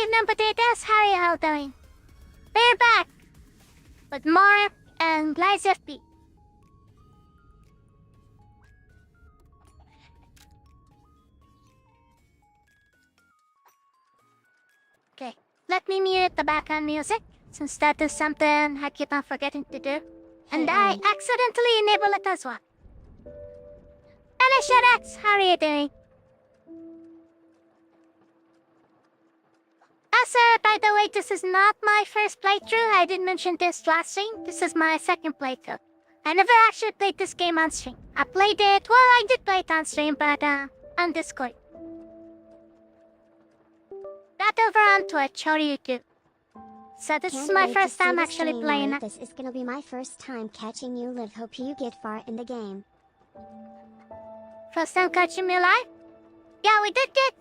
evening, potatoes. How are you all doing? We're back with more and Lies of P. Okay, let me mute the background music, since that is something I keep on forgetting to do. And I accidentally enable it as well. Alicia Rex, how are you doing? Also, by the way, this is not my first playthrough. I did mention this last stream. This is my second playthrough. I never actually played this game on stream. I played it, well, I did play it on stream, but on Discord. Not over on Twitch or YouTube. So this is my first time actually playing it. This is gonna be my first time catching you live. Hope you get far in the game. First time catching me live? Yeah, we did get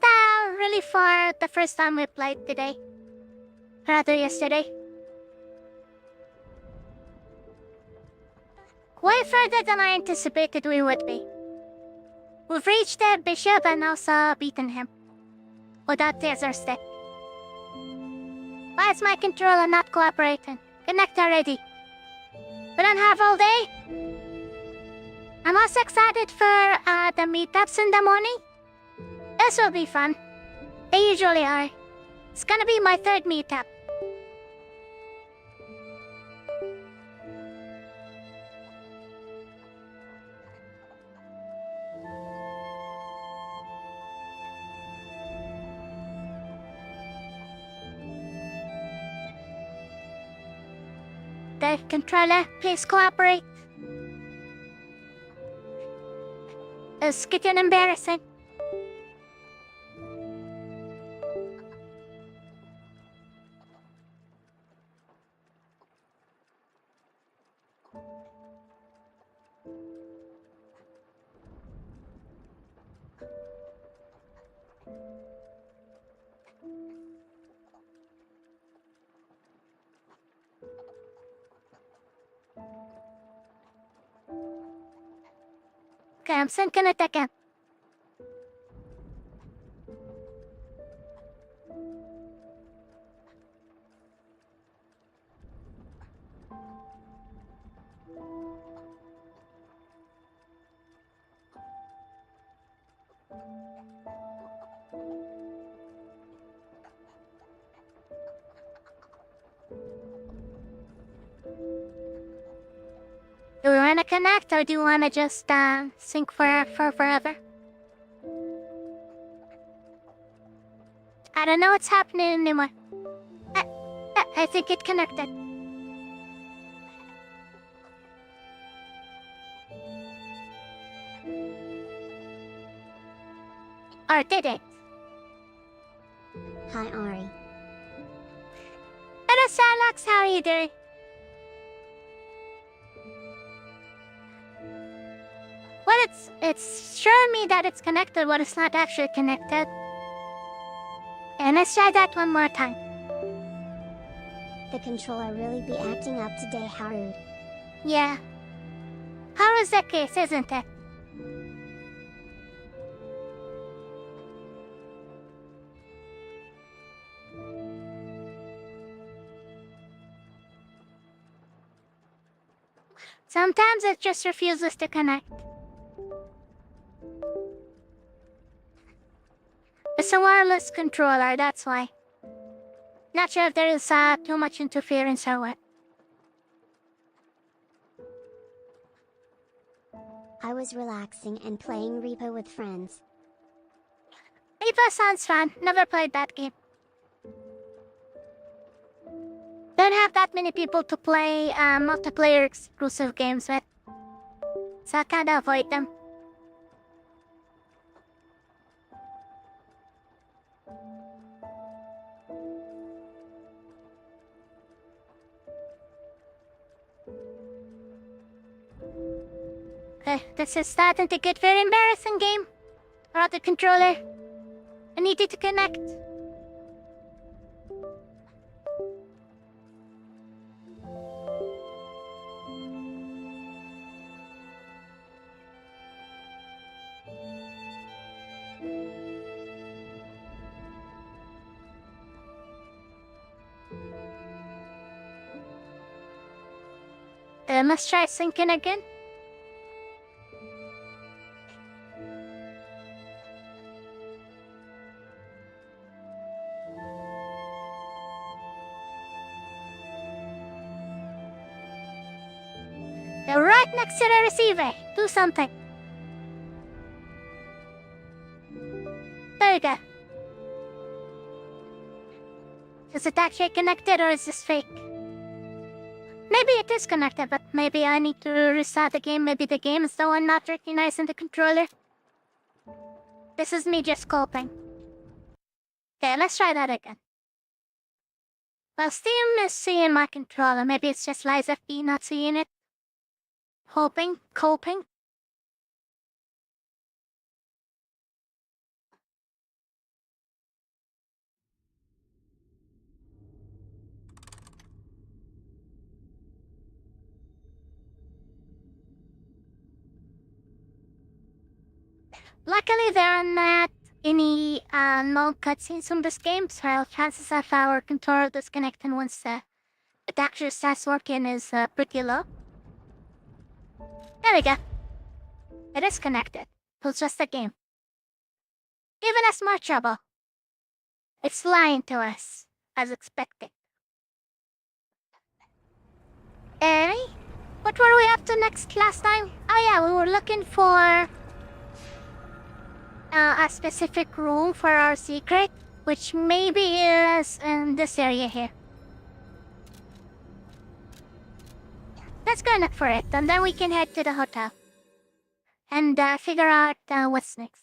really far the first time we played today. Rather yesterday. Way further than I anticipated we would be. We've reached the bishop and also beaten him. Without taser stick. Why is my controller not cooperating? Connect already. We don't have all day. I'm also excited for the meetups in the morning. This will be fun. They usually are. It's gonna be my third meetup. The controller, please cooperate. It's getting embarrassing. Okay, I'm syncing it again. Do we want to connect or do you want to just sync for forever? I don't know what's happening anymore. I think it connected. Or did it? Hi, Ari. Hello, Sarlax, how are you doing? Well, it's showing me that it's connected, but it's not actually connected. And let's try that one more time. The controller really be acting up today, how rude. Yeah. How is that case, isn't it? Sometimes it just refuses to connect. It's a wireless controller, that's why. Not sure if there is too much interference or what. I was relaxing and playing Repo with friends. Repo sounds fun. Never played that game. Don't have that many people to play multiplayer exclusive games with. So I kinda avoid them. Okay, this is starting to get very embarrassing game. Or the controller. I need it to connect. Let's try syncing again. They're right next to the receiver. Do something. There you go. Is it actually connected or is this fake? Maybe it is connected, but maybe I need to restart the game. Maybe the game is the one not recognizing the controller. This is me just coping. Okay, let's try that again. Well, Steam is seeing my controller. Maybe it's just Lies FB not seeing it. Coping. Luckily, there are not any long cutscenes from this game, so chances of our controller disconnecting once it actually starts working is pretty low. There we go. It is connected. It was just a game. Giving us more trouble. It's lying to us, as expected. Annie? What were we up to next last time? Oh yeah, we were looking for a specific room for our secret, which maybe is in this area here. Let's go look for it, and then we can head to the hotel. And figure out what's next.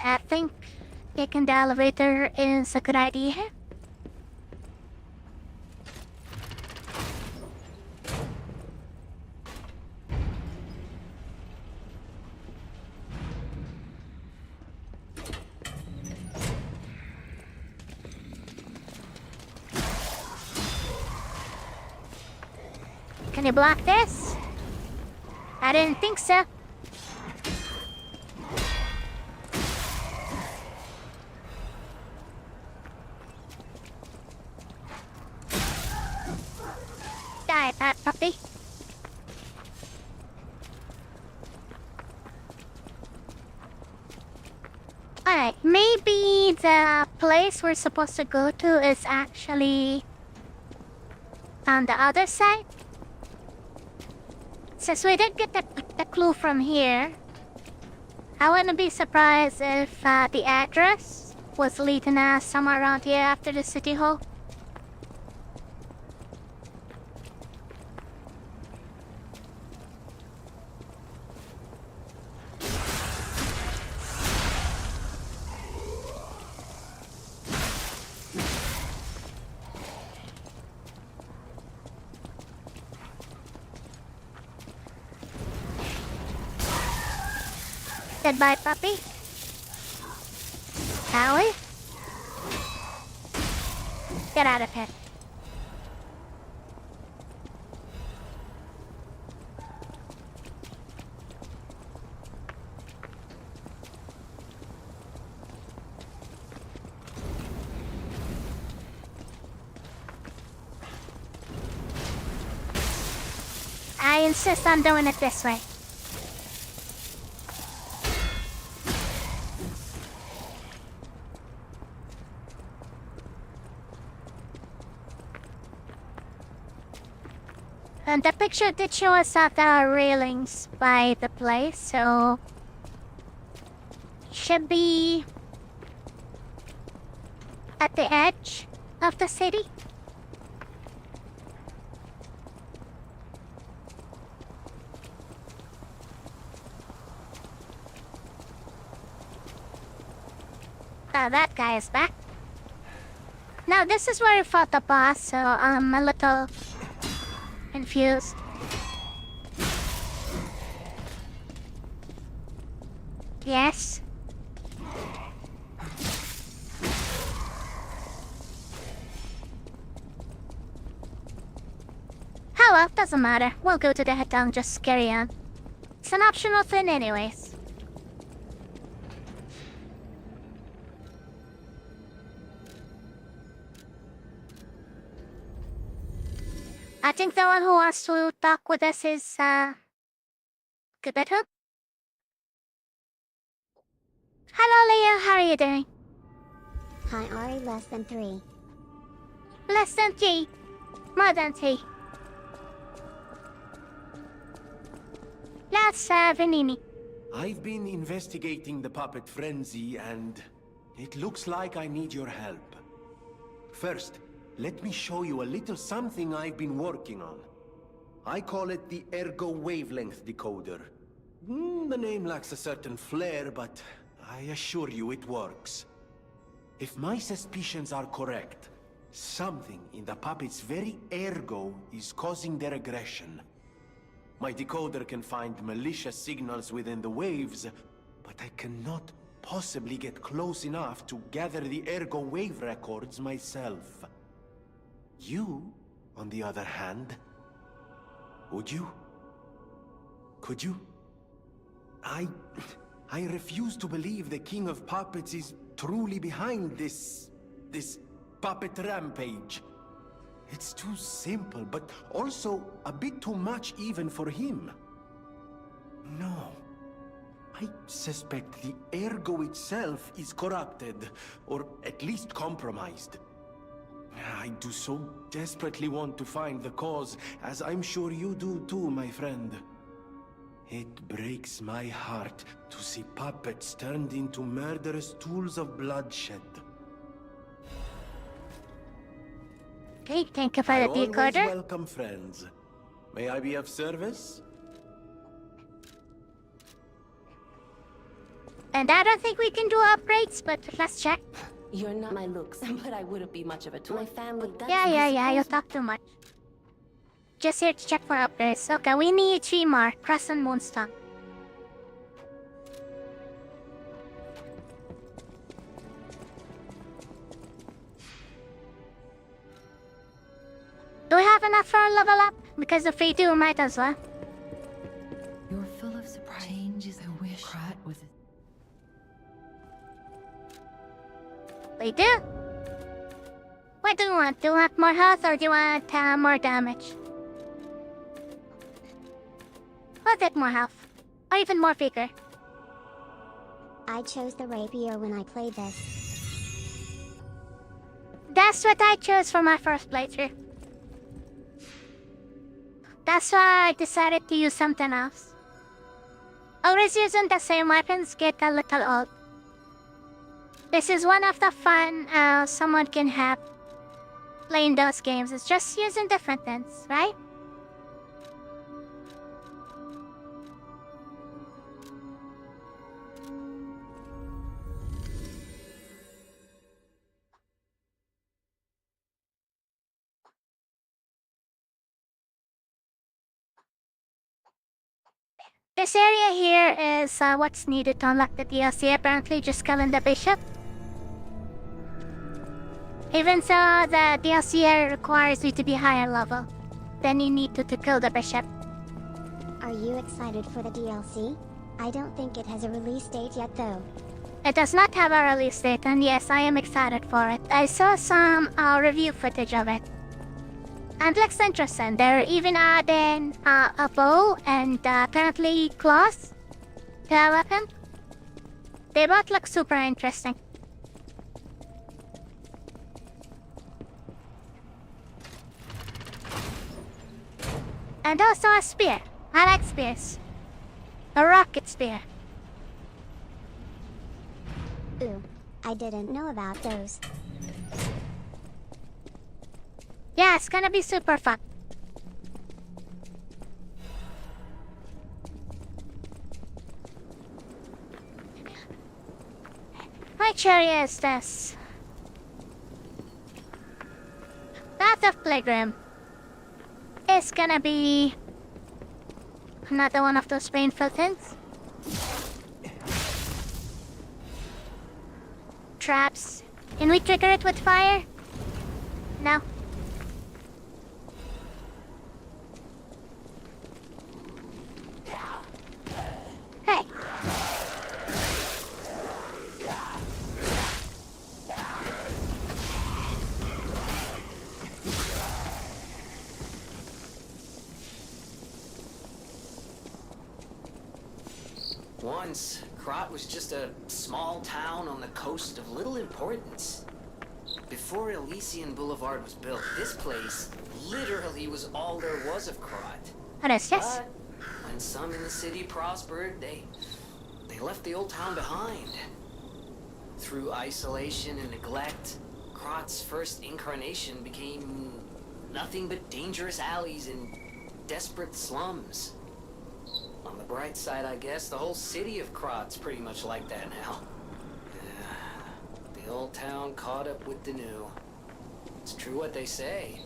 I think taking the elevator is a good idea. Can you block this? I didn't think so. Die, bad puppy. Alright, maybe the place we're supposed to go to is actually on the other side. Since we did get the clue from here, I wouldn't be surprised if the address was leading us somewhere around here after the city hall. Goodbye, puppy. Howie? Get out of here. I insist on doing it this way. And the picture did show us that there are railings by the place, so should be at the edge of the city. Oh, that guy is back. Now this is where we fought the boss, so I'm a little confused. Yes. Hello. Well, doesn't matter. We'll go to the hotel and just carry on. It's an optional thing anyways. I think the one who wants to talk with us is, Kubetu? Hello, Leo. How are you doing? Hi, Ari, less than 3. Less than 3. More than 3. That's, Vanini. I've been investigating the puppet frenzy, and it looks like I need your help. First, let me show you a little something I've been working on. I call it the Ergo Wavelength Decoder. The name lacks a certain flair, but I assure you it works. If my suspicions are correct, something in the puppet's very ergo is causing their aggression. My decoder can find malicious signals within the waves, but I cannot possibly get close enough to gather the ergo wave records myself. You, on the other hand, would you? Could you? I refuse to believe the King of Puppets is truly behind this puppet rampage. It's too simple, but also a bit too much even for him. No. I suspect the ergo itself is corrupted, or at least compromised. I do so desperately want to find the cause, as I'm sure you do too, my friend. It breaks my heart to see puppets turned into murderous tools of bloodshed. Okay, thank you for I the always decoder. welcome friends. May I be of service? And I don't think we can do upgrades, but let's check. You're not my looks, but I wouldn't be much of a tool. My family, that's Yeah, you talk too much. Just here to check for upgrades. Okay, we need 3 more. Crescent Moonstone. Do we have enough for a level up? Because if we do, might as well. You're full of surprise. Changes I wish Krat was We do. What do you want? Do you want more health or do you want more damage? We'll take more health. Or even more vigor. I chose the rapier when I played this. That's what I chose for my first playthrough. That's why I decided to use something else. Always using the same weapons get a little old. This is one of the fun someone can have playing those games. It's just using different things, right? This area here is what's needed to unlock the DLC, apparently just killing the bishop. Even so, the DLC area requires you to be higher level. Then you need to kill the bishop. Are you excited for the DLC? I don't think it has a release date yet though. It does not have a release date, and yes, I am excited for it. I saw some review footage of it. And looks interesting. They're even adding a bow and apparently claws to the weapon. They both look super interesting. And also a spear. I like spears. A rocket spear. Ooh, I didn't know about those. Yeah, it's gonna be super fun. Which area is this? Path of Playground. It's gonna be another one of those painful things. Traps. Can we trigger it with fire? No. once, Krat was just a small town on the coast of little importance. Before Elysian Boulevard was built, this place literally was all there was of Krat. What is this? But when some in the city prospered, they left the old town behind. Through isolation and neglect, Krat's first incarnation became nothing but dangerous alleys and desperate slums. On the bright side, I guess, the whole city of Krat's pretty much like that now. The old town caught up with the new. It's true what they say.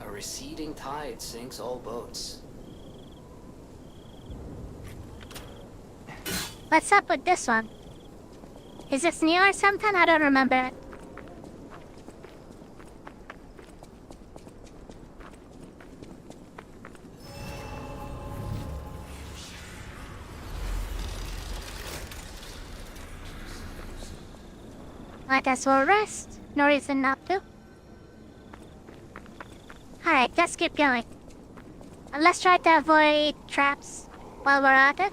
A receding tide sinks all boats. What's up with this one? Is this new or something? I don't remember it. Might as well rest. No reason not to. Alright, let's keep going. And let's try to avoid traps while we're at it.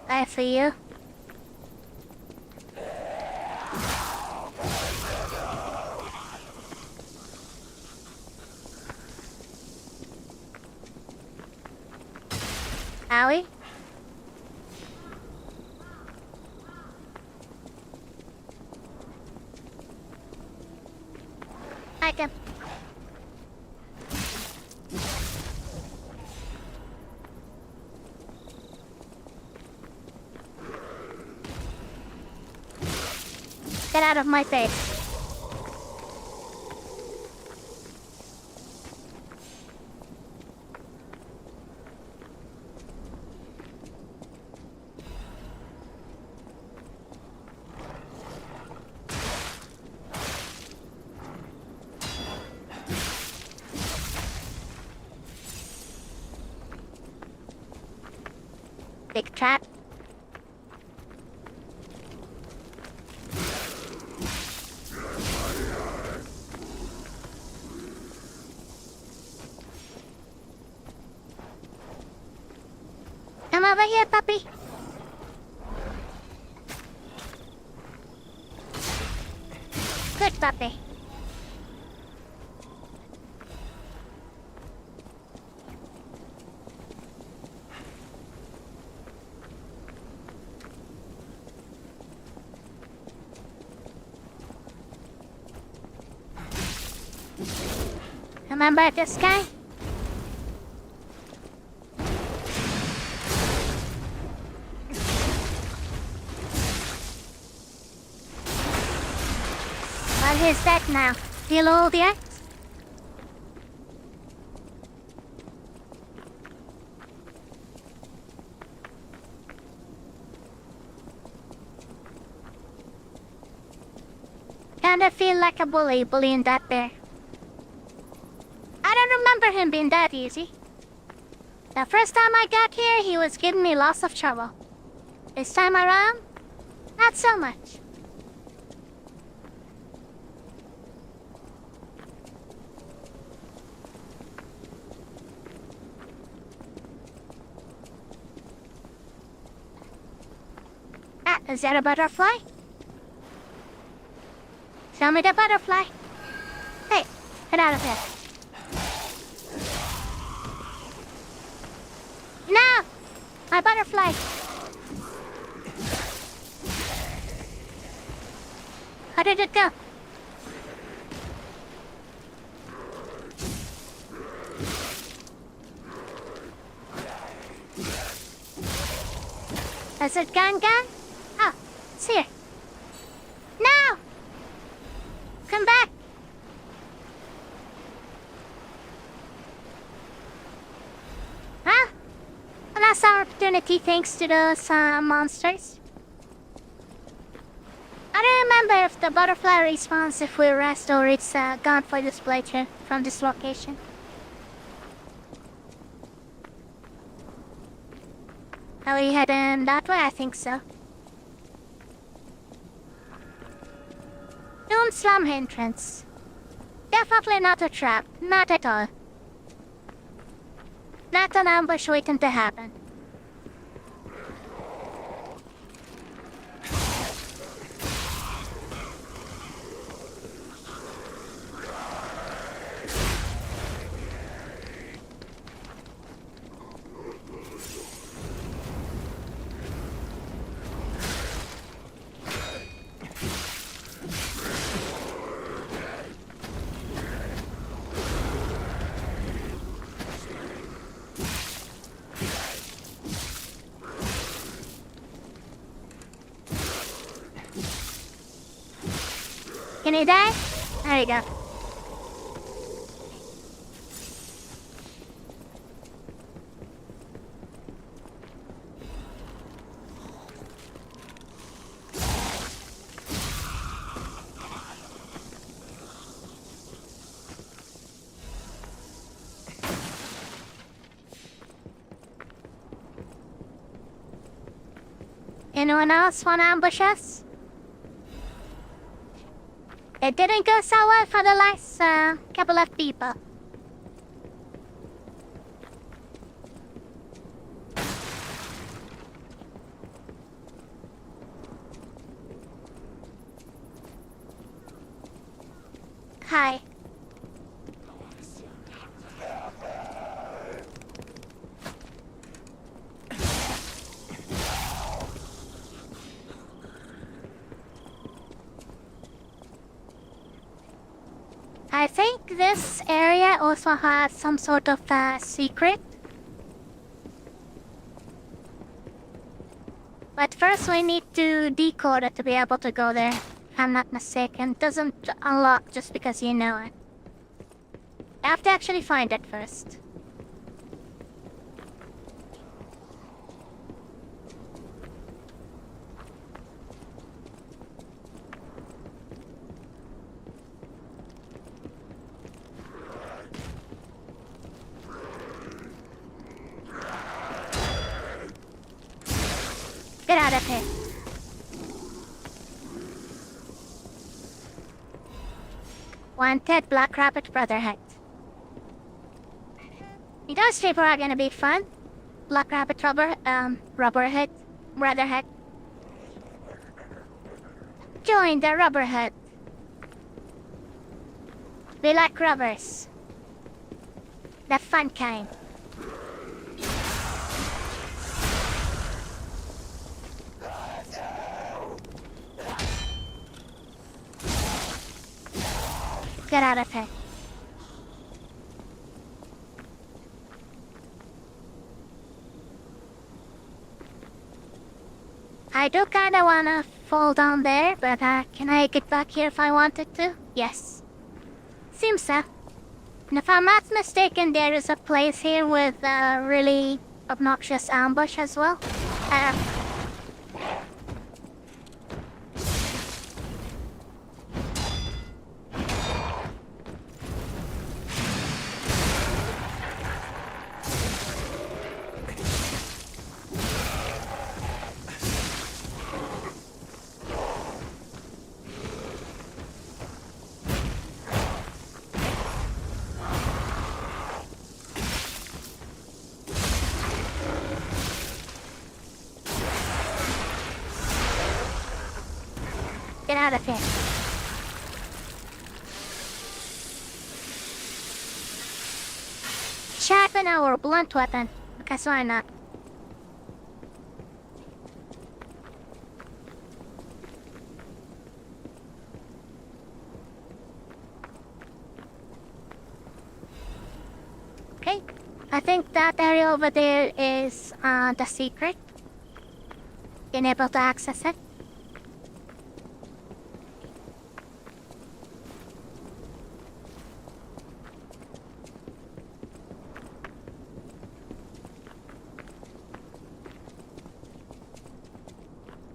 I see you. Owie? I can. Get out of my face. Big trap. Come over here, puppy. Good puppy. Remember this guy? Well, he's dead now. Feel old yet? Kinda feel like a bully bullying that bear. I don't remember him being that easy. The first time I got here, he was giving me lots of trouble. This time around, not so much. Ah, is that a butterfly? Show me the butterfly. Hey, get out of here. No! My butterfly! How did it go? Is it gone? Oh, it's here. No! Come back! Huh? A lost opportunity thanks to those monsters. I don't remember if the butterfly respawns if we rest or it's gone for this playthrough from this location. Are we heading that way? I think so. Dune slum entrance. Definitely not a trap. Not at all. Not an ambush waiting to happen. Can he die? There you go. Anyone else want to ambush us? It didn't go so well for the last couple of people. Hi. I think this area also has some sort of secret. But first we need to decode it to be able to go there. If I'm not mistaken. Doesn't unlock just because you know it. I have to actually find it first. Get out of here. Wanted Black Rabbit Brotherhood. Those people are gonna be fun. Black Rabbit Rubberhead. Brotherhood. Join the Rubberhead. We like rubbers. The fun kind. Get out of here. I do kinda wanna fall down there, but can I get back here if I wanted to? Yes. Seems so. And if I'm not mistaken, there is a place here with a really obnoxious ambush as well. Get out of here. Sharpen our blunt weapon, because why not? Okay, I think that area over there is the secret. Being able to access it.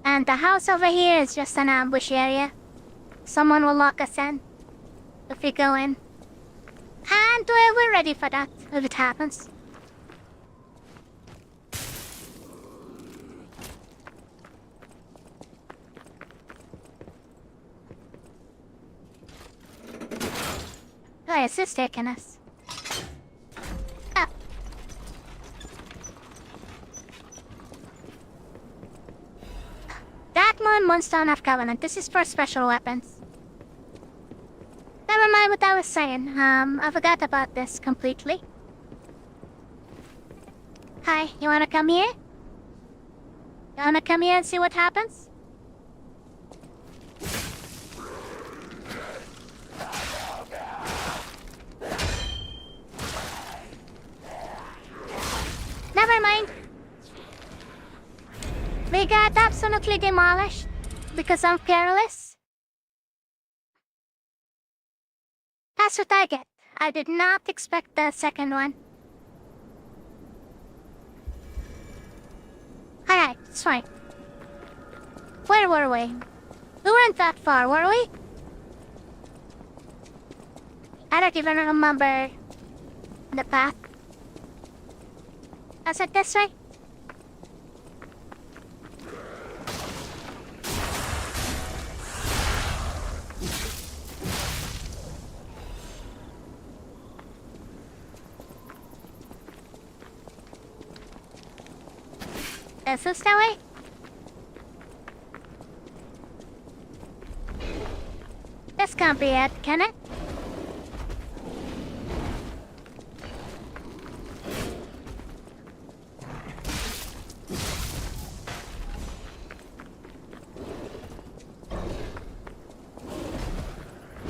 And the house over here is just an ambush area. Someone will lock us in if we go in. And we're ready for that if it happens. Where is this taking us? Oh. Dark Moon, Moonstone of Covenant. This is for special weapons. Never mind what I was saying. I forgot about this completely. Hi, you wanna come here? You wanna come here and see what happens? Never mind. We got absolutely demolished because I'm careless. That's what I get. I did not expect the second one. Alright, it's fine. Where were we? We weren't that far, were we? I don't even remember the path. Was it this way? Is this the way? This can't be it, can it?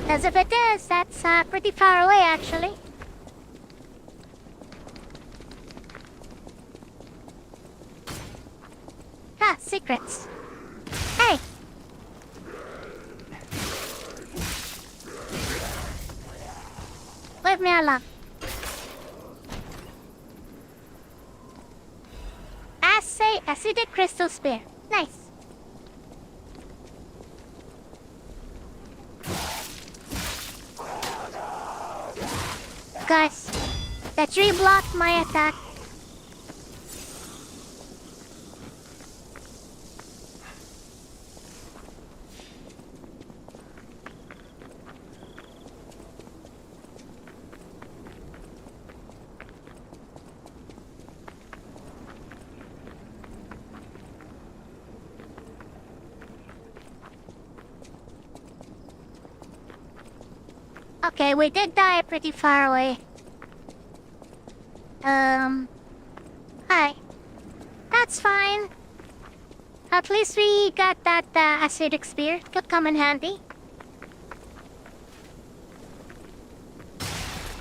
As if it is, that's pretty far away actually. Ah, secrets. Hey! Leave me alone. Assay acidic crystal spear. Nice. Guys, that tree blocked my attack. Okay, we did die pretty far away. Hi. That's fine. At least we got that acidic spear. Could come in handy.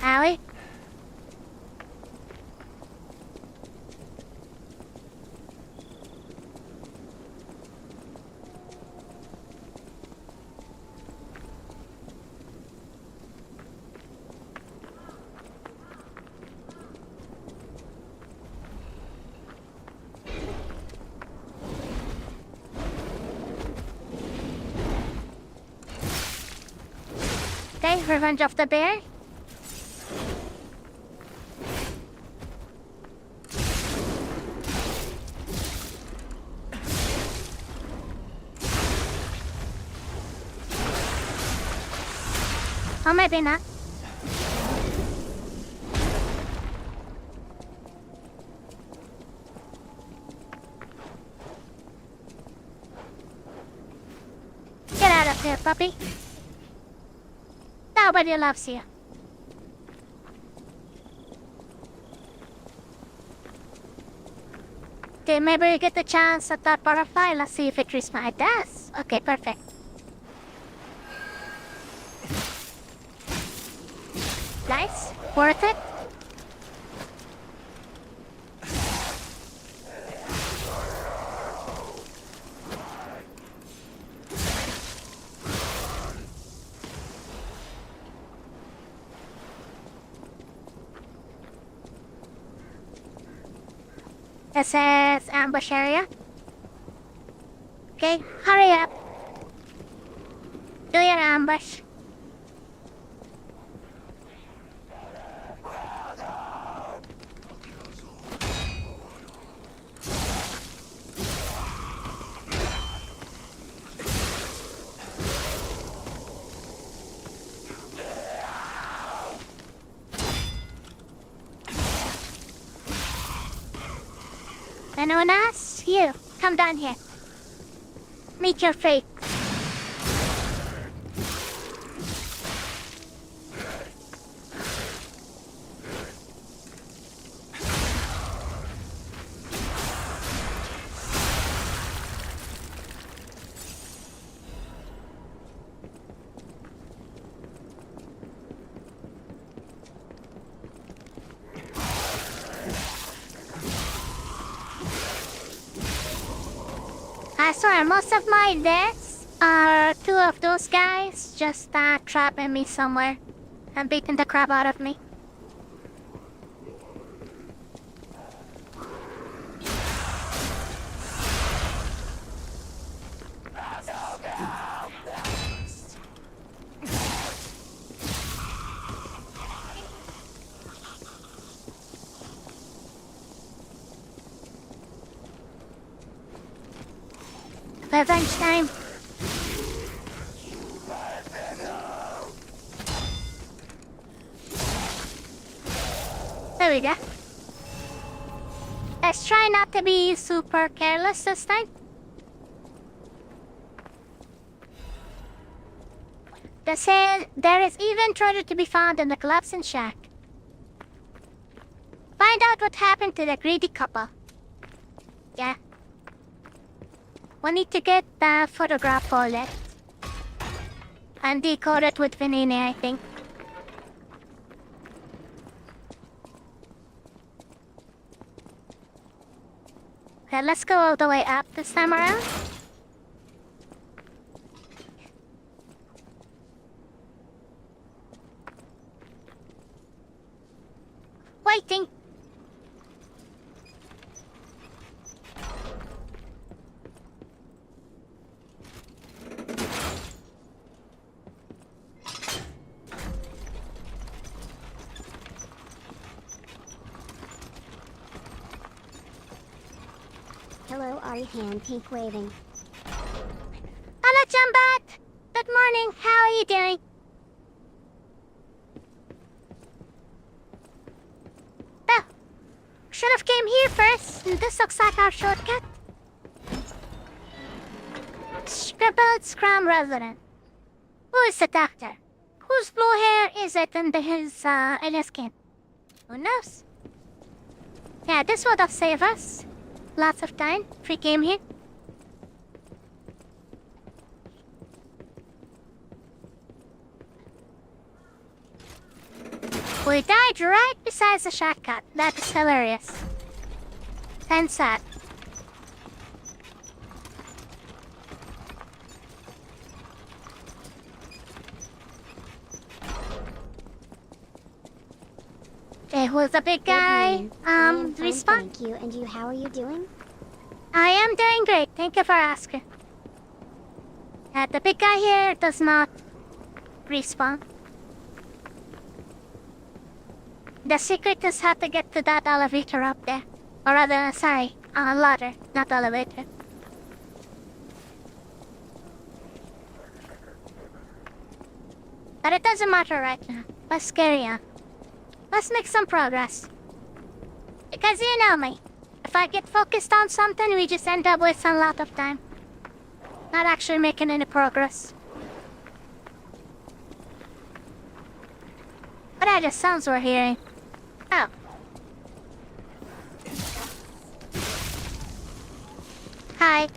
Owie. Okay, Revenge of the Bear. Or maybe not. Get out of here, puppy. Nobody loves you. Okay, maybe we get the chance at that butterfly. Let's see if it reaches my desk. Okay, perfect. Nice. Worth it. This is ambush area. Okay, hurry up. Do your ambush. Anyone else? You, come down here. Meet your fate. I swear, most of my deaths are two of those guys just trapping me somewhere and beating the crap out of me. Revenge time. There we go. Let's try not to be super careless this time. They say there is even treasure to be found in the collapsing shack. Find out what happened to the greedy couple. Yeah. We need to get the photograph folder and decode it with Vanini, I think. Okay, let's go all the way up this time around. Waiting. Hello, hand pink waving. Hello, Jumbat. Good morning. How are you doing? Well, should have came here first. This looks like our shortcut. Scribbled Scrum resident. Who is the doctor? Whose blue hair is it in his skin? Who knows? Yeah, this would have saved us lots of time. Free game here. We died right beside the shortcut. That is hilarious. And sad. Hey, who's the big guy? Respawn? Thank you. And you, how are you doing? I am doing great. Thank you for asking. The big guy here does not respawn. The secret is how to get to that elevator up there. Or rather, sorry, ladder, not elevator. But it doesn't matter right now. Let's carry on. Let's make some progress. Because you know me. If I get focused on something, we just end up wasting a lot of time. Not actually making any progress. What are the sounds we're hearing? Oh. Hi.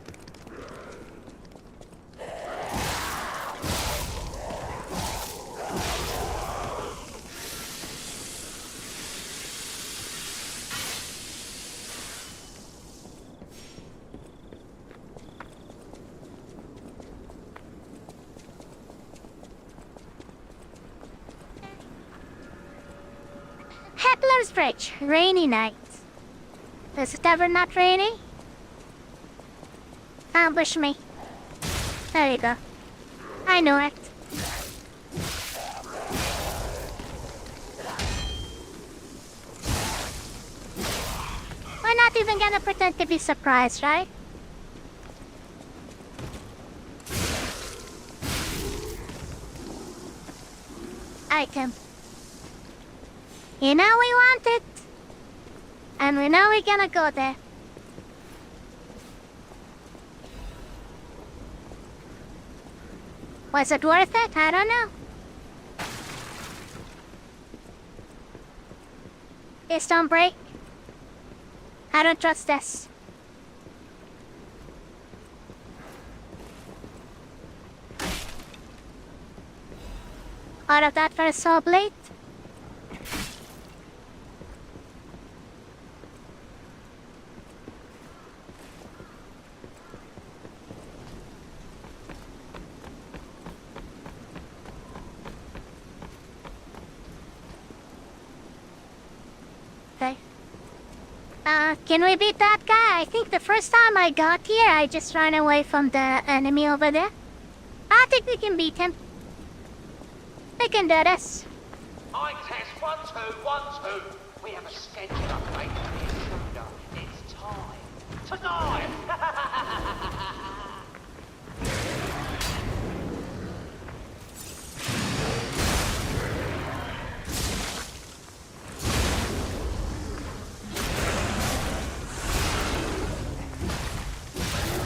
Hitler's Bridge, rainy night. Is it ever not rainy? Ambush me. There you go. I knew it. We're not even gonna pretend to be surprised, right? Item. You know we want it. And we know we're gonna go there. Was it worth it? I don't know. Please don't break. I don't trust this. Out of that for a saw blade. Okay. Can we beat that guy? I think the first time I got here, I just ran away from the enemy over there. I think we can beat him. We can do this. I test 1, 2, 1, 2. We have a schedule update for the intruder. It's time. Tonight!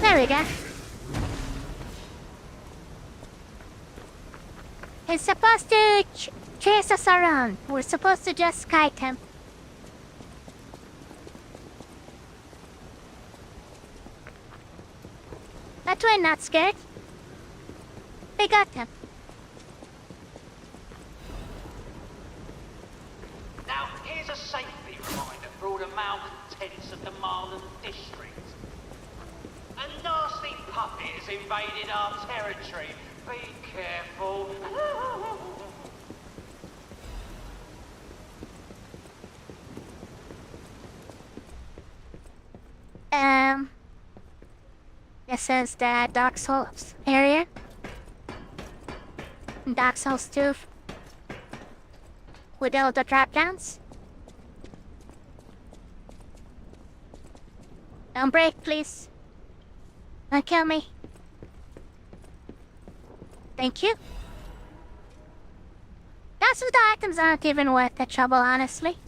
There we go. He's supposed to chase us around. We're supposed to just kite him. But we're not scared. We got him. Now, here's a safety reminder for all the malcontents of the Marlon district. A nasty puppet has invaded our territory. Be careful. This is the Dark Souls area. Dark Souls 2. With all the trap downs. Don't break, please. Don't kill me. Thank you. That's what the items aren't even worth the trouble, honestly.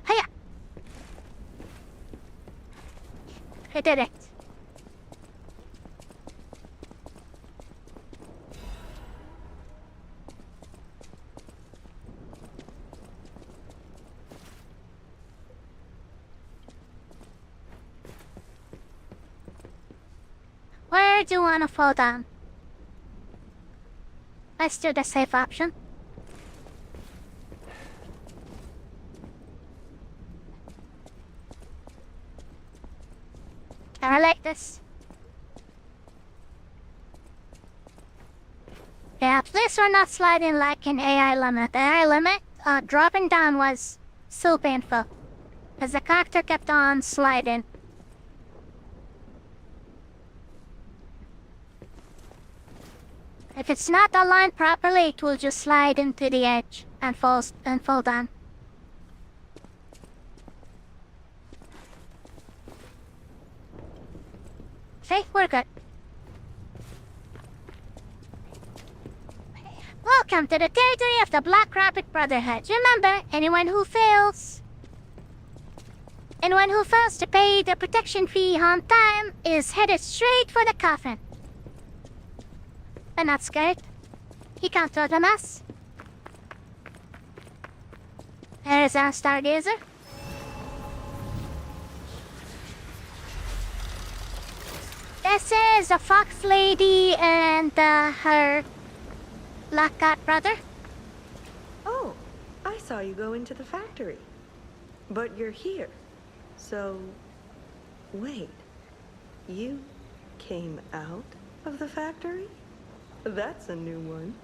Hiya! I did it. Where do you want to fall down? Let's do the safe option. I like this. Yeah, at least we're not sliding like an AI limit. The AI limit, dropping down was so painful. Because the character kept on sliding. If it's not aligned properly, it will just slide into the edge and fall down. See, we're good. Welcome to the territory of the Black Rabbit Brotherhood. Remember, anyone who fails to pay the protection fee on time is headed straight for the coffin. I'm not scared. He can't throw the mess. There's our stargazer. This is the fox lady and her black cat brother. Oh, I saw you go into the factory. But you're here. So, wait. You came out of the factory? That's a new one.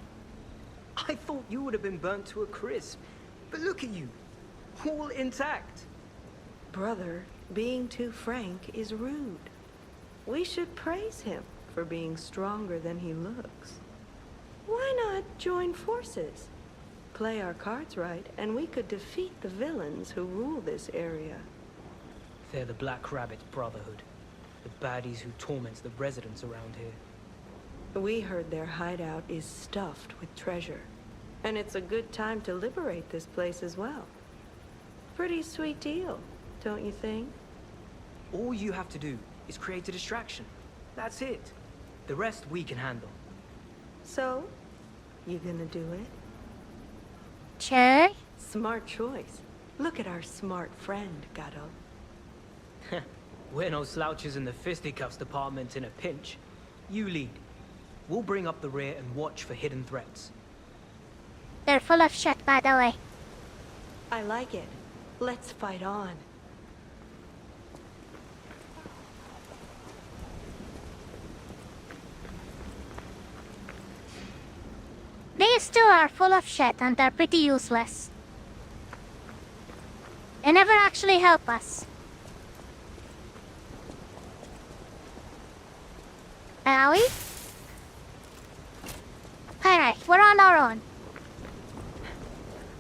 I thought you would have been burnt to a crisp. But look at you, all intact. Brother, being too frank is rude. We should praise him for being stronger than he looks. Why not join forces? Play our cards right, and we could defeat the villains who rule this area. They're the Black Rabbit Brotherhood. The baddies who torment the residents around here. We heard their hideout is stuffed with treasure. And it's a good time to liberate this place as well. Pretty sweet deal, don't you think? All you have to do is create a distraction. That's it. The rest we can handle. So, you gonna do it? Sure. Smart choice. Look at our smart friend, Gato. We're no slouches in the fisticuffs department in a pinch. You lead. We'll bring up the rear and watch for hidden threats. They're full of shit, by the way. I like it. Let's fight on. These two are full of shit and they're pretty useless. They never actually help us. Are we? Alright, we're on our own.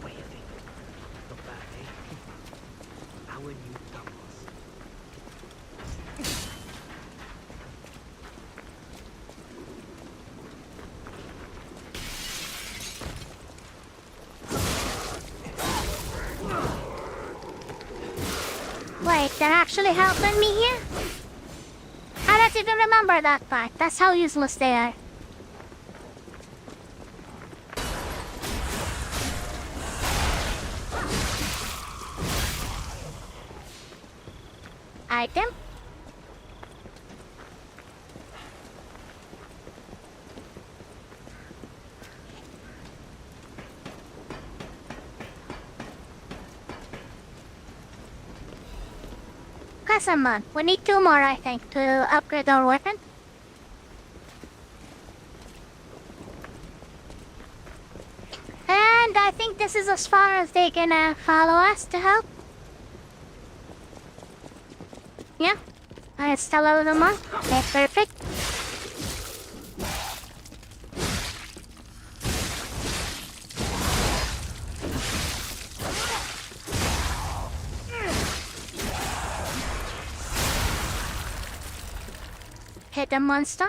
What do you think? Not bad, eh? Our new dumbass. Wait, they're actually helping me here? I don't even remember that part. That's how useless they are. Item? Kasaman, we need 2 more, I think, to upgrade our weapon. And I think this is as far as they can follow us to help. Yeah, I still a little more. Okay, perfect. Hit a monster.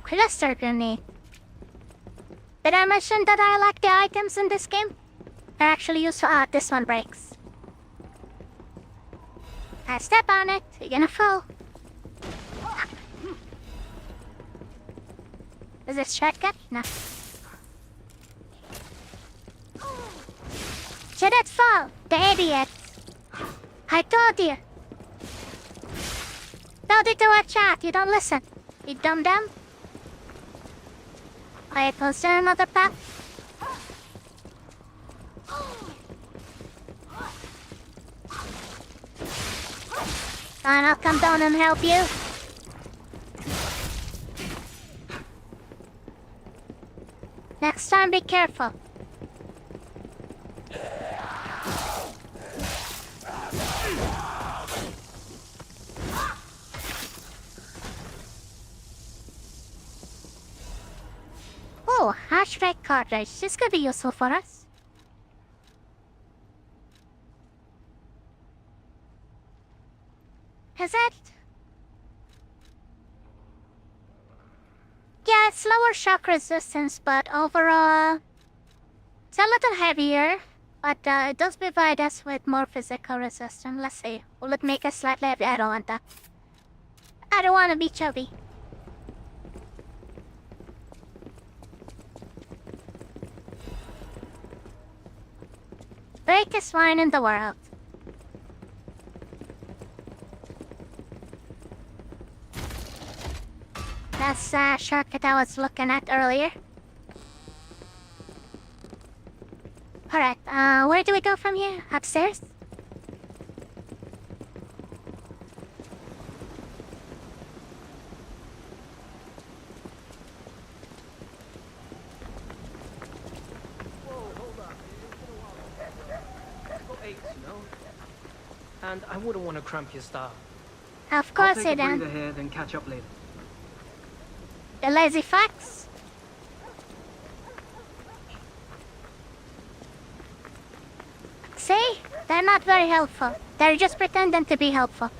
Cluster grenade. Did I mention that I like the items in this game? They're actually useful. Ah, this one breaks. I step on it, you're gonna fall. Is this shortcut? No. Shouldn't fall, the idiot. I told you. Told you to watch out, you don't listen. You dum-dum. Wait, was there another path? Fine, I'll come down and help you. Next time, be careful. Oh, hatchback cartridge. This could be useful for us. Is it? Yeah, it's lower shock resistance, but overall, it's a little heavier. But it does provide us with more physical resistance. Let's see. Will it make us slightly heavy? I don't want that. I don't want to be chubby. Greatest wine in the world. That's the shortcut I was looking at earlier. Alright, where do we go from here? Upstairs? And I wouldn't want to cramp your style. Of course I'll you take a don't. breather here, then catch up later. The lazy fucks. See? They're not very helpful. They're just pretending to be helpful.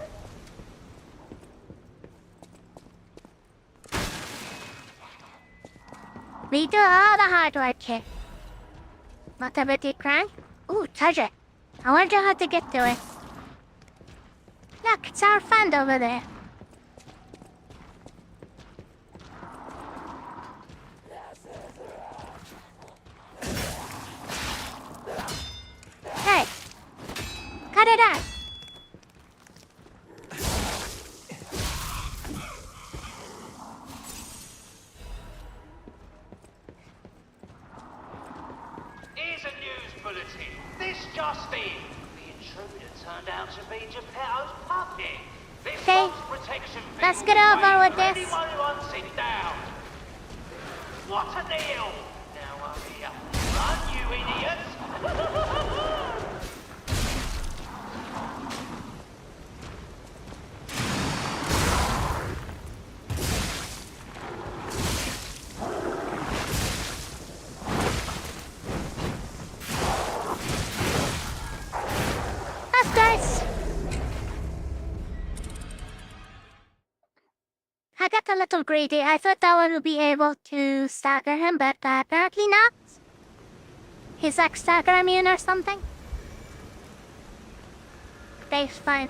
We do all the hard work here. What about the crank? Ooh, treasure. I wonder how to get to it. Look, it's our friend over there. Hey, cut it out. Here's a news bulletin. This just in. The intruder turned out to be Geppetto's puppet. This Okay, month's protection let's thing get will over wait with for this. anyone who wants it down. What a deal! Now I'm here. Run, you idiots! That's nice. I got a little greedy. I thought I would be able to stagger him, but apparently not. He's like stagger immune or something. Dave's fine.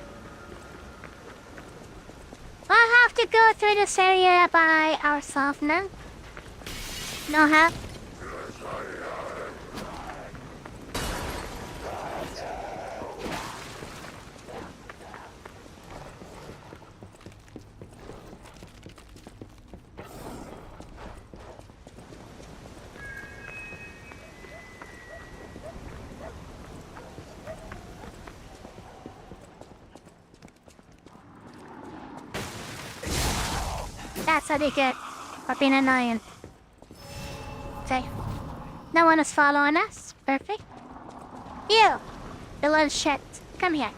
We'll have to go through this area by ourselves now. No help. That's what they get for being annoying. Safe. No one is following us. Perfect. You, the little shit. Come here.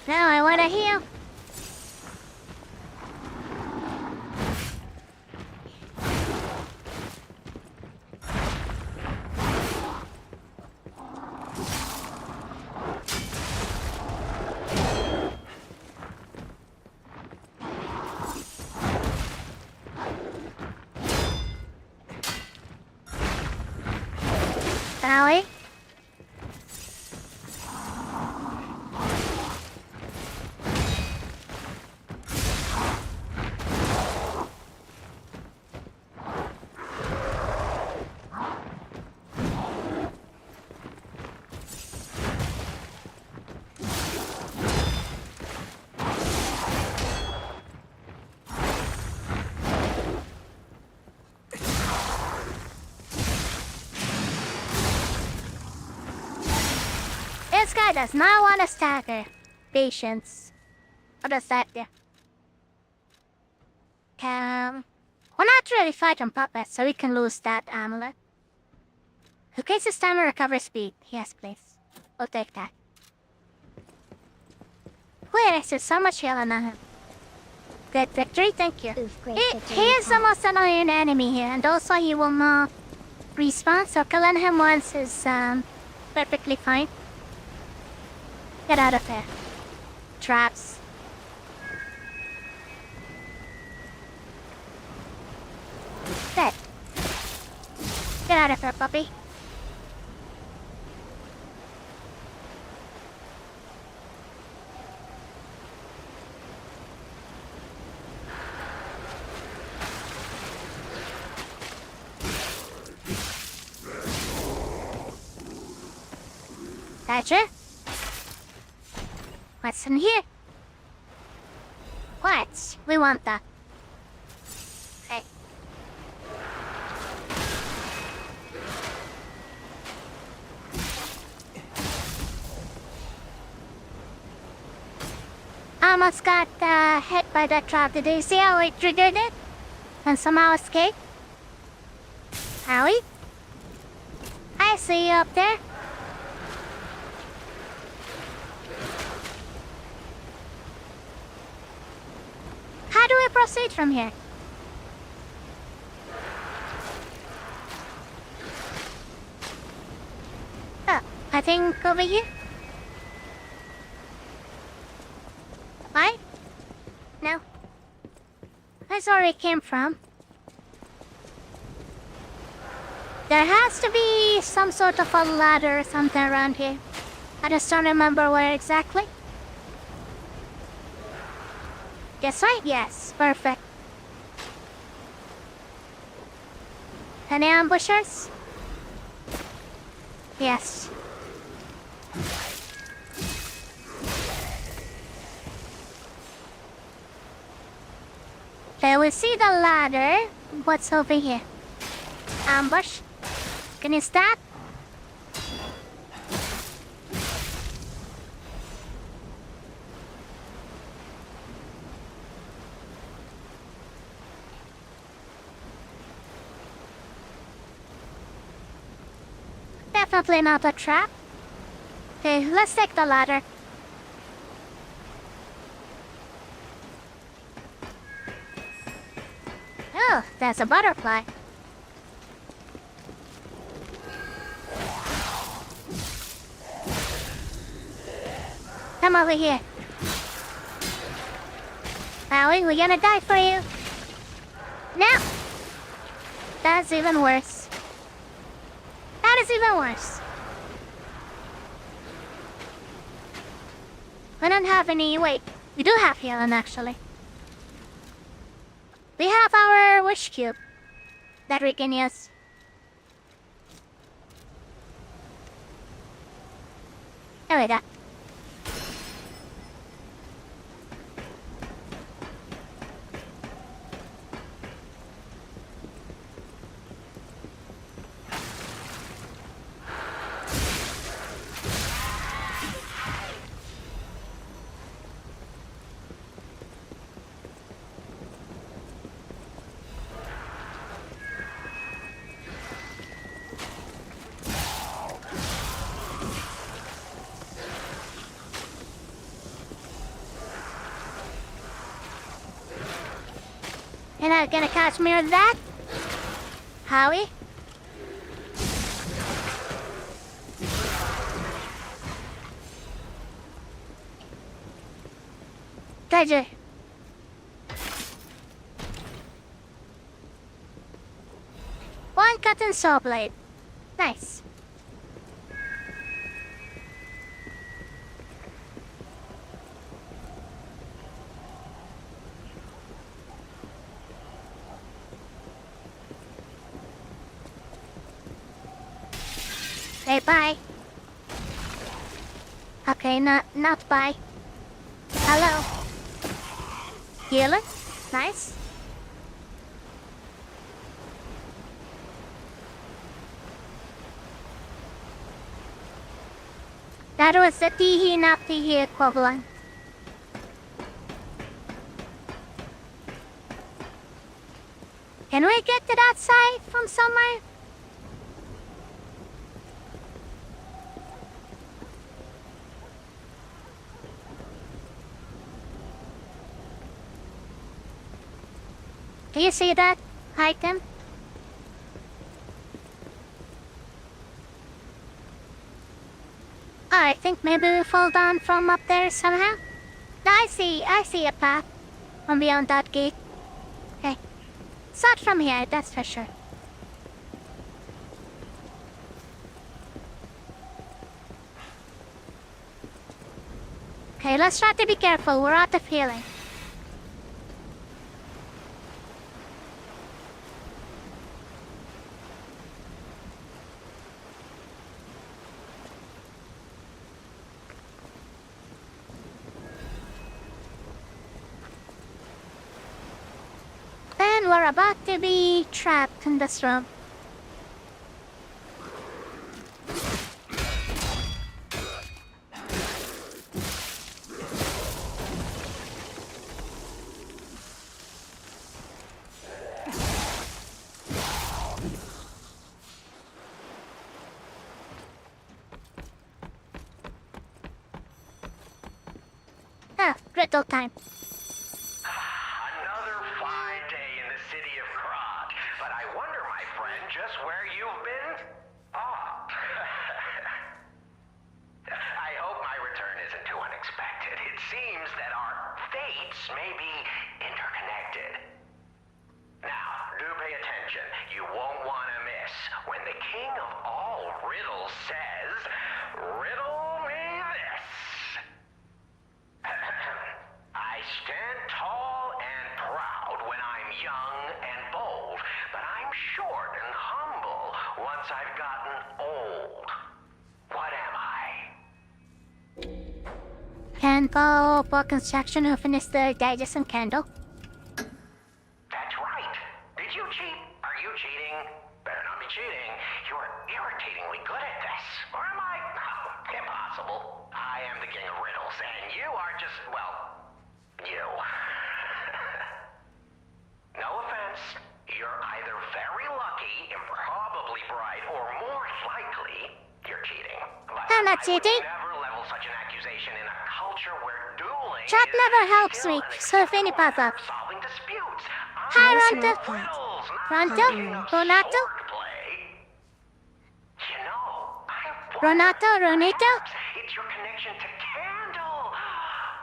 Now I want to heal. Sally? This guy does not want to stagger. Patience. What does that do? We're not really fighting puppets, so we can lose that amulet. Increases stamina, recovery speed. Yes, please. We'll take that. Wait, there's so much healing on him. Good victory, thank you. Oof, great victory. He is the most annoying enemy here, and also he will not respawn, so killing him once is perfectly fine. Get out of here. Traps. Dead. Get out of here, puppy. Thatcher? What's in here? What? We want that. Hey. Almost got hit by that trap. Did you see how it triggered it? And somehow escaped? Howie? I see you up there. how do we proceed from here? Oh, I think over here? Right? No. That's where it came from. There has to be some sort of a ladder or something around here. I just don't remember where exactly. Guess right? Yes, perfect. Any ambushers? Yes. Okay, we see the ladder. What's over here? Ambush? Can you stab? Definitely not a trap. Okay, let's take the ladder. Oh, that's a butterfly. Come over here. Howie, we're gonna die for you. No! That's even worse. That is even worse. We don't have any... Wait, we do have healing, actually. We have our wish cube that we can use. There we go. You're not gonna catch me with that? Howie? Treasure. One cotton saw blade. Nice. Say bye. Okay, not bye. Hello. Healing? Nice. That was the teehee not teehee equivalent. Can we get to that side from somewhere? Do you see that item? I think maybe we fall down from up there somehow. I see a path from beyond that gate. Okay. It's not from here, that's for sure. Okay, let's try to be careful. We're out of healing. And we're about to be trapped in this room. Ah, riddle time. it seems that our fates may be interconnected. Now, do pay attention. You won't want to miss when the king of all riddles says, "Riddle me this." I stand tall and proud when I'm young and bold, but I'm short and humble once I've gotten old. What am I? Candle for construction of Mr. Digest Candle. That's right. Did you cheat? Are you cheating? Better not be cheating. You're irritatingly good at this. Or am I? Impossible. I am the king of riddles, and you are just, well, you. No offense. You're either very lucky, probably bright, or more likely, you're cheating. But I'm not I would cheating. never level such an accusation in a culture where dueling Chat is never helps still me, an so if any acceptable pop way up. of solving disputes. Hi, I'm Ronto. riddles, not Ronto? the king of Ronato? swordplay. You know, I wonder, Ronato? Ronito? perhaps it's your connection to Candle.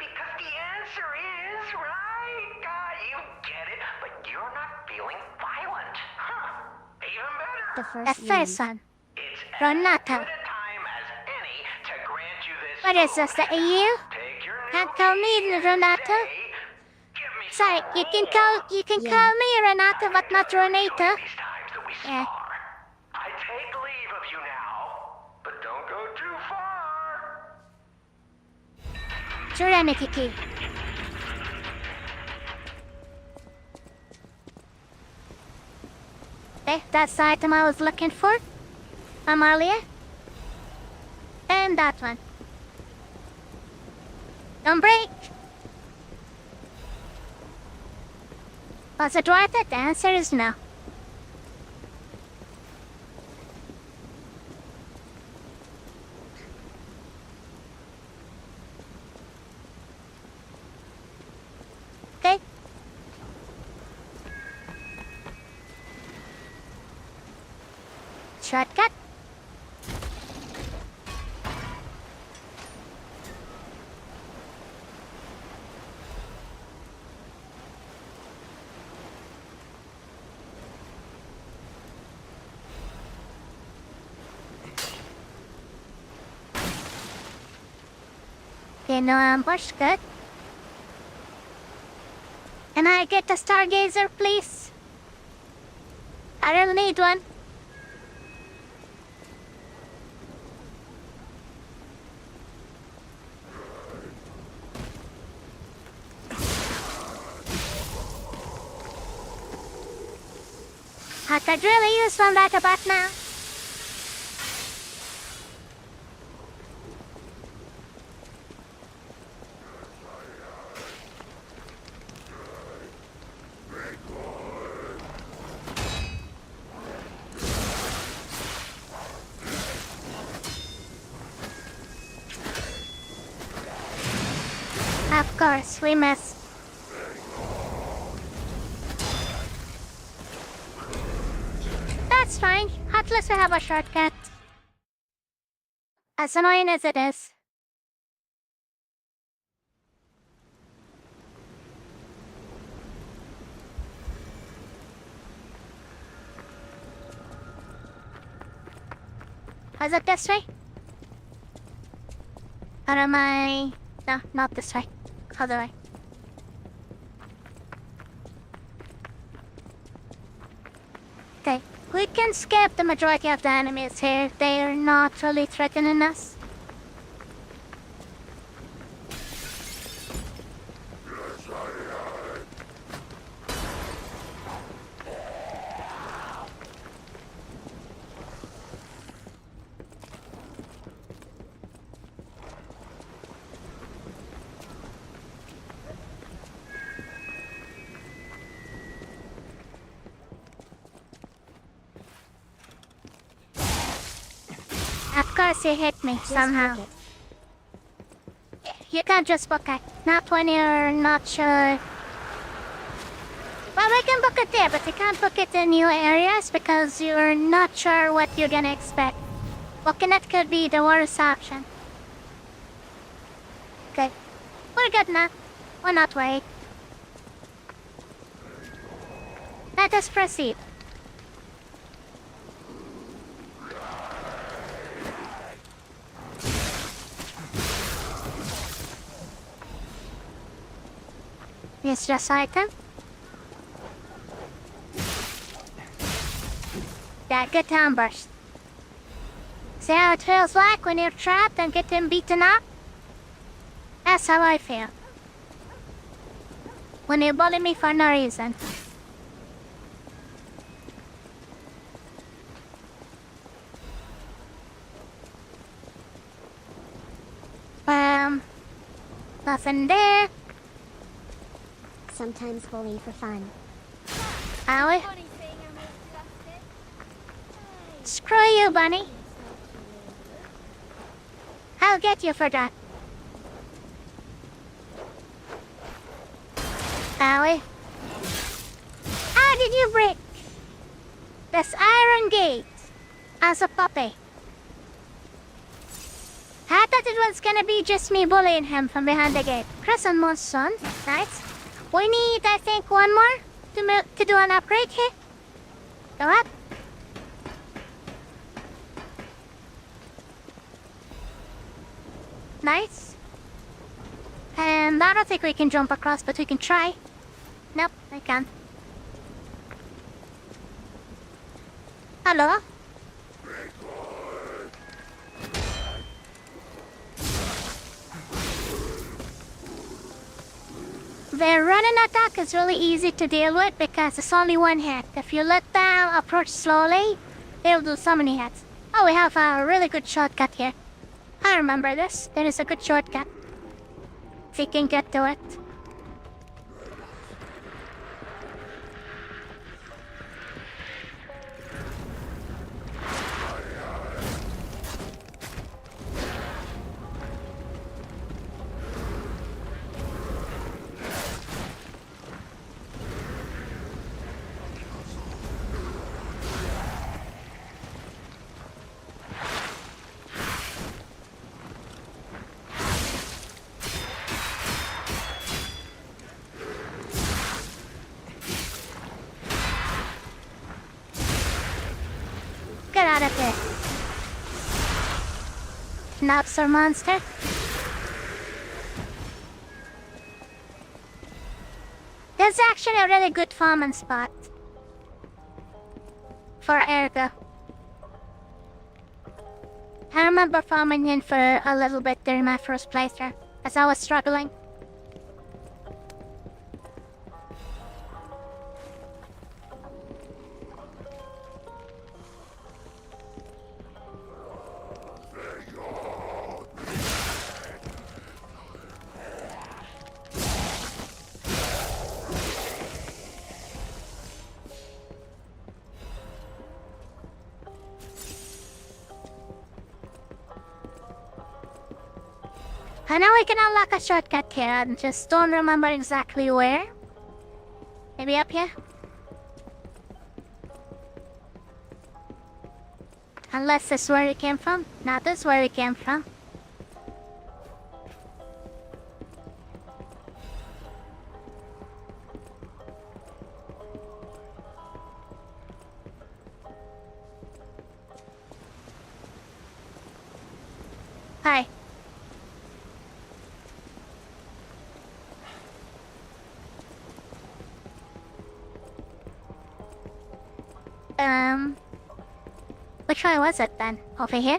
Because the answer is, right? You get it, but you're not feeling violent. Huh. Even better. The The first first one. one. It's as Ronato. good a time as any to grant you this What is this, food. the EU? Take your new Can't call me key and Renato. say, "Give me Sorry, some you can more." call Yeah. me Renato, but not Ronito. These times that we Yeah. spar. I take leave of you now, but don't go too far. Serenity Key. Okay, that's the item I was looking for. Amalia. And that one. Don't break. Was it worth it? The answer is no. Okay. Shortcut. Okay, no ambush, good. Can I get a stargazer, please? I really need one. I could really use one right about now. Of course, we missed. That's fine. At least we have a shortcut. As annoying as it is. Was it this way? Or am I... No, not this way. Other way. Okay, we can skip the majority of the enemies here. They are not really threatening us. Of course he hit me somehow. Book it. You can't just book it. Not when you're not sure. Well, we can book it there, but you can't book it in new areas because you're not sure what you're gonna expect. Booking it could be the worst option. Okay. We're good now. We're not worried. Let us proceed. It's just item. That good time burst. See how it feels like when you're trapped and getting beaten up? That's how I feel. When you bully me for no reason. Nothing there. Sometimes bully for fun. Are we? Screw you, Bunny. I'll get you for that. Owie. How did you break this iron gate as a puppy? I thought it was gonna be just me bullying him from behind the gate. Crescent Moon's son. Nice. We need, I think, one more to do an upgrade here. Go up. Nice. And I don't think we can jump across, but we can try. Nope, I can't. Hello? Their running attack is really easy to deal with because it's only one hit. If you let them approach slowly, they'll do so many hits. Oh, we have a really good shortcut here. I remember this. There is a good shortcut. If you can get to it. Get out of here. Napster monster. This is actually a really good farming spot. For Ergo. I remember farming in for a little bit during my first playthrough, as I was struggling. I know we can unlock a shortcut here, I just don't remember exactly where. Maybe up here? Unless this is where we came from. Not this is where we came from. Hi. Which way was it then? Over here?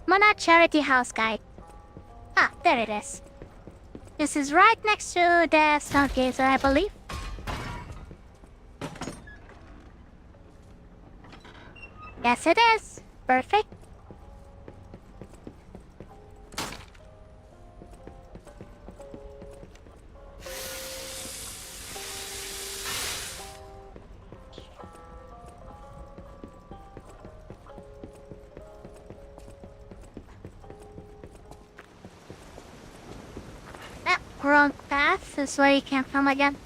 Monarch Charity House Guide. Ah, there it is. This is right next to the Stargazer, I believe. Yes, it is. Perfect. Wrong path. This is where you came from again.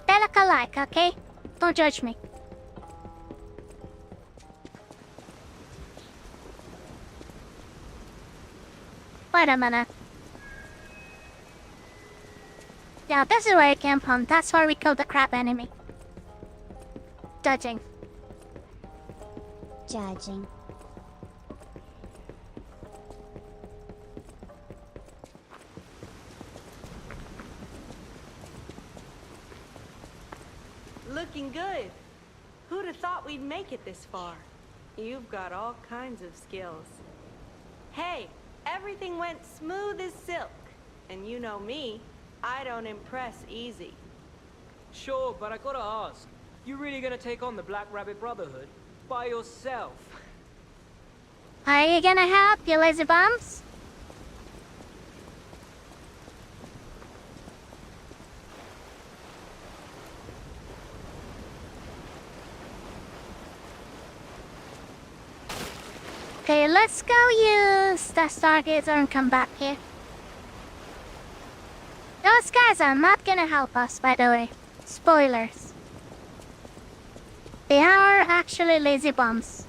They look alike, okay? Don't judge me. Wait a minute. Yeah, this is where it came from. That's where we killed the crab enemy. Judging. Judging. Looking good. Who'd have thought we'd make it this far? You've got all kinds of skills. Hey, everything went smooth as silk. And you know me, I don't impress easy. Sure, but I gotta ask. You really gonna take on the Black Rabbit Brotherhood? By yourself? Are you gonna help, you lazy bums? Okay, let's go use the Stargazer and come back here. Those guys are not gonna help us, by the way. Spoilers. They are actually lazy bums.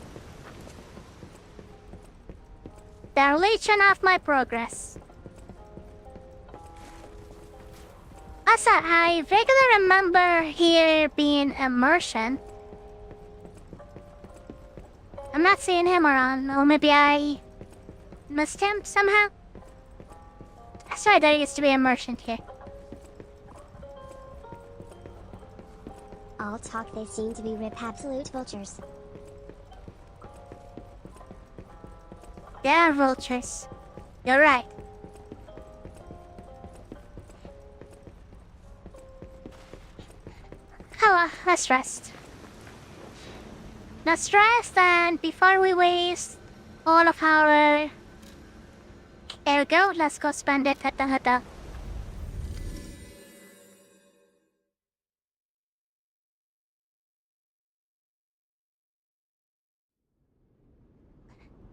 They're leeching off my progress. Also, I vaguely remember here being a merchant. I'm not seeing him around, or maybe I missed him somehow. I swear there used to be a merchant here. All talk, they seem to be rip absolute vultures. They are vultures. You're right. Oh well, let's rest. Let's rest, and before we waste all of our ergo, let's go spend it at the hotel.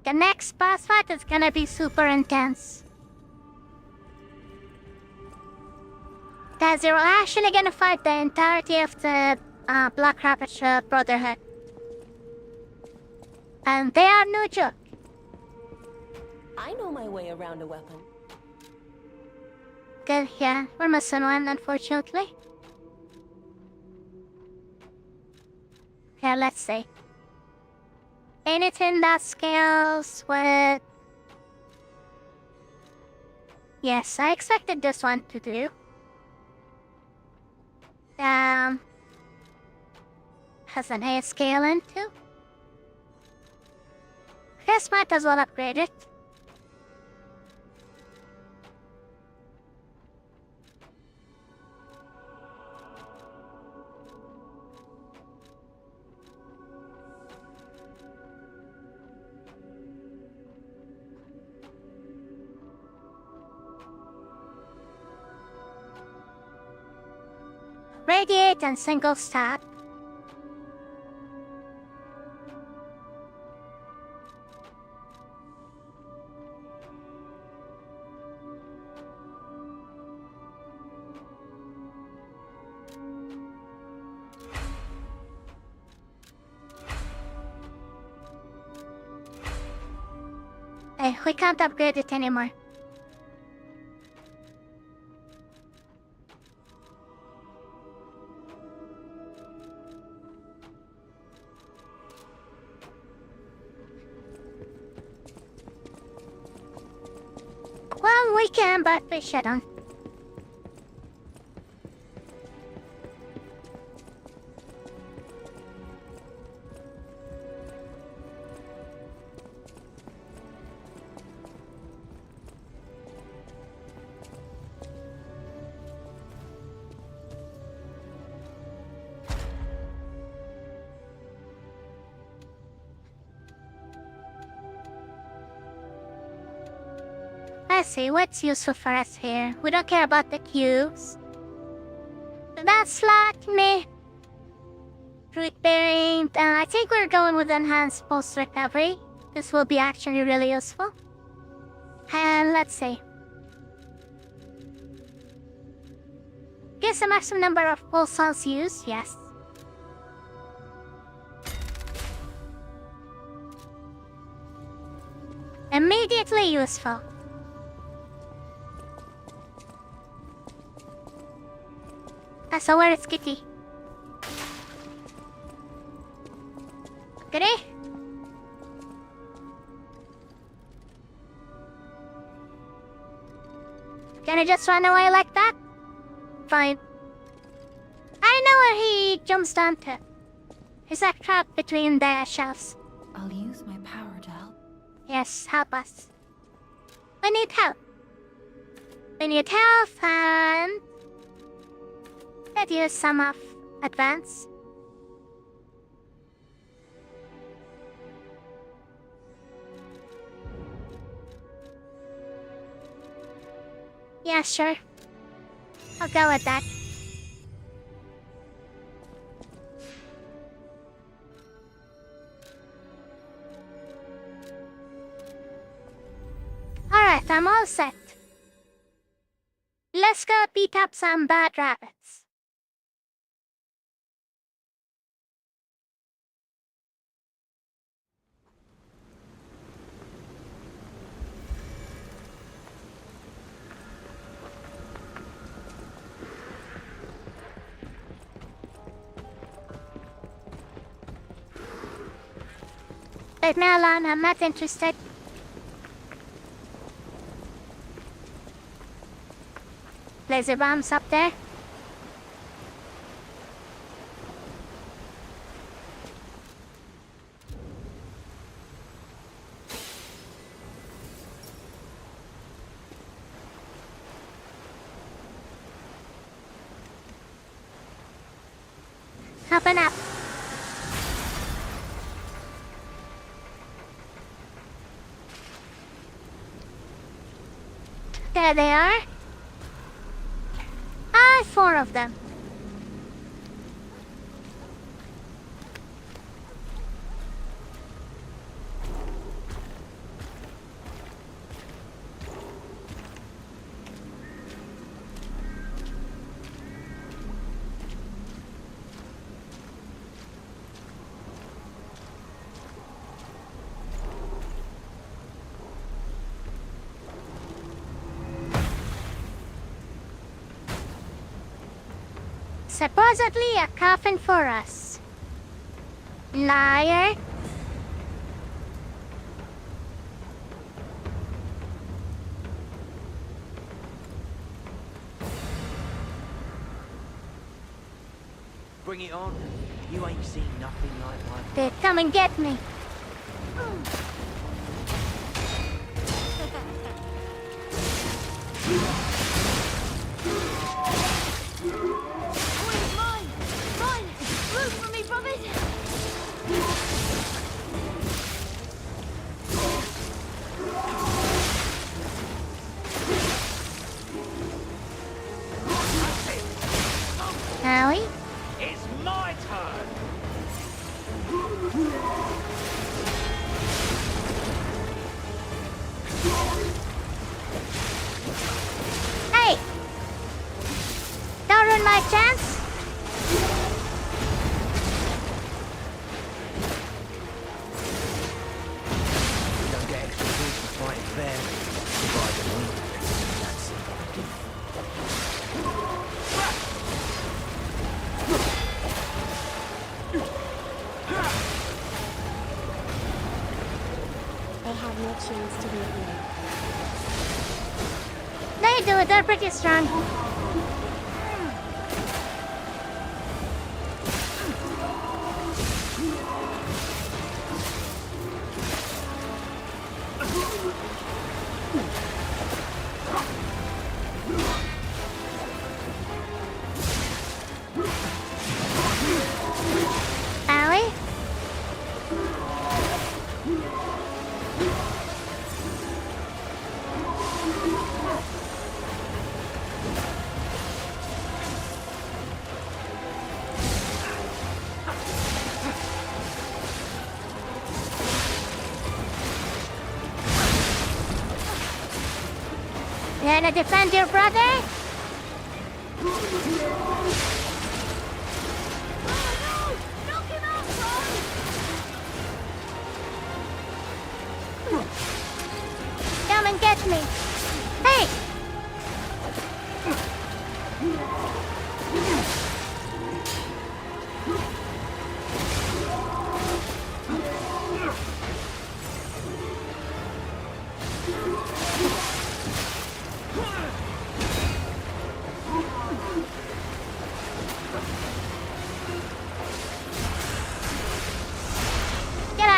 The next boss fight is gonna be super intense. Because you're actually gonna fight the entirety of the Black Rabbit Brotherhood. And they are no joke. I know my way around a weapon. Good, yeah. We're missing one, unfortunately. Here, let's see. Anything that scales with... Yes, I expected this one to do. Has an A scale into? Guess might as well upgrade it. Radiate and single stack. Hey, we can't upgrade it anymore. Well, we can, but we shouldn't. Let's see, what's useful for us here? We don't care about the cubes. That's like me. Fruit bearing. I think we're going with enhanced post recovery. This will be actually really useful. And let's see. Guess the maximum number of pulse cells used, yes. Immediately useful. So where is Kitty? Kitty? Can I just run away like that? Fine. I know where he jumps down to. He's like trapped between the shelves. I'll use my power to help. Yes, help us. We need help. We need help and... let's use some of advance. Yeah, sure. I'll go with that. Alright, I'm all set. Let's go beat up some bad rabbits. Leave me alone, I'm not interested. Laser bombs up there. Open up. There they are. 4 of them. Supposedly a coffin for us. Liar. Bring it on. You ain't seen nothing like one. They come and get me. Howie? It's my turn! Hey! Don't ruin my chance! You don't get extra points for fighting fair. Provided we do. That's it. They have no chance to beat me. They do, they're pretty strong. Allie? You gonna defend your brother? Come and get me. Hey!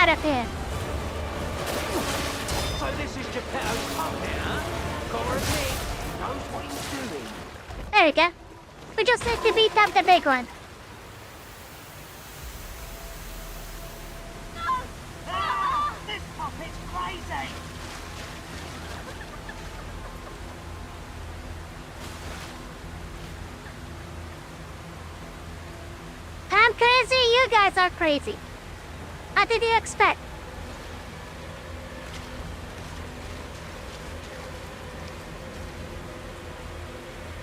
out of here. So this is Geppetto's puppet, huh? Gotta admit, he knows what he's doing. There we go. We just need to beat up the big one. This puppet's crazy! I'm crazy, you guys are crazy. What did you expect?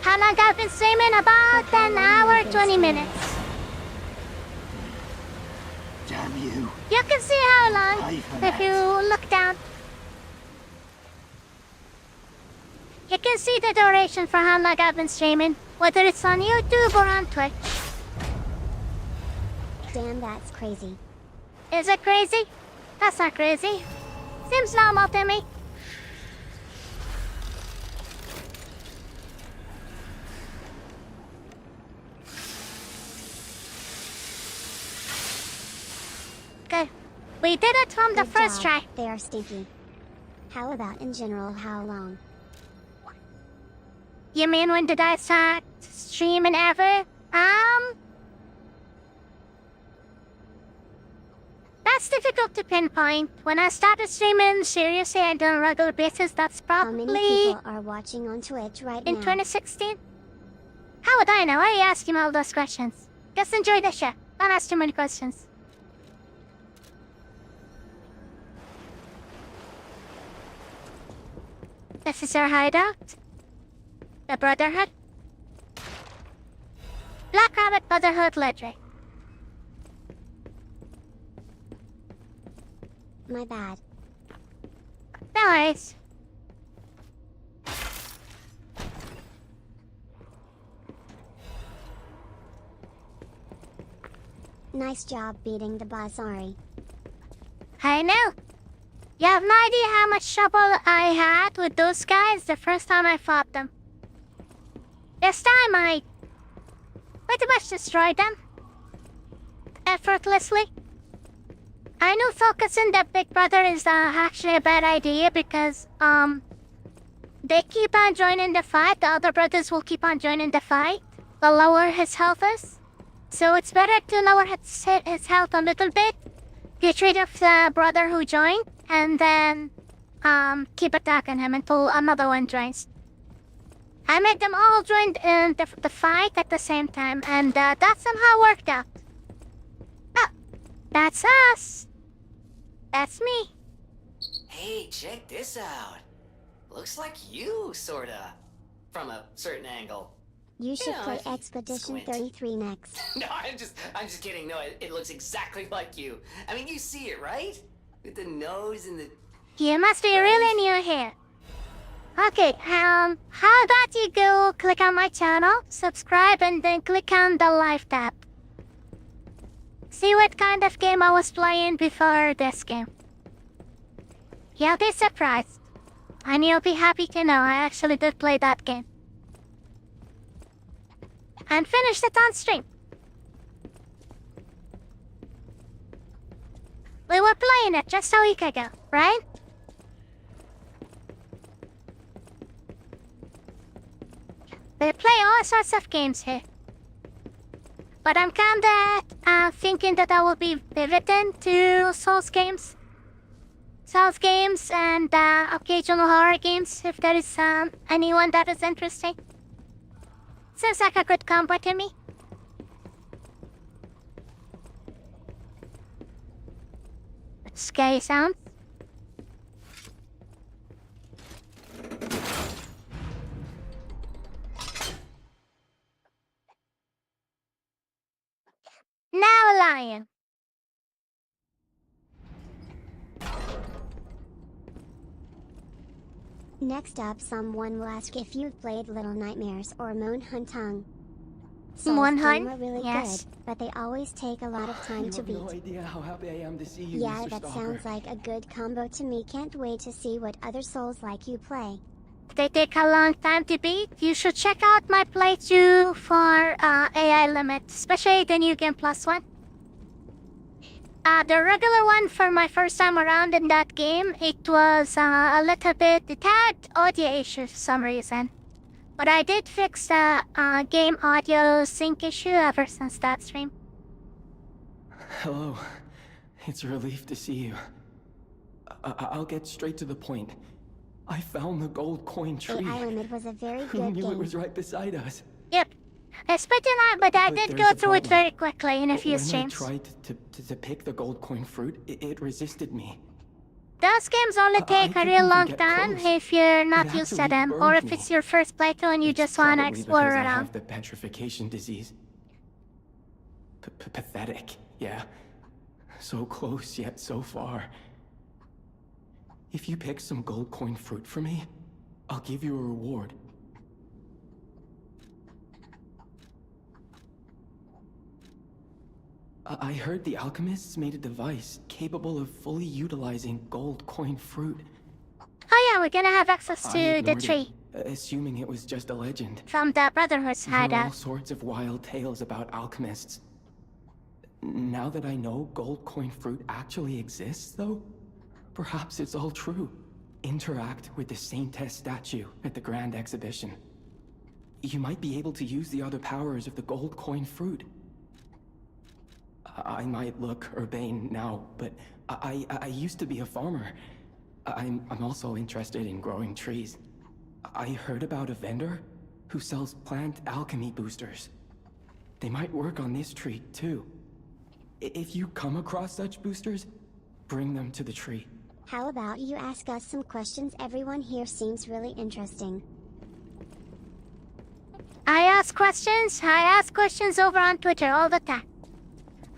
How long I've been streaming? About an hour, 20 minutes. Damn you. You can see how long Pay for if that. you look down. You can see the duration for how long I've been streaming, whether it's on YouTube or on Twitch. Damn, that's crazy. Is it crazy? That's not crazy. Seems normal to me. Okay. We did it from the Good first job. try. They are stinky. How about in general, how long? You mean when did I start streaming ever? That's difficult to pinpoint. When I started streaming seriously and on a regular basis, that's How many probably people are watching on Twitch right in now? 2016. How would I know? Why are you asking me all those questions? Just enjoy the show. Don't ask too many questions. This is our hideout. The Brotherhood. Black Rabbit Brotherhood Ledger. My bad. No worries. Nice job beating the boss, Ari. I know. You have no idea how much trouble I had with those guys the first time I fought them. This time I pretty much destroyed them. Effortlessly. I knew focusing the big brother is actually a bad idea because, they keep on joining the fight. The other brothers will keep on joining the fight. The lower his health is. So it's better to lower his health a little bit. Get rid of the brother who joined, and then, keep attacking him until another one joins. I made them all join in the fight at the same time, and that somehow worked out. Oh, that's us. That's me. Hey, check this out. Looks like you, sorta. From a certain angle. You should know, play if you Expedition squint. 33 next. No, I'm just kidding. No, it looks exactly like you. I mean, you see it, right? With the nose and the... You must be really new here. Okay, how about you go click on my channel, subscribe, and then click on the live tab. See what kind of game I was playing before this game. You'll be surprised. And you'll be happy to know I actually did play that game. And finished it on stream. We were playing it just a week ago, right? They play all sorts of games here. But I'm kinda thinking that I will be pivoting to Souls games. Souls games and occasional horror games if there is anyone that is interesting. Seems like a good combo to me. Scary sounds. Now lion. Next up, someone will ask if you've played Little Nightmares or Moonhuntang. Moonhunt? Are really Yes. good, but they always take a lot of time to beat. idea how happy I am to see you, Yeah, that sounds like a good combo to me. Can't wait to see what other souls like you play. They take a long time to beat. You should check out my playthrough for AI Limit, especially the New Game Plus one. The regular one for my first time around in that game, it was a little bit, it had audio issues for some reason. But I did fix the game audio sync issue ever since that stream. Hello. It's a relief to see you. I'll get straight to the point. I found the gold coin tree. The island was a very Who good knew game. it was right beside us? Yep. It's pretty long, but I did go there's a through it problem. very quickly in a few When streams. I tried to pick the gold coin fruit, it resisted me. Those games only take a couldn't real even long get time close. if you're not It used to absolutely them, or burned if me. it's your first playthrough and you just want to Probably explore because I around. have the petrification disease. Pathetic, yeah. So close, yet so far. If you pick some gold coin fruit for me, I'll give you a reward. I heard the alchemists made a device capable of fully utilizing gold coin fruit. Oh yeah, we're gonna have access I to the ignored it, tree assuming it was just a legend. from the Brotherhood's There are all hideout. sorts of wild tales about alchemists. Now that I know gold coin fruit actually exists, though, perhaps it's all true. Interact with the Saintess statue at the Grand Exhibition. You might be able to use the other powers of the gold coin fruit. I might look urbane now, but I used to be a farmer. I'm also interested in growing trees. I heard about a vendor who sells plant alchemy boosters. They might work on this tree, too. If you come across such boosters, bring them to the tree. How about you ask us some questions? Everyone here seems really interesting. I ask questions over on Twitter all the time.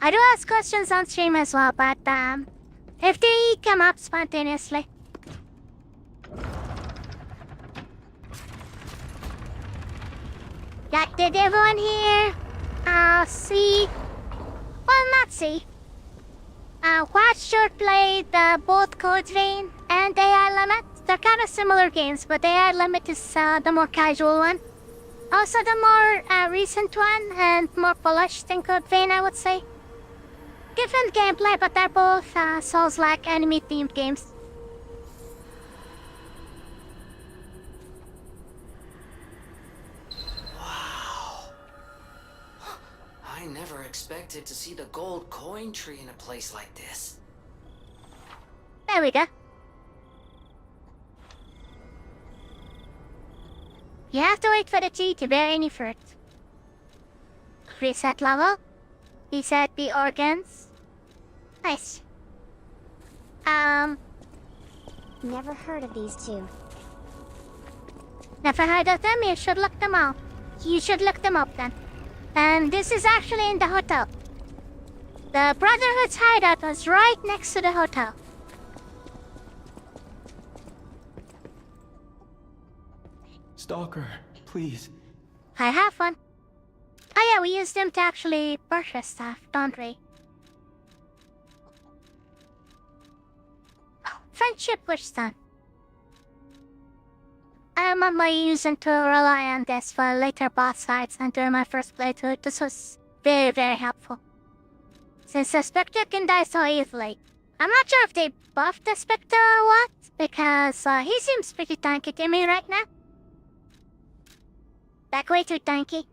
I do ask questions on stream as well, but if they come up spontaneously. Like, did everyone here see? Well, not see. Watched or played both Code Vein and AI Limit? They're kind of similar games, but AI Limit is the more casual one. Also the more recent one and more polished than Code Vein, I would say. Different gameplay, but they're both Souls-like anime-themed games. Wow. I never expected to see the gold coin tree in a place like this. There we go. You have to wait for the tree to bear any fruit. Reset level. Reset the organs. Nice. Never heard of these two. Never heard of them? You should look them up. You should look them up then. And this is actually in the hotel. The Brotherhood's hideout was right next to the hotel. Stalker, please. I have one. Oh yeah, we use them to actually purchase stuff, don't we? Oh, friendship wish done. I remember using to rely on this for later boss fights and during my first playthrough. This was very, very helpful. Since the Spectre can die so easily. I'm not sure if they buffed the Spectre or what, because he seems pretty tanky to me right now. Back way too tanky.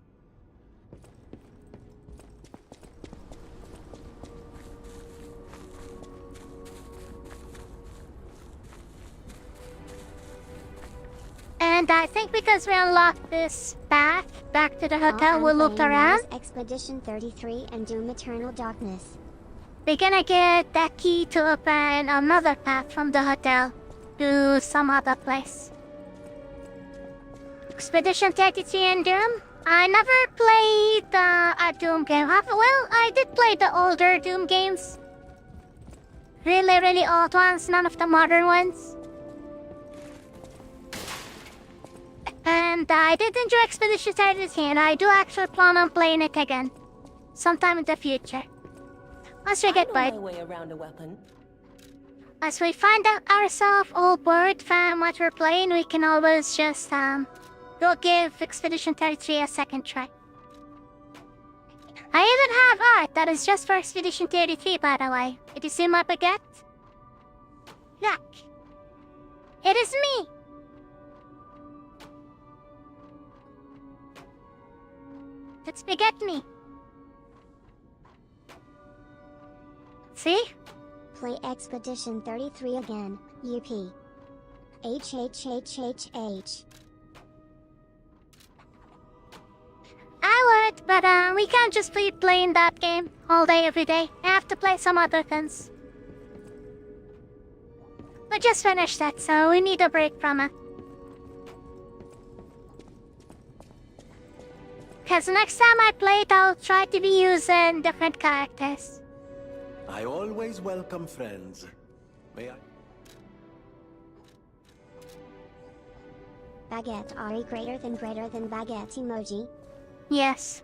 And I think because we unlocked this path back to the hotel, we looped around. Expedition 33 and Doom Eternal Darkness. We're gonna get that key to open another path from the hotel to some other place. Expedition 33 and Doom? I never played a Doom game. Well, I did play the older Doom games. Really, really old ones, none of the modern ones. And I did enjoy Expedition 33, and I do actually plan on playing it again. Sometime in the future. Once we get by. my way around a weapon. As we find out ourselves all bored from what we're playing, we can always just go give Expedition 33 a second try. I even have art that is just for Expedition 33, by the way. Did you see my baguette? Look. It is me! It's baguette me. See? Play Expedition 33 again, UP. HHHHH. I would, but we can't just be playing that game all day every day. I have to play some other things. We just finished that, so we need a break from it. Because next time I play it, I'll try to be using different characters. I always welcome friends. May I? Baguette Ari greater than baguette emoji. Yes.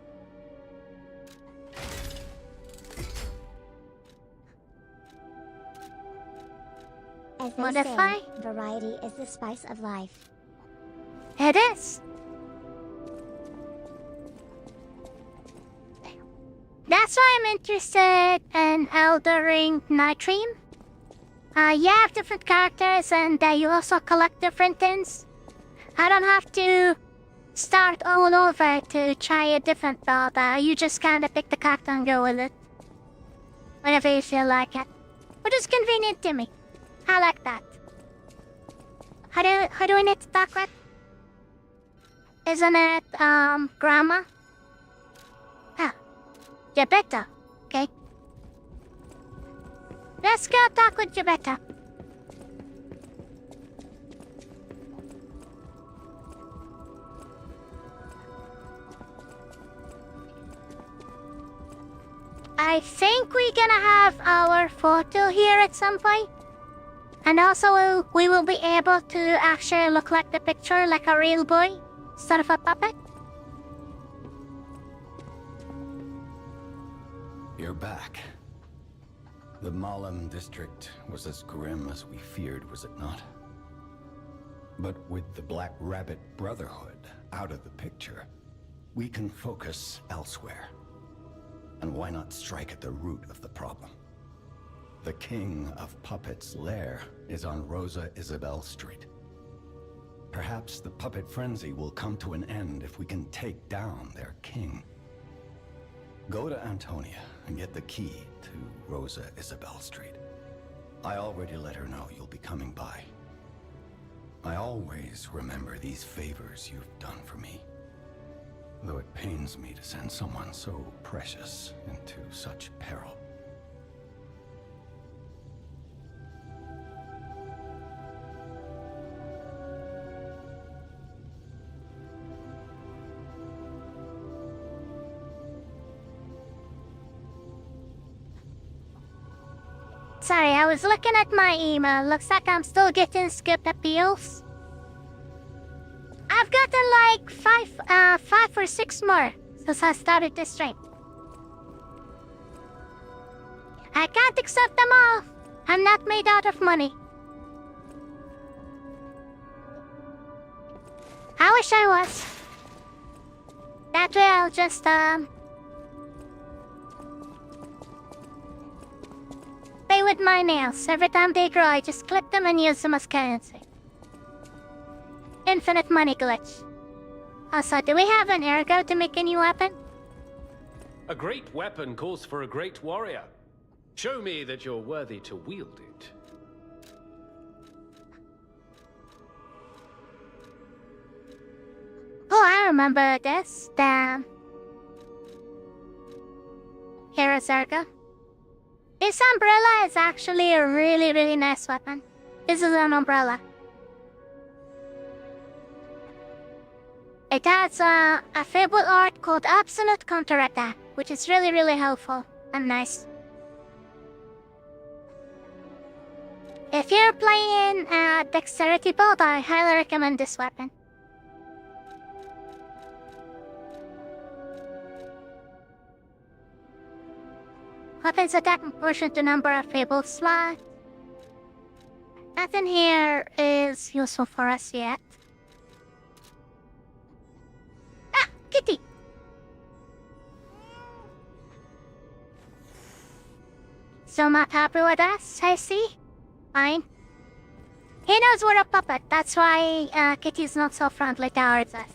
As they Modify? say, variety is the spice of life. It is. That's why I'm interested in Elder Ring Nitreme. You have different characters and you also collect different things. I don't have to start all over to try a different build. You just kind of pick the character and go with it. Whenever you feel like it. Which is convenient to me. I like that. How do we need to talk with? Isn't it, Grandma? Ah, Gebetta. Okay. Let's go talk with Gebetta. I think we're gonna have our photo here at some point. And also we will be able to actually look like the picture, like a real boy, instead of a puppet. You're back. The Malum district was as grim as we feared, was it not? But with the Black Rabbit Brotherhood out of the picture, we can focus elsewhere. And why not strike at the root of the problem? The King of Puppets' lair is on Rosa Isabel Street. Perhaps the puppet frenzy will come to an end if we can take down their king. Go to Antonia and get the key to Rosa Isabel Street. I already let her know you'll be coming by. I always remember these favors you've done for me. Though it pains me to send someone so precious into such peril. Sorry, I was looking at my email. Looks like I'm still getting skipped appeals. I've gotten like five or six more since I started this stream. I can't accept them all. I'm not made out of money. I wish I was. That way I'll just play with my nails. Every time they grow, I just clip them and use them as currency. Infinite money glitch. Also, do we have an ergo to make a new weapon? A great weapon calls for a great warrior. Show me that you're worthy to wield it. Oh, I remember this. Damn. Here's ergo. This umbrella is actually a really, really nice weapon. This is an umbrella. It has a fable art called Absolute Counterattack, which is really, really helpful and nice. If you're playing a dexterity build, I highly recommend this weapon. Weapons attack in proportion to number of fable slots. Nothing here is useful for us yet. Ah, kitty! still not happy with us, I see. Fine. He knows we're a puppet, that's why Kitty's not so friendly towards us.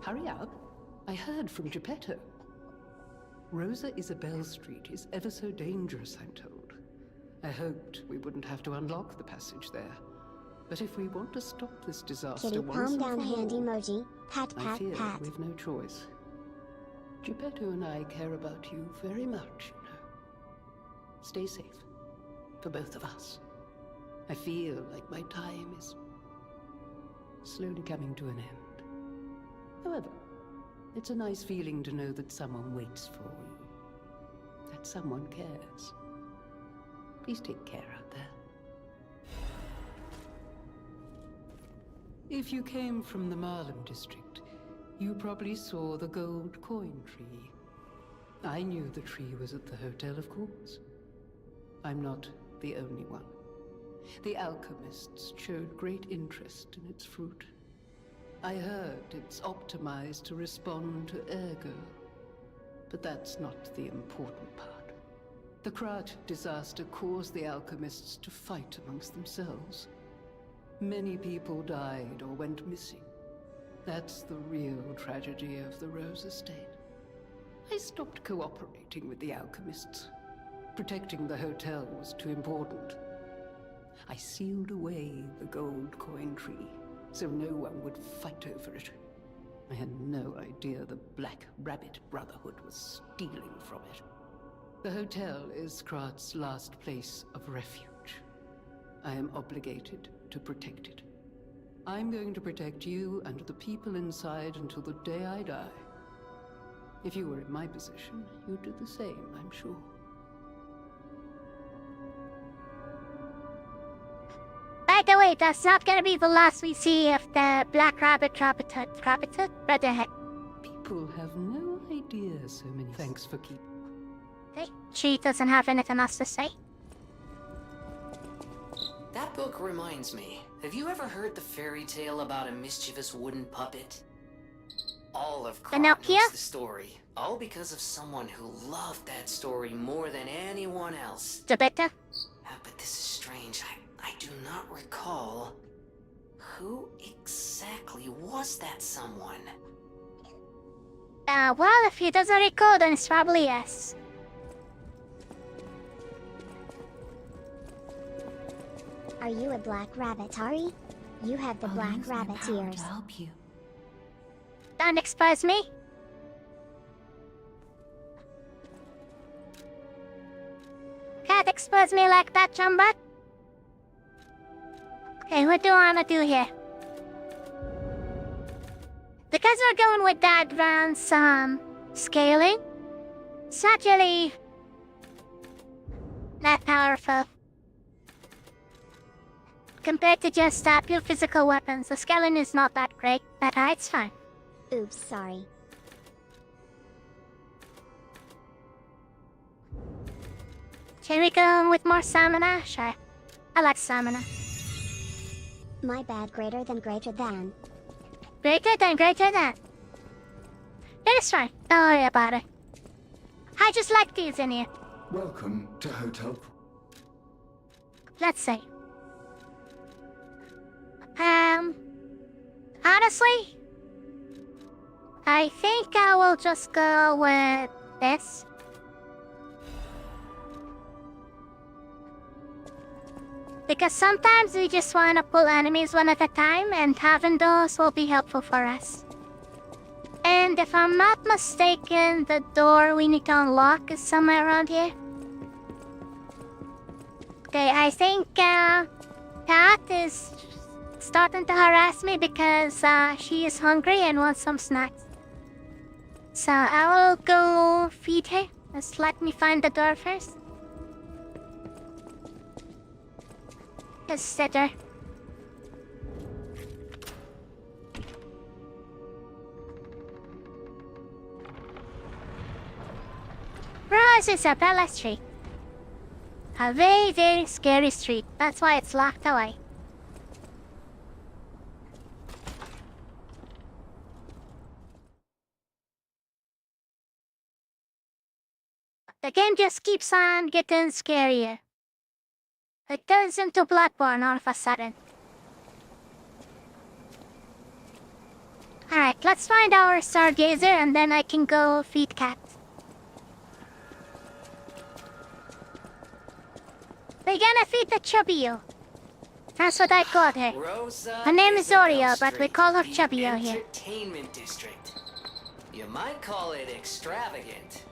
Hurry up. I heard from Geppetto. Rosa Isabel Street is ever so dangerous, I'm told. I hoped we wouldn't have to unlock the passage there. But if we want to stop this disaster Kitty once palm and down for hand all, emoji. Pat I pat fear pat. we've no choice. Geppetto and I care about you very much, you know. Stay safe. For both of us. I feel like my time is slowly coming to an end. However, it's a nice feeling to know that someone waits for you. That someone cares. Please take care out there. If you came from the Marlem district, you probably saw the gold coin tree. I knew the tree was at the hotel, of course. I'm not the only one. The alchemists showed great interest in its fruit. I heard it's optimized to respond to ergo. But that's not the important part. The Krat disaster caused the alchemists to fight amongst themselves. Many people died or went missing. That's the real tragedy of the Rose Estate. I stopped cooperating with the alchemists. Protecting the hotel was too important. I sealed away the gold coin tree, so no one would fight over it. I had no idea the Black Rabbit Brotherhood was stealing from it. The hotel is Krat's last place of refuge. I am obligated to protect it. I'm going to protect you and the people inside until the day I die. If you were in my position, you'd do the same, I'm sure. By the way, that's not gonna be the last we see of the Black Rabbit Brotherhood. People have no idea so many. Thanks for keeping. Okay, she doesn't have anything else to say. That book reminds me. Have you ever heard the fairy tale about a mischievous wooden puppet? All of Krat knows the story. All because of someone who loved that story more than anyone else. Geppetto? But this is strange. I do not recall. Who exactly was that someone? Well, if he doesn't recall, then it's probably yes. Are you a black rabbit, Ari? You have the black rabbit ears. To help you. Don't expose me. Can't expose me like that, Jumbutt. Okay, what do I want to do here? Because we're going with that advanced, scaling, it's not really that powerful. Compared to just pure physical weapons, the scaling is not that great, but it's fine. Oops, sorry. Shall we go with more stamina? Sure. I like stamina. My bad, greater than greater than. Greater than greater than. It is fine. Don't worry about it. I just like these in here. Welcome to Hotel. Let's see. Honestly, I think I will just go with this. Because sometimes we just want to pull enemies one at a time, and having those will be helpful for us. And if I'm not mistaken, the door we need to unlock is somewhere around here. Okay, I think Pat is starting to harass me because she is hungry and wants some snacks. So I will go feed her. Just let me find the door first. Just sit her. Rose Isabella Street. A very, very scary street. That's why it's locked away. The game just keeps on getting scarier. It turns into Bloodborne all of a sudden. Alright, let's find our stargazer and then I can go feed Cat. We're gonna feed the Chubbio. That's what I called her. Her name is Oreo, but we call her Chubbio here. Entertainment district. You might call it extravagant.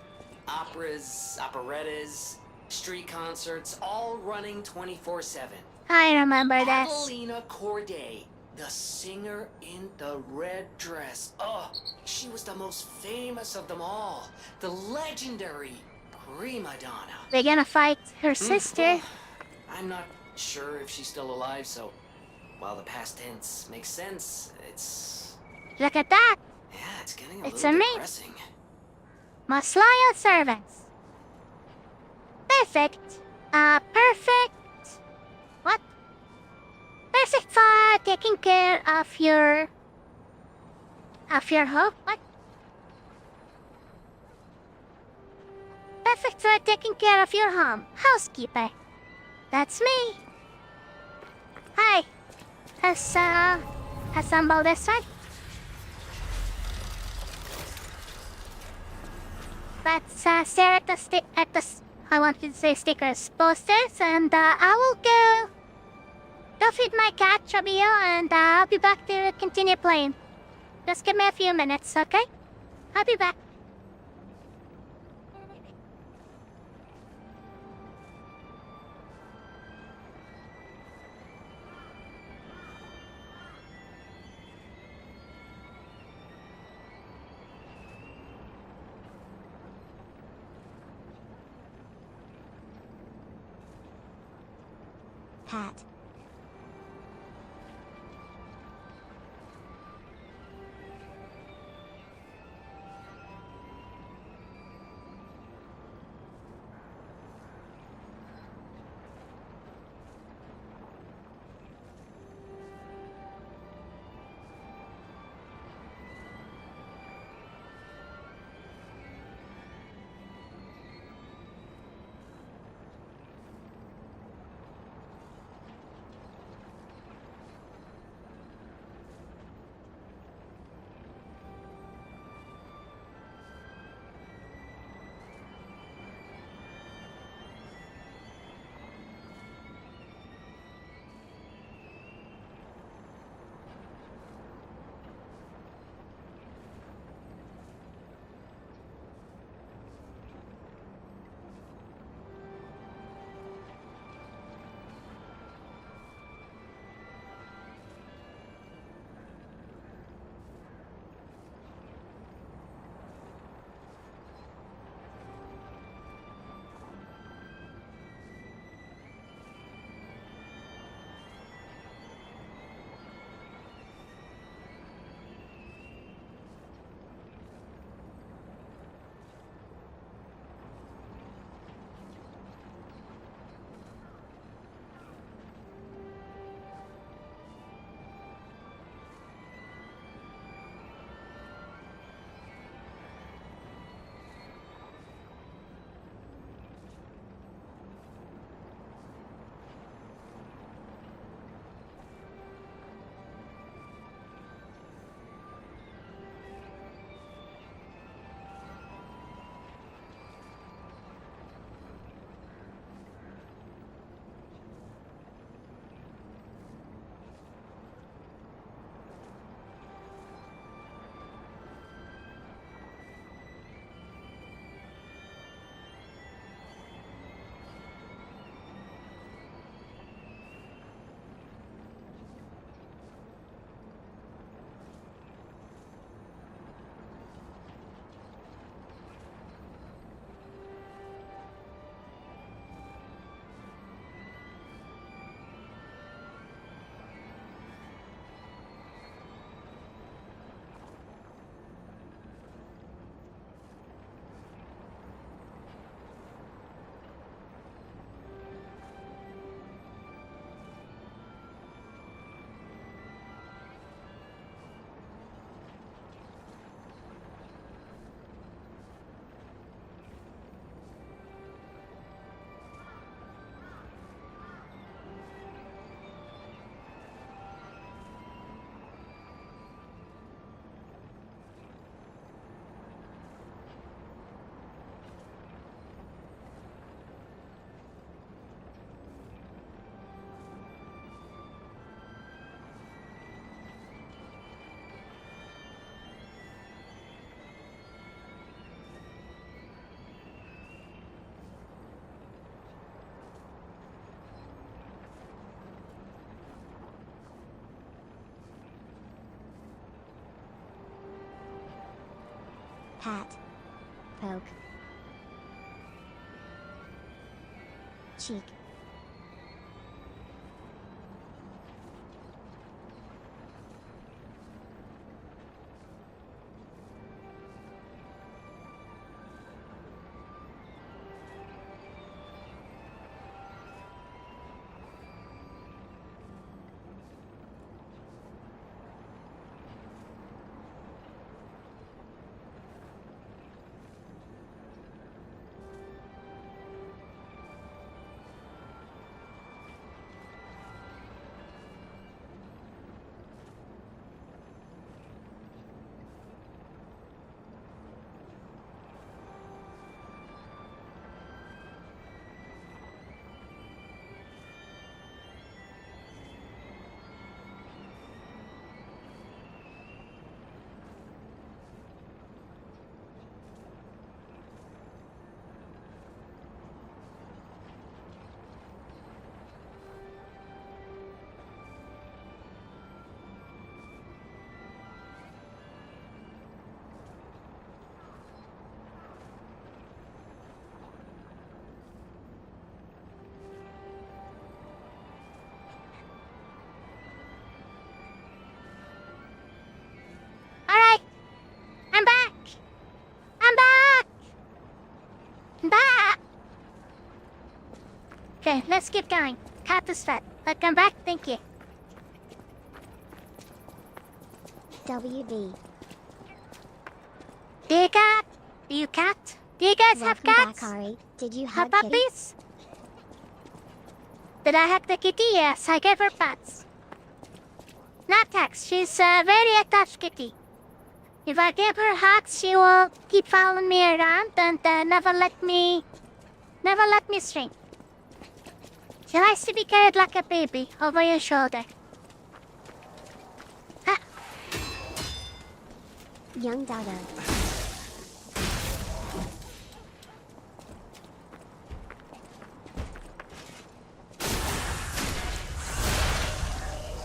Operas, operettas, street concerts, all running 24/7. I remember this. Catalina Corday, the singer in the red dress. Oh, she was the most famous of them all. The legendary prima donna. We're gonna fight her sister. I'm not sure if she's still alive, so while the past tense makes sense, it's... Look at that. Yeah, it's getting It's little a me. depressing. Most loyal servants. Perfect. Perfect. What? Perfect for taking care of your home? What? Perfect for taking care of your home. Housekeeper. That's me. Hi. Assemble this one. Let's stare at I wanted to say stickers, posters, and I will go feed my cat, Chubbio, and I'll be back to continue playing. Just give me a few minutes, okay? I'll be back. Pat. Pat. Poke. Cheek. Alright. I'm back. I'm back. I'm back. Okay, let's keep going. Cat is fed. But come back, thank you. WB. Do you cat? Do you cat? Do you guys have Welcome cats? back, Ari. Did you Have hug Kitty? puppies? Did I hug the kitty? Yes, I gave her pets. Not Tex, she's a very attached kitty. If I give her hugs, she will keep following me around and never let me shrink. She likes to be carried like a baby over your shoulder. Ah. Young Dodo.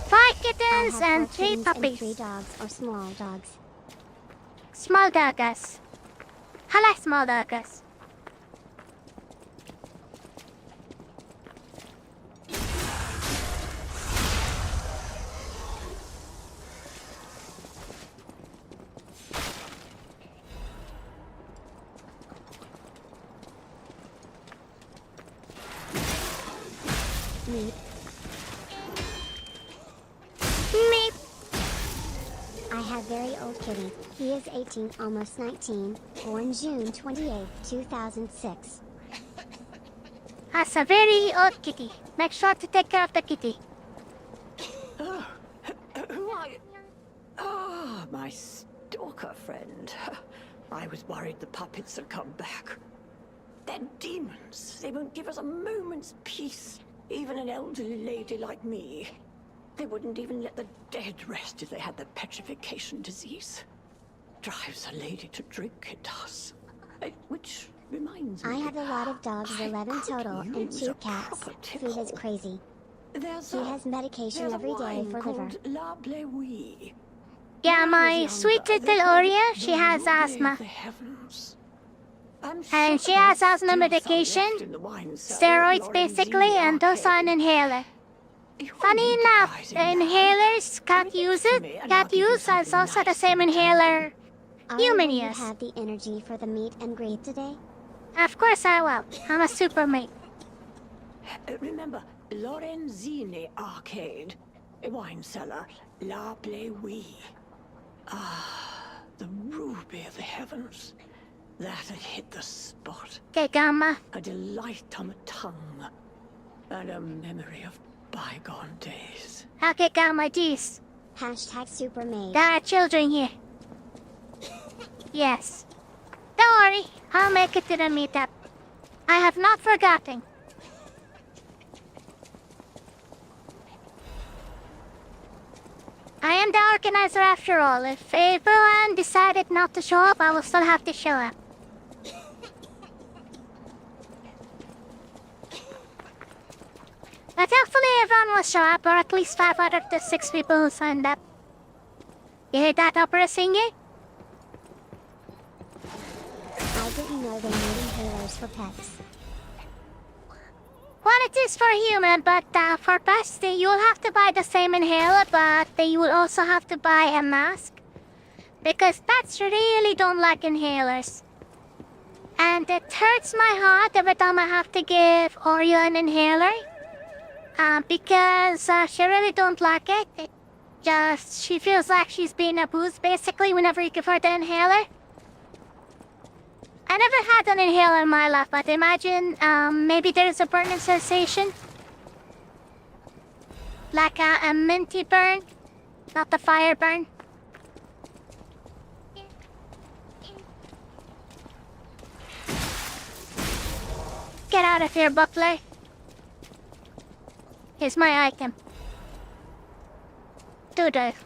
Five kittens and 3 kittens puppies. And 3 dogs or small dogs. Small doggers. I like small doggers. Meep. Meep. I have very old kitty. He is 18, almost 19, born June 28, 2006. That's a very old kitty. Make sure to take care of the kitty. Who are you? Ah, my stalker friend. I was worried the puppets had come back. They're demons. They won't give us a moment's peace. Even an elderly lady like me. They wouldn't even let the dead rest if they had the petrification disease. Drives a lady to drink, it does. Which reminds me... I have a lot of dogs, 11 total, and 2 cats. Food is crazy. He has medication every day for liver. La Bleuie. Yeah, my sweet little Oria, she has asthma. And she has asthma medication, steroids basically, and also an inhaler. Funny enough, the inhalers can't use it. Cat use is also the same inhaler human You use. have the energy for the meet and greet today? Of course I will. I'm a super mate. Remember, Lorenzini Arcade, a wine cellar, La Bleuie. Ah, the ruby of the heavens. That had hit the spot. Okay, Gamma. A delight on the tongue, and a memory of bygone days. Okay, Gamma, geez. Hashtag supermate. There are children here. Yes. Don't worry, I'll make it to the meetup. I have not forgotten. I am the organizer after all. If everyone decided not to show up, I will still have to show up. But hopefully everyone will show up, or at least 5 out of the 6 people who signed up. You hear that opera singer? know they need inhalers for pets. Well, it is for human, but for pets, you will have to buy the same inhaler, but you will also have to buy a mask. Because pets really don't like inhalers. And it hurts my heart every time I have to give Oreo an inhaler. Because she really don't like it. She feels like she's being abused, basically, whenever you give her the inhaler. I never had an inhaler in my life, but imagine maybe there's a burning sensation. Like a minty burn, not the fire burn. Get out of here, butler. Here's my item. Do this.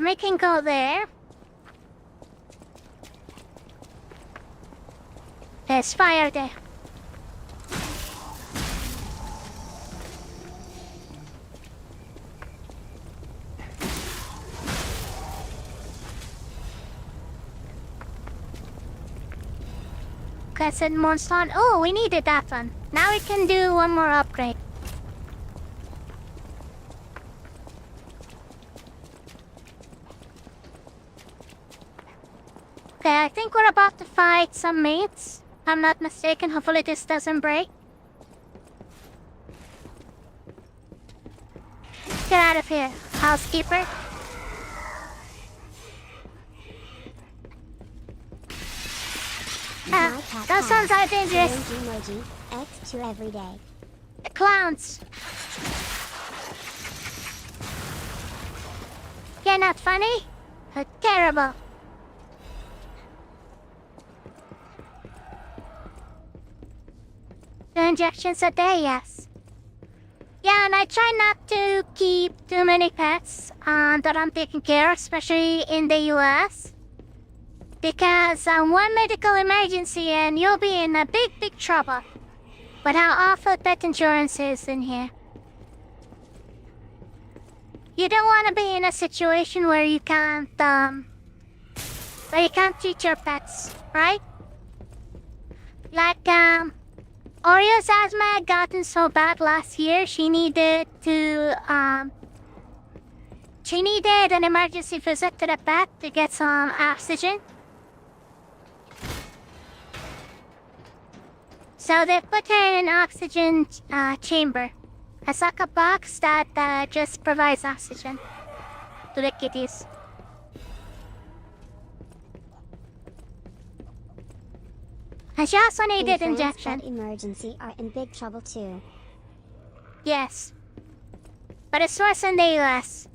We can go there. There's fire there. Crescent Monster. Oh, we needed that one. Now we can do one more upgrade. Okay, I think we're about to fight some mates. If I'm not mistaken, hopefully this doesn't break. Get out of here, housekeeper. Those ones are dangerous. Emoji, X2 every day. Clowns. You're not funny? You're terrible. 2 injections a day, yes. Yeah, and I try not to keep too many pets that I'm taking care of, especially in the US. Because one medical emergency and you'll be in a big trouble. But how awful pet insurance is in here. You don't want to be in a situation where you can't treat your pets, right? Like, Oreo's asthma had gotten so bad last year, she needed an emergency visit to the vet to get some oxygen. So they put her in an oxygen chamber. It's like a box that just provides oxygen to the kitties. And she also needed injection. Pet emergency are in big trouble too. Yes. But it's worse in the US.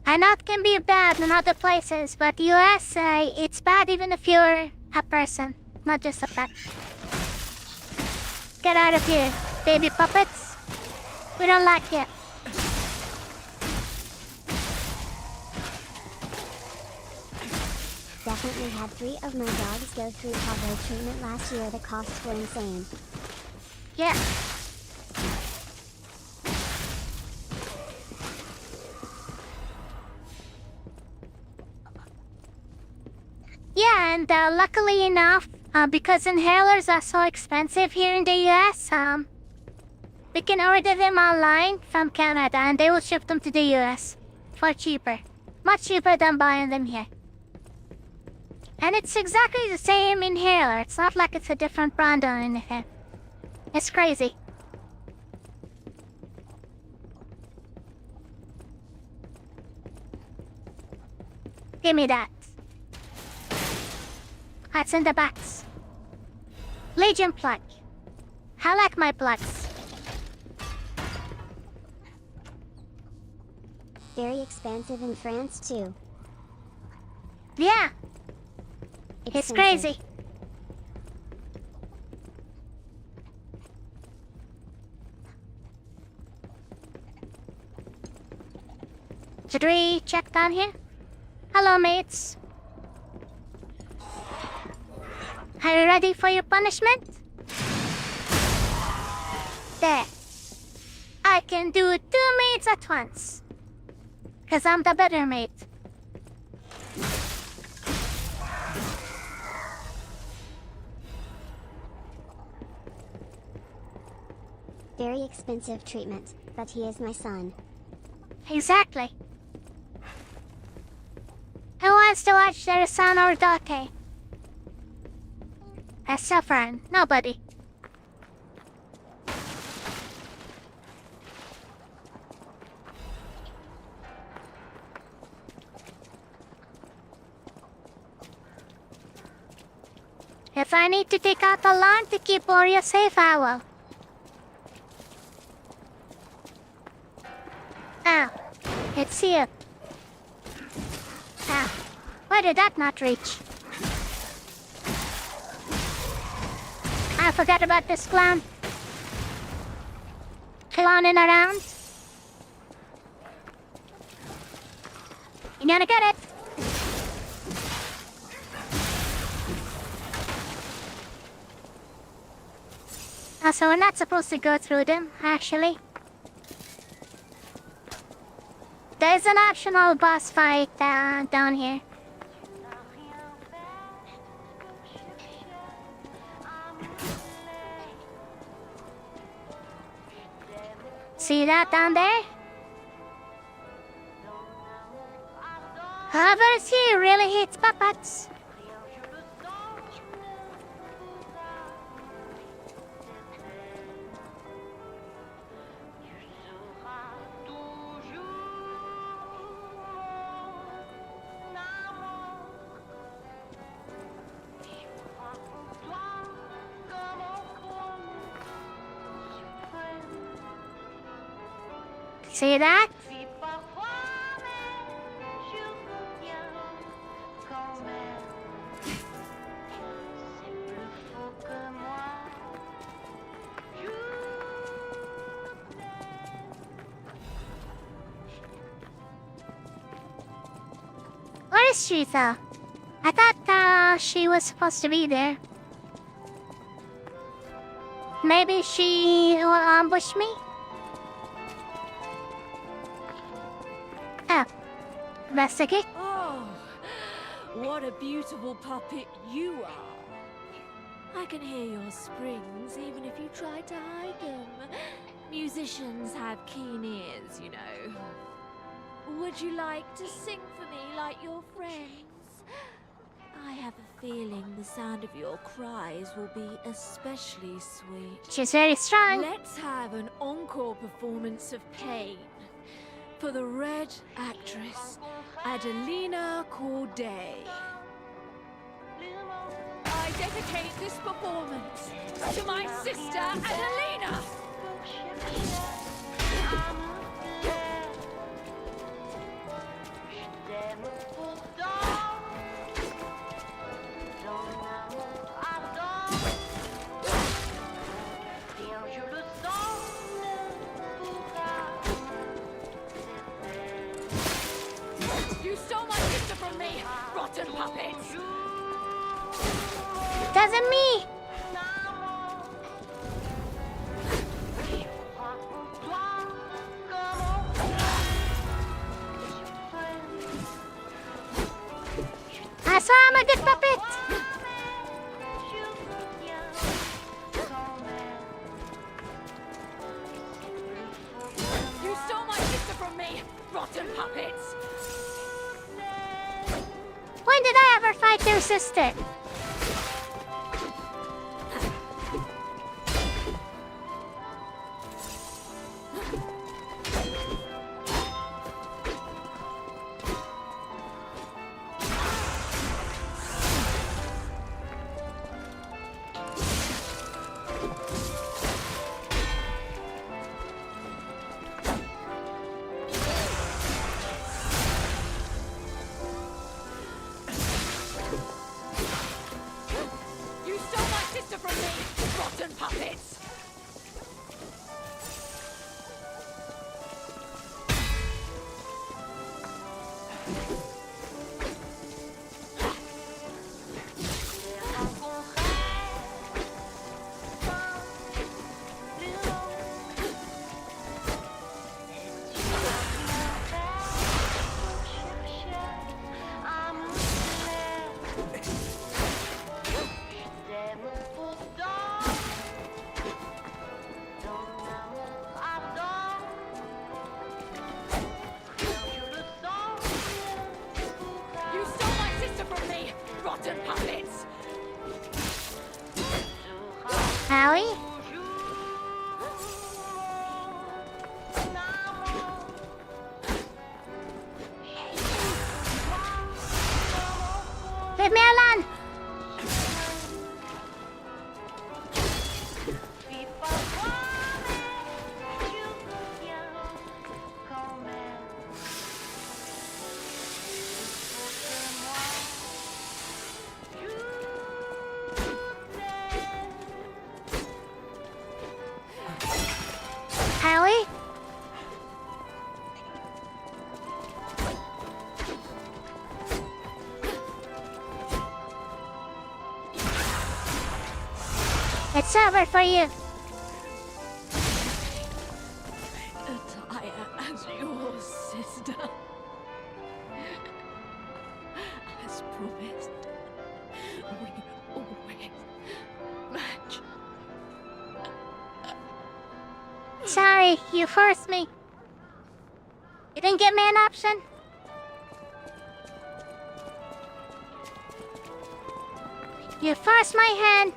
I know it can be bad in other places, but the US, it's bad even if you're a person, not just a pet. Get out of here, baby puppets. We don't like it. Definitely had 3 of my dogs go through Pablo treatment last year. The costs were insane. Yeah. Yeah, and luckily enough, because inhalers are so expensive here in the US, we can order them online from Canada and they will ship them to the US for cheaper. Much cheaper than buying them here. And it's exactly the same inhaler. It's not like it's a different brand or anything. It's crazy. Give me that. That's in the box. Legion plug. I like my plugs. Very expensive in France too. Yeah. It's crazy. Should we check down here? Hello, mates. Are you ready for your punishment? There. I can do 2 mates at once. 'Cause I'm the better mate. very expensive treatment, but he is my son. Exactly. Who wants to watch their son or daughter suffering? Nobody. If I need to take out the lawn to keep Oria safe, I will. Ow. It's here. Ow. Why did that not reach? I forgot about this clown. Clowning around. You gonna get it? So we're not supposed to go through them, actually. There's an optional boss fight down here. See that down there? Whoever's here really hates puppets. See that? Where is she though? I thought she was supposed to be there. Maybe she will ambush me? Oh. Investigate. Oh, what a beautiful puppet you are. I can hear your springs even if you try to hide them. Musicians have keen ears, you know. Would you like to sing for me like your friends? I have a feeling the sound of your cries will be especially sweet. She's very strong. Let's have an encore performance of Pain for the Red Actress, Adelina Corday. I dedicate this performance to my sister, Adelina! You stole my sister from me, rotten puppets! Doesn't me! I saw I'm a good puppet! You stole my sister from me, rotten puppets! When did I ever fight your sister? You stole my sister from me, rotten puppets! It's over for you. Attire as your sister. As promised, we always match. Sorry, you forced me. You didn't give me an option. You forced my hand.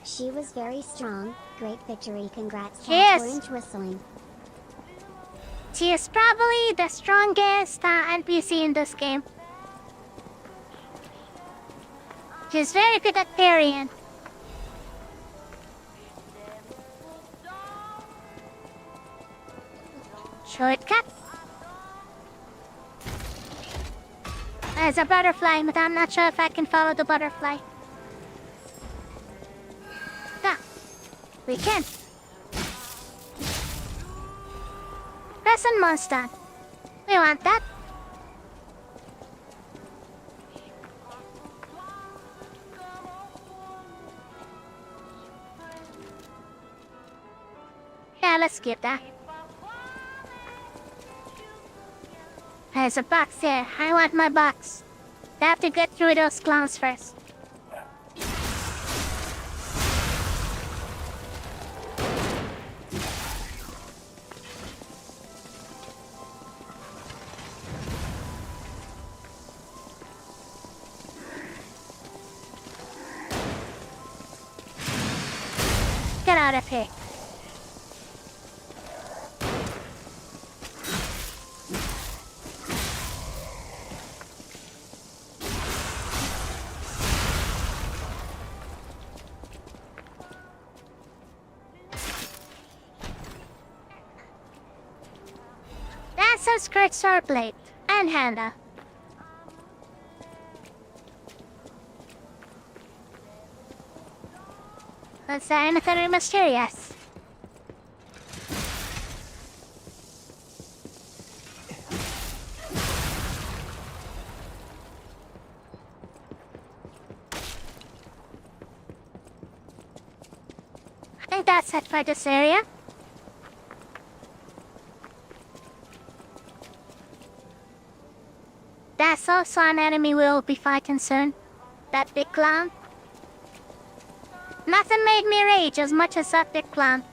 She was very strong. Great victory. Congrats, Yes. Orange whistling. She is probably the strongest NPC in this game. She's very good at parrying. Shortcut. There's a butterfly, but I'm not sure if I can follow the butterfly. Ah, we can. Crescent monster. We want that. Yeah, let's skip that. There's a box there. I want my box. I have to get through those clowns first. Get out of here. That's a skirt sword blade and handle. Was there anything mysterious? I think that's it for this area. That's also an enemy we'll be fighting soon. That big clown. Nothing made me rage as much as that big clown.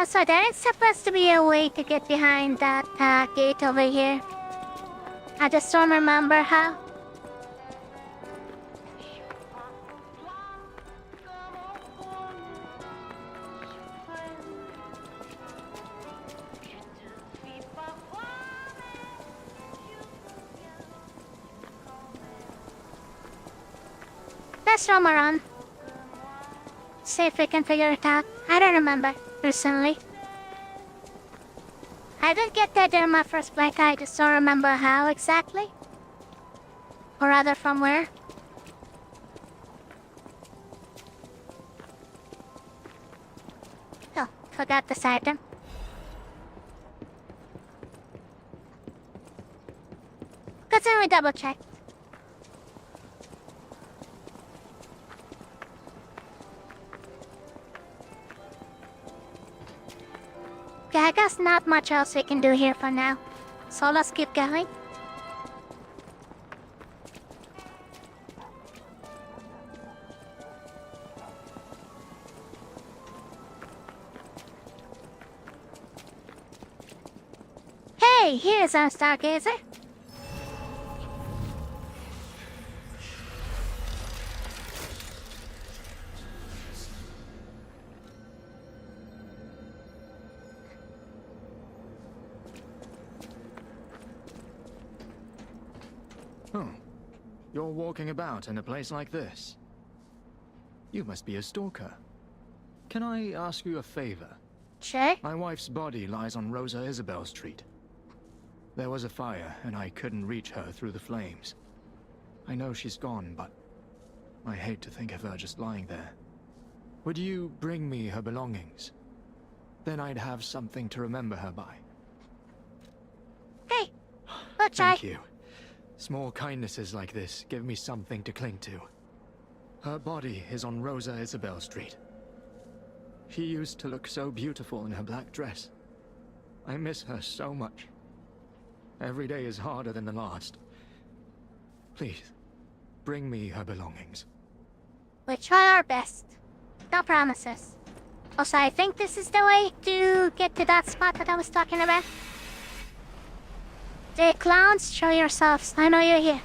So there is supposed to be a way to get behind that gate over here. I just don't remember how. Let's roam around. See if we can figure it out. I don't remember. Recently. I did get that in my first playthrough, I just don't remember how exactly. Or rather from where. Oh, forgot this item. Good thing we double checked. Okay, I guess not much else we can do here for now. So let's keep going. Hey, here's our stargazer. Oh, you're walking about in a place like this. You must be a stalker. Can I ask you a favor? Sure. My wife's body lies on Rosa Isabel Street. There was a fire, and I couldn't reach her through the flames. I know she's gone, but I hate to think of her just lying there. Would you bring me her belongings? Then I'd have something to remember her by. Hey, we'll try. Thank you. Small kindnesses like this give me something to cling to. Her body is on Rosa Isabel Street. She used to look so beautiful in her black dress. I miss her so much. Every day is harder than the last. Please, bring me her belongings. We'll try our best. No promises. Also, I think this is the way to get to that spot that I was talking about. The clowns, show yourselves. I know you're here.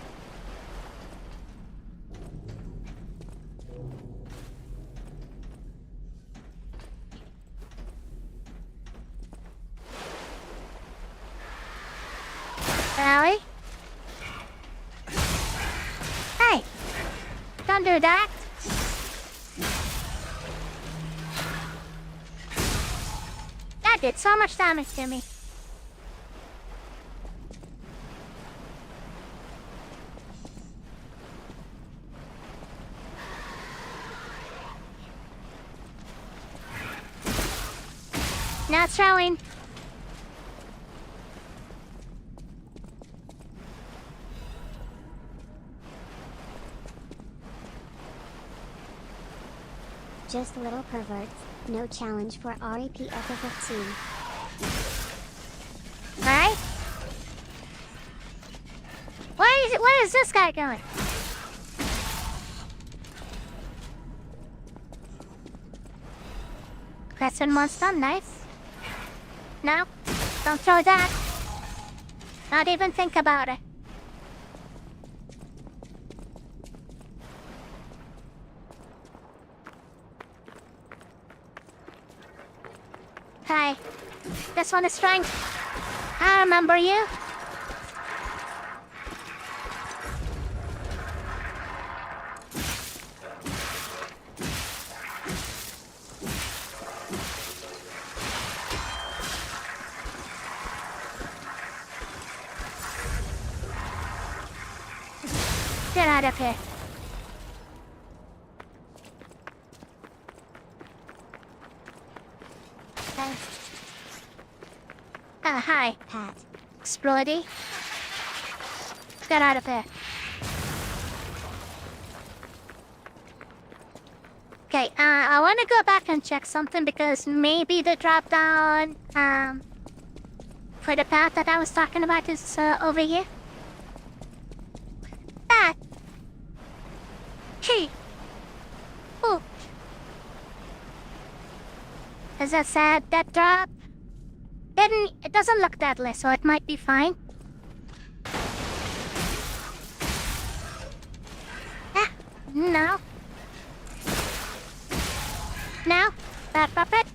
Sally? Hey! Don't do that! That did so much damage to me. Not throwing. Just little perverts. No challenge for REPF 15. Alright? Where is this guy going? Crescent monster, nice. No, don't throw that. Not even think about it. Hi. This one is strength. I remember you. Get out of here. Okay. Hi. Pat. Explodey. Get out of here. Okay, I want to go back and check something because maybe the drop down, for the path that I was talking about is over here. That. Gee. Ooh. Is that sad? That drop? It doesn't look deadly, so it might be fine. Ah, no. No, bad puppet.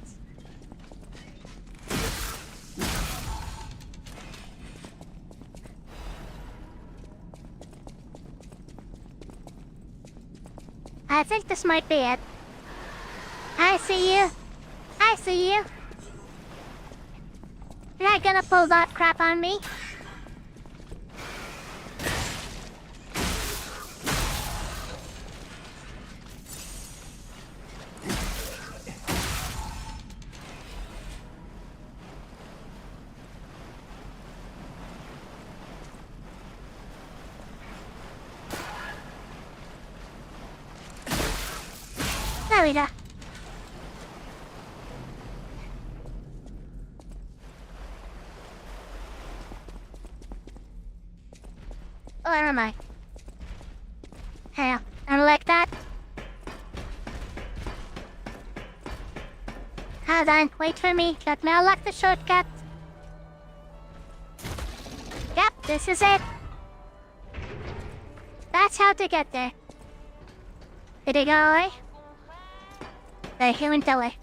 I think this might be it. I see you. I see you. You're not gonna pull that crap on me. There we go. Where am I? Hell, I'm like that. Hold on, wait for me. Let me unlock the shortcut. Yep, this is it. That's how to get there. Did he go away? There, he went away.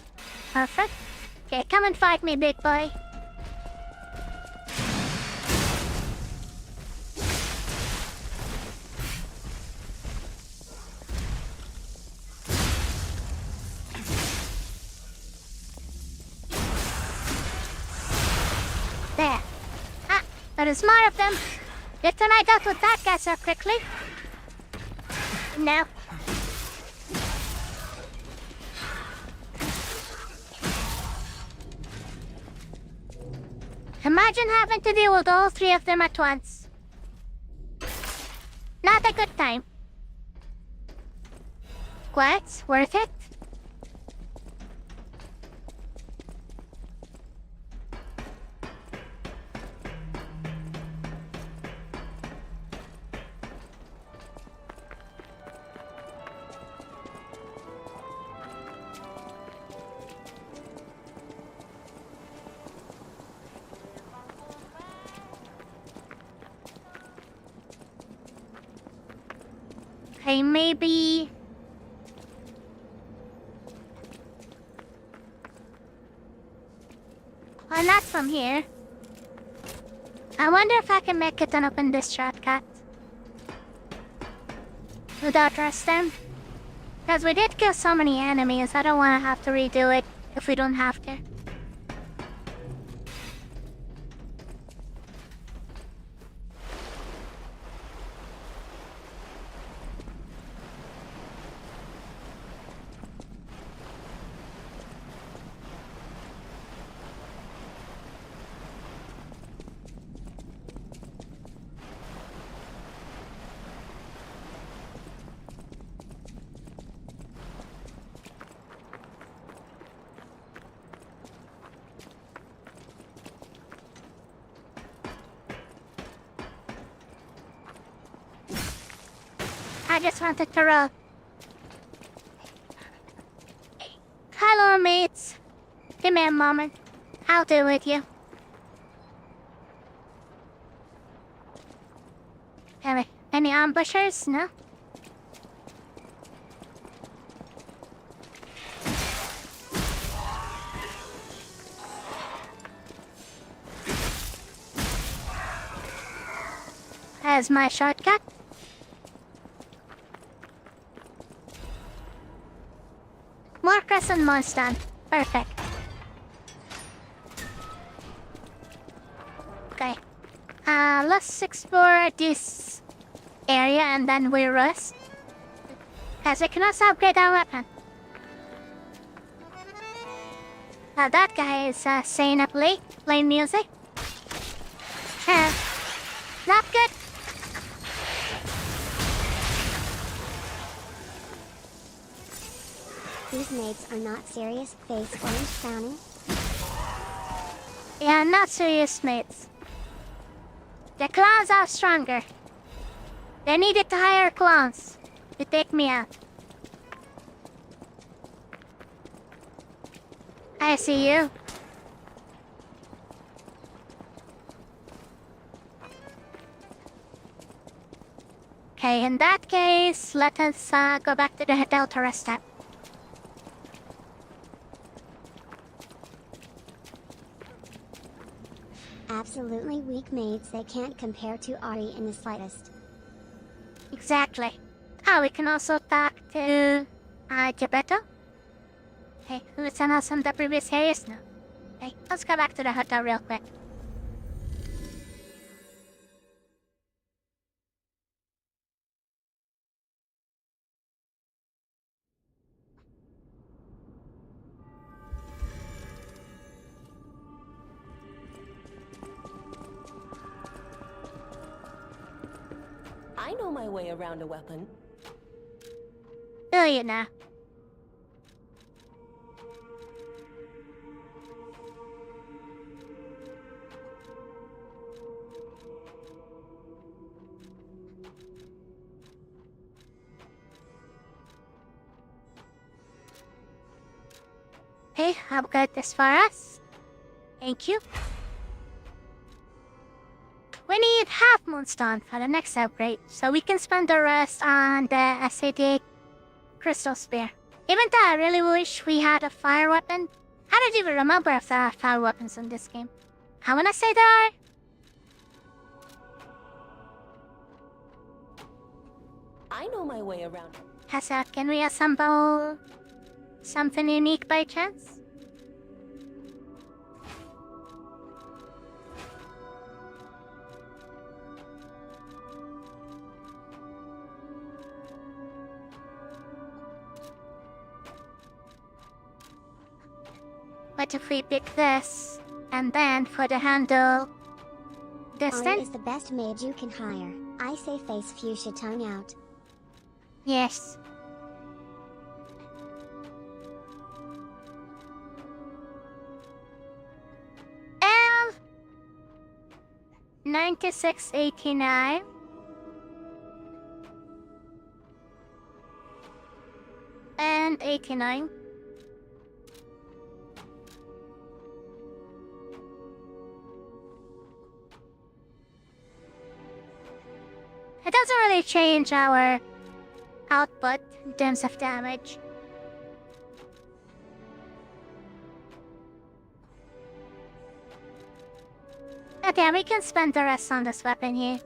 Perfect. Okay, come and fight me, big boy. there's more of them. If I dealt with that guy so quickly. No. Imagine having to deal with all three of them at once. Not a good time. What? Worth it? Okay, maybe... Well, not from here. I wonder if I can make it and open this shortcut. Without trust them. Because we did kill so many enemies, I don't want to have to redo it if we don't have to. I just wanted to roll. Hello, mates. Give me a moment. I'll deal with you. Any ambushers? No? There's my shortcut. More crescent moons done. Perfect. Okay. Let's explore this area and then we rest. Because we can also upgrade our weapon. That guy is staying up late, playing music. Not good. These mates are not serious, face orange frowning. Yeah, not serious mates. The clowns are stronger. They needed to hire clowns to take me out. I see you. Okay, in that case, let us go back to the hotel to rest up. Absolutely weak mates, they can't compare to Ari in the slightest. Exactly. Oh, we can also talk to Gepetto. Hey, who sent us from the previous areas now? Hey, let's go back to the hotel real quick. I know my way around a weapon. Do you now? Hey, I've got this for us. Thank you. We need half moonstone for the next upgrade, so we can spend the rest on the acidic crystal spear. Even though I really wish we had a fire weapon, I don't even remember if there are fire weapons in this game. I wanna say there are. I know my way around. Hessa, can we assemble something unique by chance? What if we pick this? And then for the handle... this Ari then? is the best mage you can hire. I say face fuchsia tongue out. Yes. And 9689. And 89. It doesn't really change our output in terms of damage. But yeah, we can spend the rest on this weapon here.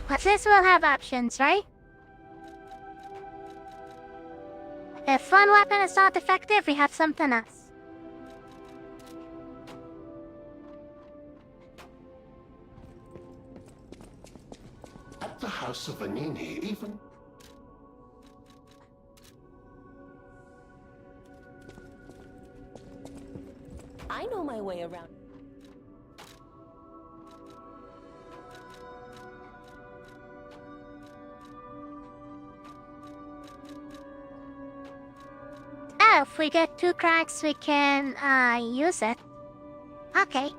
But this will have options, right? If one weapon is not effective, we have something else. At the house of Vanini, even... I know my way around. Oh, if we get 2 cracks, we can use it. Okay.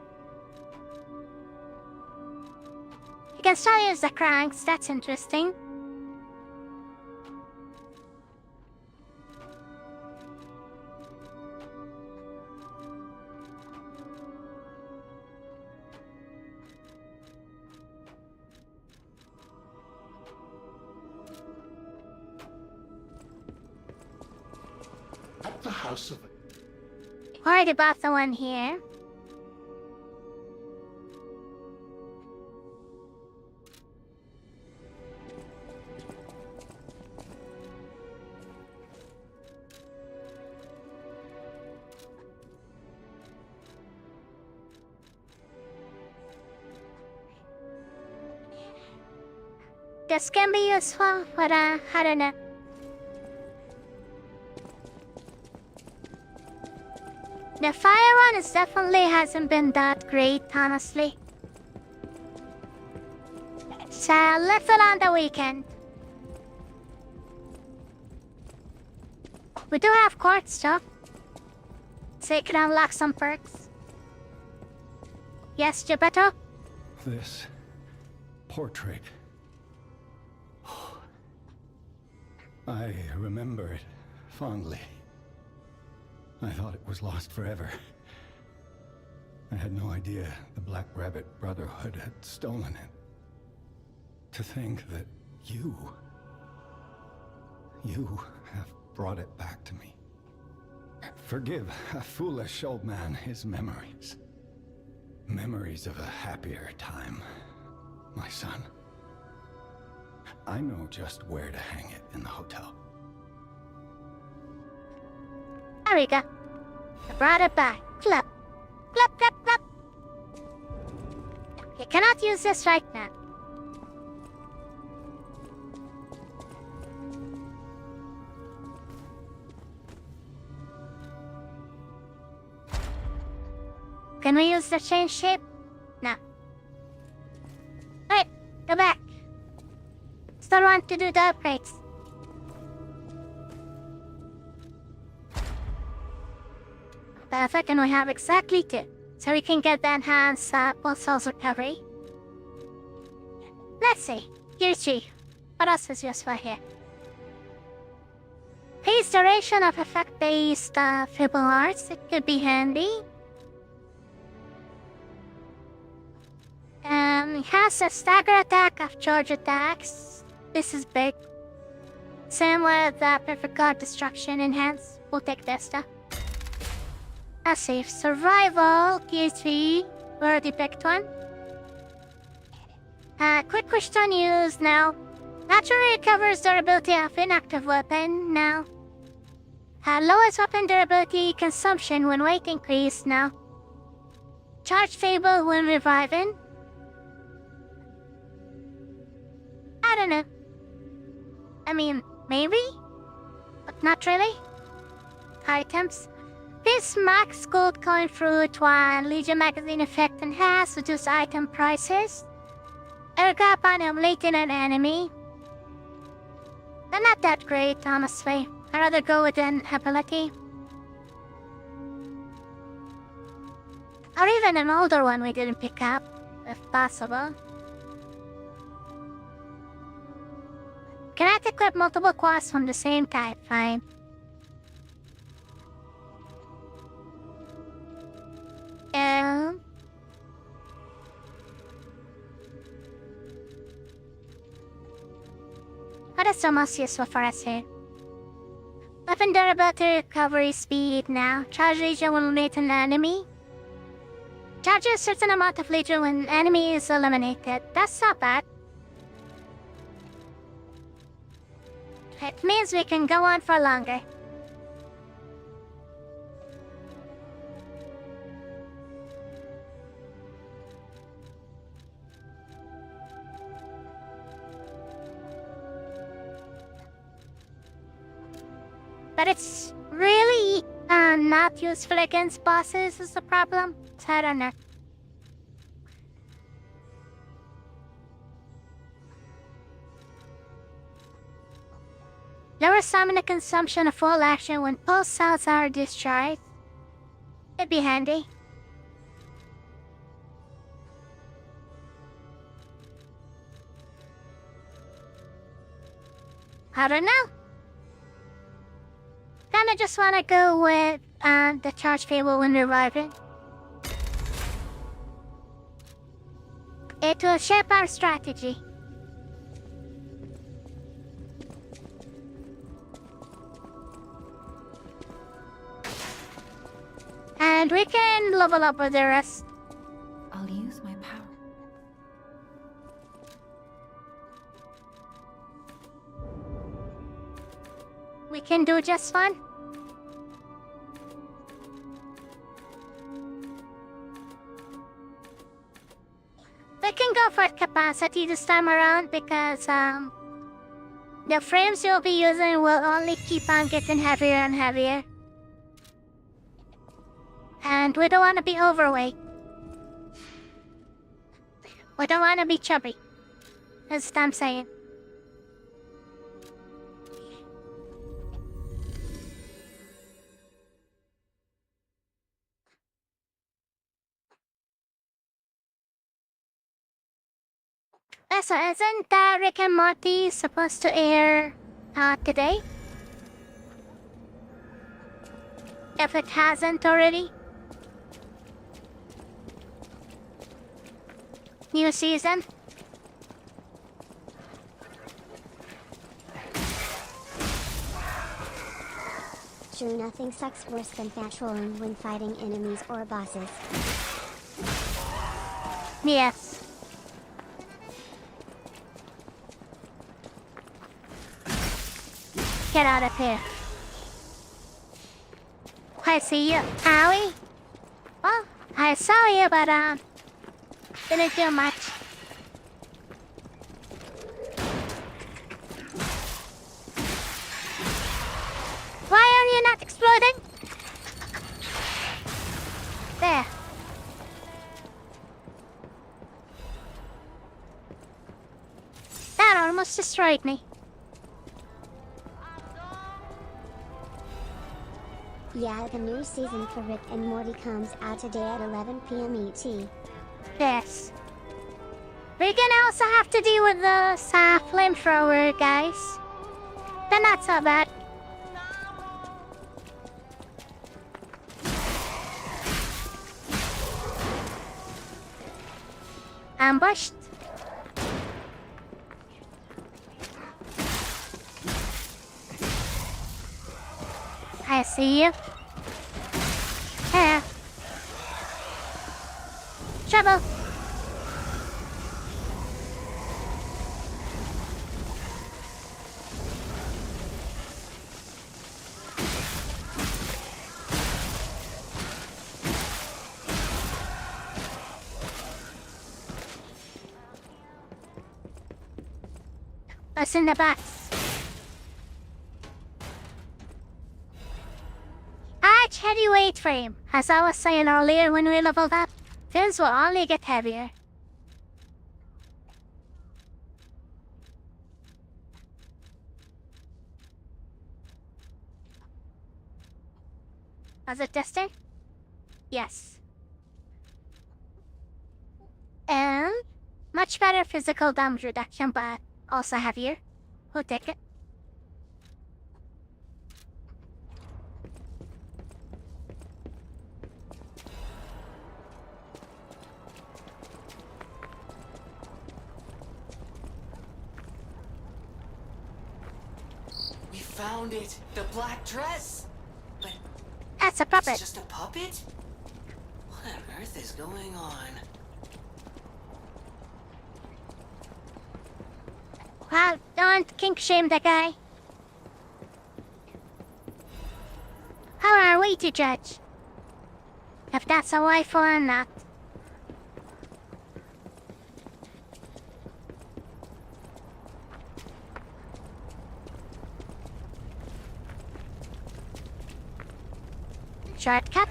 You can still use the cranks, that's interesting. At the house of... Already bought the one here. This can be useful, but I don't know. The fire one is definitely hasn't been that great, honestly. So left it on the weekend. We do have court stuff, so you can unlock some perks. Yes, Gepetto? This portrait. I remember it fondly. I thought it was lost forever. I had no idea the Black Rabbit Brotherhood had stolen it. To think that you have brought it back to me. Forgive a foolish old man his memories. Memories of a happier time, my son. I know just where to hang it in the hotel. There we go. I brought it back. Clap. Clap, clap, clap. You cannot use this right now. Can we use the change shape? No. Wait, go back. Still want to do the upgrades. Perfect, and we have exactly 2. So we can get the enhanced pulse cells recovery. Let's see. Gear 3. What else is useful here? Pace duration of effect-based Fibble Arts. It could be handy. It has a stagger attack of charge attacks. This is big. Same with the Perfect Guard Destruction Enhance. We'll take this stuff. Let's see. Survival, Gear 3. We already picked one. Quick push to unused now. Naturally recovers durability of inactive weapon now. Lowest weapon durability consumption when weight increased now. Charge Fable when reviving. I don't know. I mean, maybe? But not really. items. This max gold coin fruit one Legion magazine effect and has reduced item prices. Erga on emulating an enemy. They're not that great, honestly. I'd rather go with an ability. Or even an older one we didn't pick up, if possible. Cannot equip multiple quests from the same type, fine. What is the most useful for us here? Weapon durability, recovery speed now. Charge legion will eliminate an enemy. Charge a certain amount of legion when an enemy is eliminated. That's not bad. It means we can go on for longer. But it's really not useful against bosses is the problem. So I don't know. Lower stamina consumption of full action when pulse cells are discharged. It'd be handy. I don't know. Kinda just wanna go with the charge table when reviving. It will shape our strategy. And we can level up with the rest. I'll use my power. We can do just fine. We can go for capacity this time around because the frames you'll be using will only keep on getting heavier and heavier. And we don't want to be overweight. We don't want to be chubby. That's what I'm saying. So isn't Rick and Morty supposed to air today? If it hasn't already? New season? True, nothing sucks worse than fat rolling when fighting enemies or bosses. Yes. Get out of here. I see you. Owie? Well, I saw you, but didn't do much. Why are you not exploding? There. That almost destroyed me. Yeah, the new season for Rick and Morty comes out today at 11 p.m. ET. Yes. We're gonna also have to deal with the flamethrower guys. They're not so bad. Ambushed. I see you. Here. Trouble. What's in the box? heavy weight frame. As I was saying earlier when we leveled up, things will only get heavier. Was it testing? Yes. And much better physical damage reduction, but also heavier. We'll take it. We found it! The black dress! But that's a puppet. It's just a puppet? What on earth is going on? Well, don't kink shame the guy. How are we to judge if that's a wife or not? Shortcut.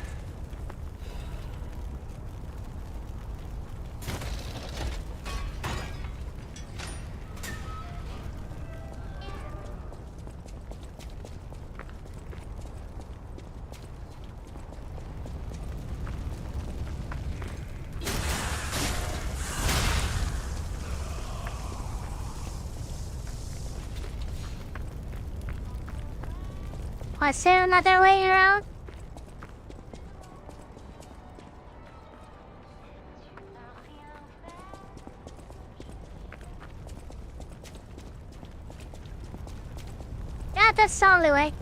Was there another way around? Yeah, that's the only way.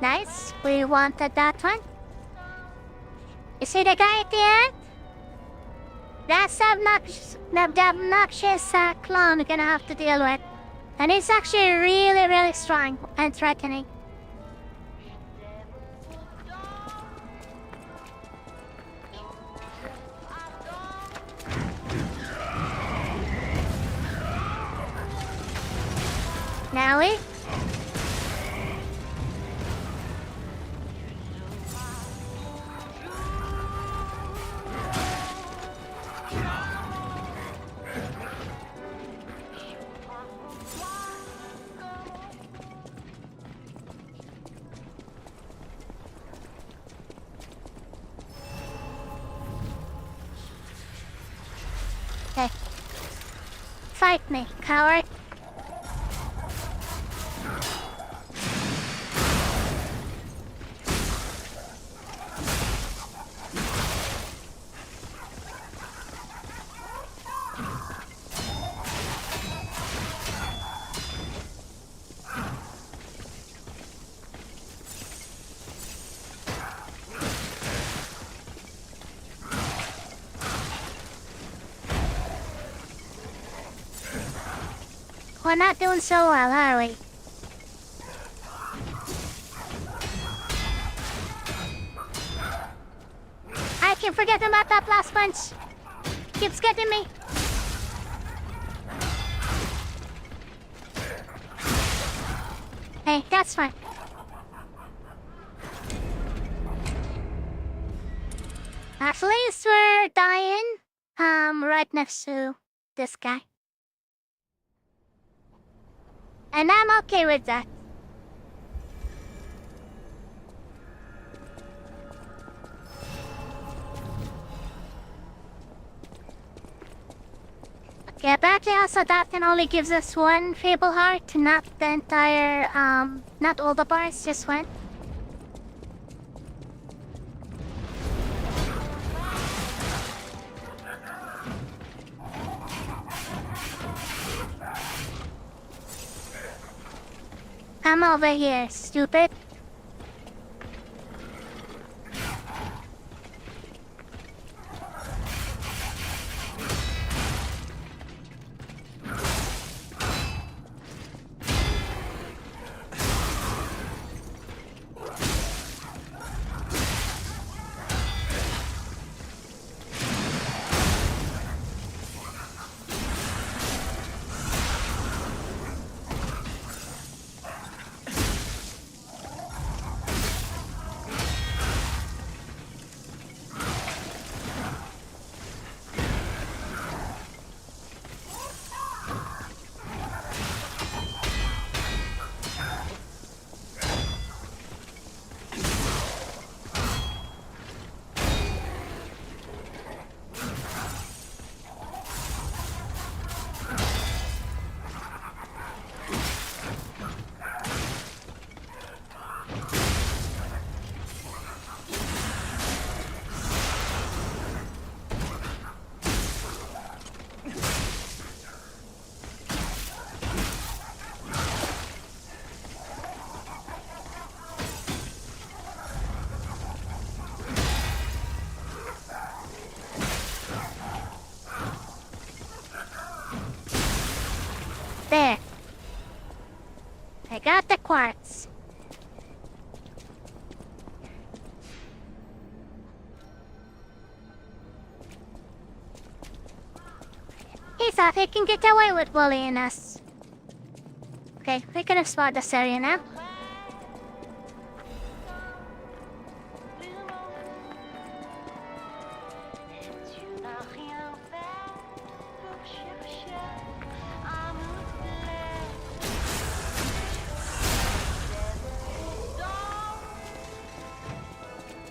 Nice, we wanted that one. You see the guy at the end? That's the obnoxious clone we're gonna have to deal with. And he's actually really, really strong and threatening. Now we? Okay. Fight me, coward. We're not doing so well, are we? I can forget about that last punch. Keeps getting me. Hey, that's fine. At least we're dying, right next to this guy. And I'm okay with that. Okay, apparently also that can only gives us one Fable Heart, not the entire, not all the bars, just one. Come over here, stupid. I got the quartz. He thought he can get away with bullying us. Okay, we can explore this area now.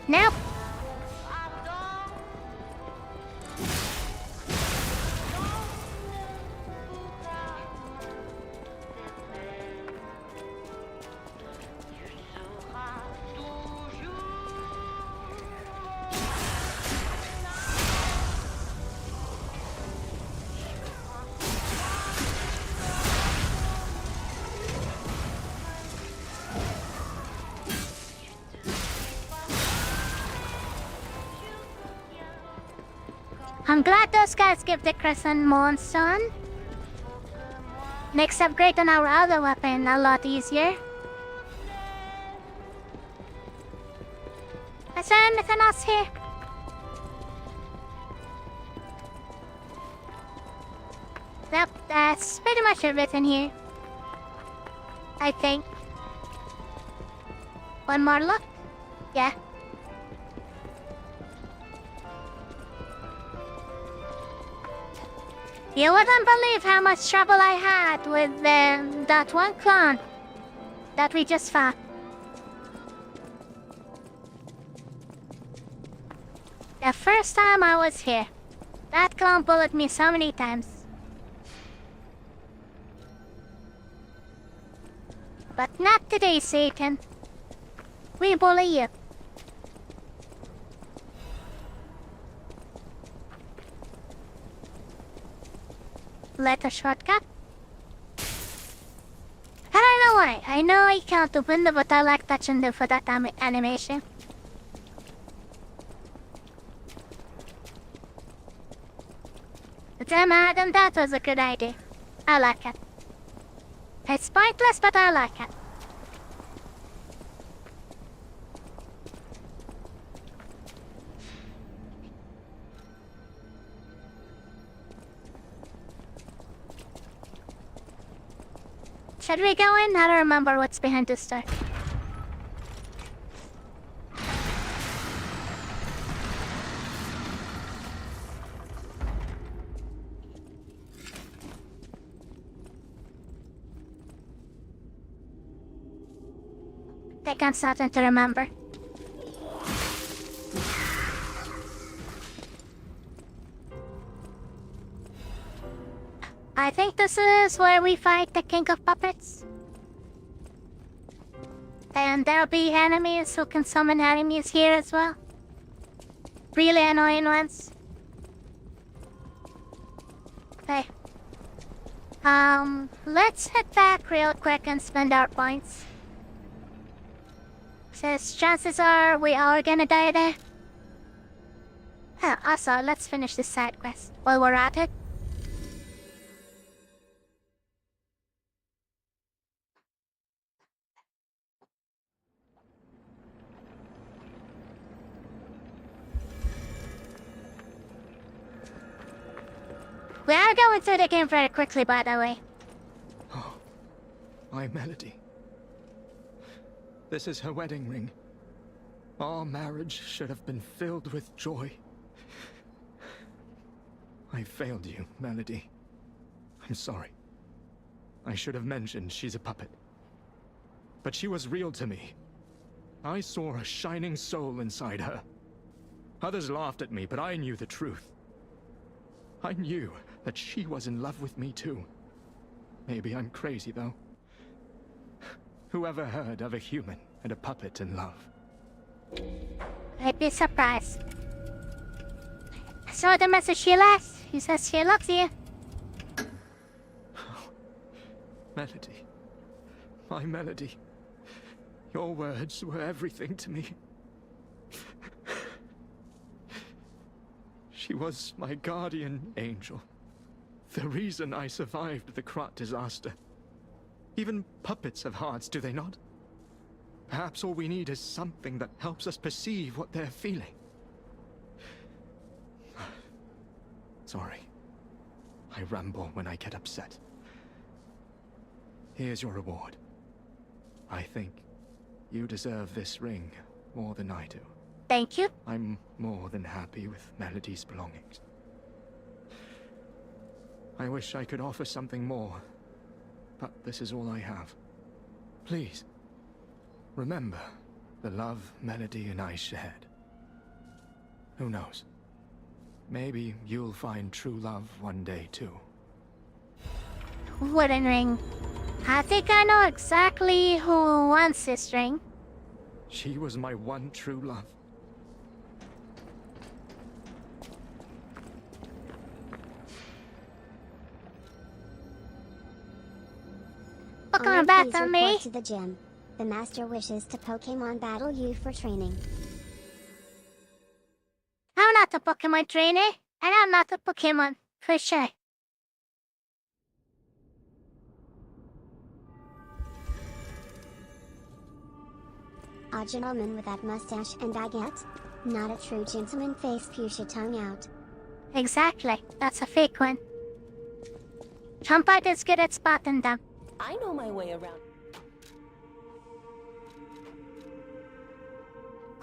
Nope. I'm glad those guys give the Crescent Moonstone. Makes upgrading our other weapon a lot easier. Is there anything else here? Yep, that's pretty much everything here. I think. One more look? Yeah. You wouldn't believe how much trouble I had with that one clone that we just fought. The first time I was here, that clone bullied me so many times. But not today, Satan. We bully you. Let a shortcut. I don't know why. I know I can't open it, but I like touching the for that animation. Damn, Adam, that was a good idea. I like it. It's pointless, but I like it. Should we go in? I don't remember what's behind this door. I can't starting to remember. I think this is where we fight the King of Puppets. And there'll be enemies who can summon enemies here as well. Really annoying ones. Okay. Let's head back real quick and spend our points. Since chances are we are gonna die there. Also, let's finish this side quest while we're at it. We are going through the game very quickly, by the way. Oh, my Melody. This is her wedding ring. Our marriage should have been filled with joy. I failed you, Melody. I'm sorry. I should have mentioned she's a puppet. But she was real to me. I saw a shining soul inside her. Others laughed at me, but I knew the truth. I knew that she was in love with me too. Maybe I'm crazy, though. Whoever heard of a human and a puppet in love? I'd be surprised. I saw the message she left. She says she loves you. Oh, Melody. My Melody. Your words were everything to me. She was my guardian angel. The reason I survived the Krat disaster. Even puppets have hearts, do they not? Perhaps all we need is something that helps us perceive what they're feeling. Sorry. I ramble when I get upset. Here's your reward. I think you deserve this ring more than I do. Thank you. I'm more than happy with Melody's belongings. I wish I could offer something more, but this is all I have. Please, remember the love Melody and I shared. Who knows? Maybe you'll find true love one day too. Wooden ring. I think I know exactly who wants this ring. She was my one true love. Pokemon battle please me. report to the gym. The master wishes to Pokemon battle you for training. I'm not a Pokemon trainer, and I'm not a Pokemon, for sure. A gentleman with that mustache and baguette? Not a true gentleman face, fuchsia tongue out. Exactly, that's a fake one. Trumpet is good at spotting them. I know my way around.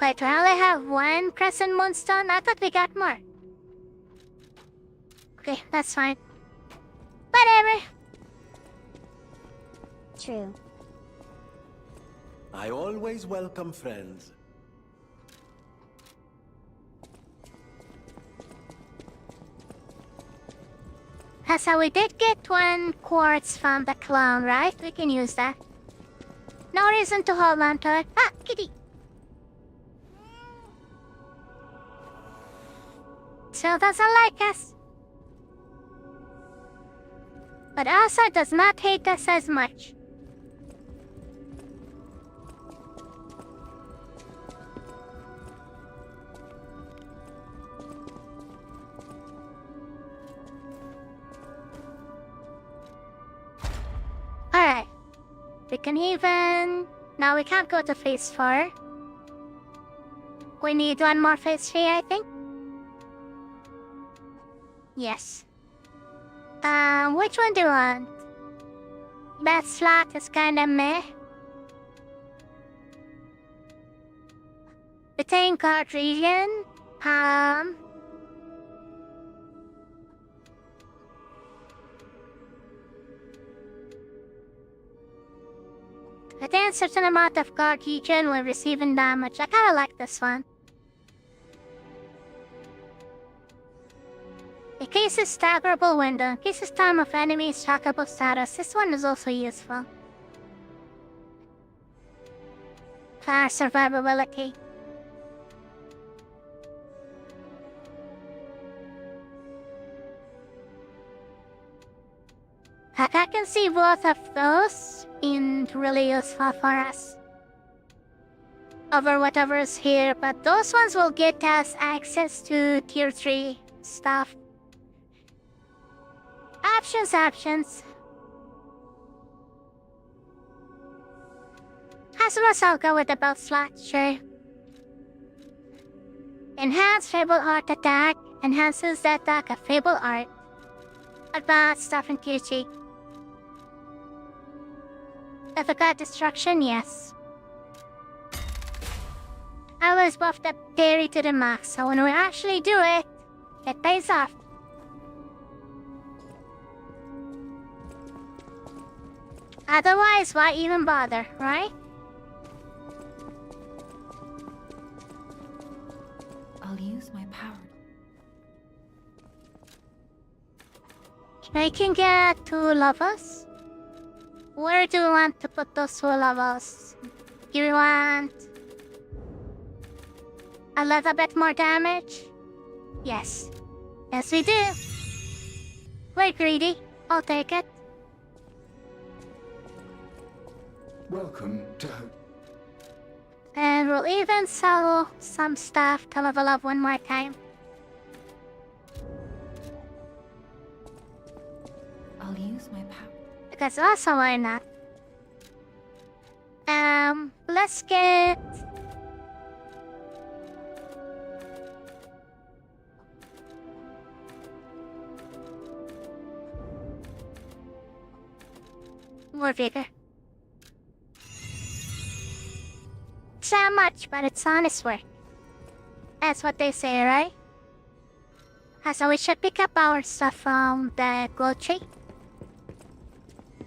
Wait, we only have one Crescent Moonstone? I thought we got more. Okay, that's fine. Whatever. True. I always welcome friends. So we did get one quartz from the clown, right? We can use that. No reason to hold on to it. Ah, kitty! Still doesn't like us. But also does not hate us as much. Alright. We can even... No, we can't go to phase 4. We need one more phase 3, I think. Yes. Which one do you want? That slot is kinda meh. Retain card region. Within a certain amount of card region when receiving damage. I kinda like this one. Increases staggerable window. Increases time of enemies trackable status. This one is also useful. Fire survivability. I can see both of those being really useful for us. Over whatever is here, but those ones will get us access to tier 3 stuff. Options. As well as I'll go with the belt slot, sure. Enhance Fable Art attack. Enhances the attack of Fable Art. Advanced stuff in tier 3. Difficult destruction, yes. I always buff the parry to the max, so when we actually do it, it pays off. Otherwise, why even bother, right? I'll use my power. I can get 2 levels. Where do we want to put those 2 levels? Do we want a little bit more damage? Yes. Yes, we do. We're greedy. I'll take it. Welcome to... And we'll even sell some stuff to level up one more time. I'll use my power. Because also why not? basket. More vigor. It's not much, but it's honest work. That's what they say, right? So we should pick up our stuff from the gold tree.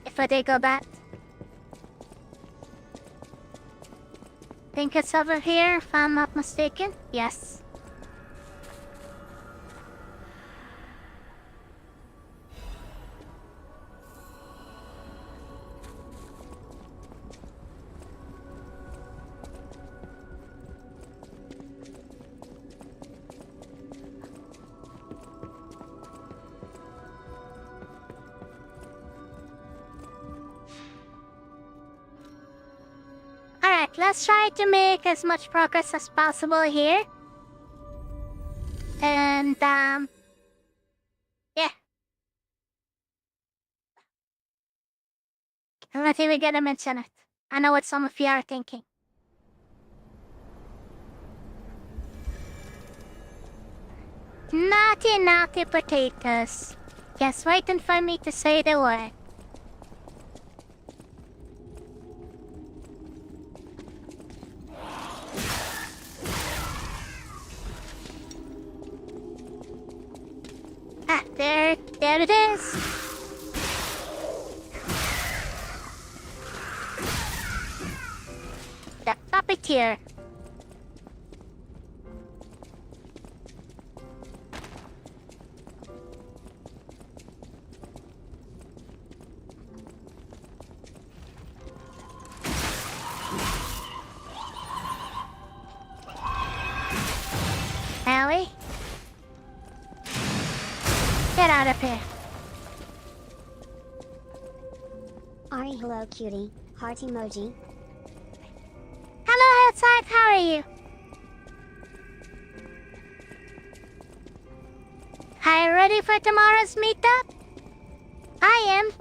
If they go back. Think it's over here, if I'm not mistaken. Yes. Alright, let's try to make as much progress as possible here. And, yeah. I think we gotta mention it. I know what some of you are thinking. Naughty, naughty potatoes. Just waiting for me to say the word. Ah, there it is. The puppeteer. Allie? Get out of here. Ari, hello cutie. Heart emoji. Hello outside, how are you? Are you ready for tomorrow's meetup? I am.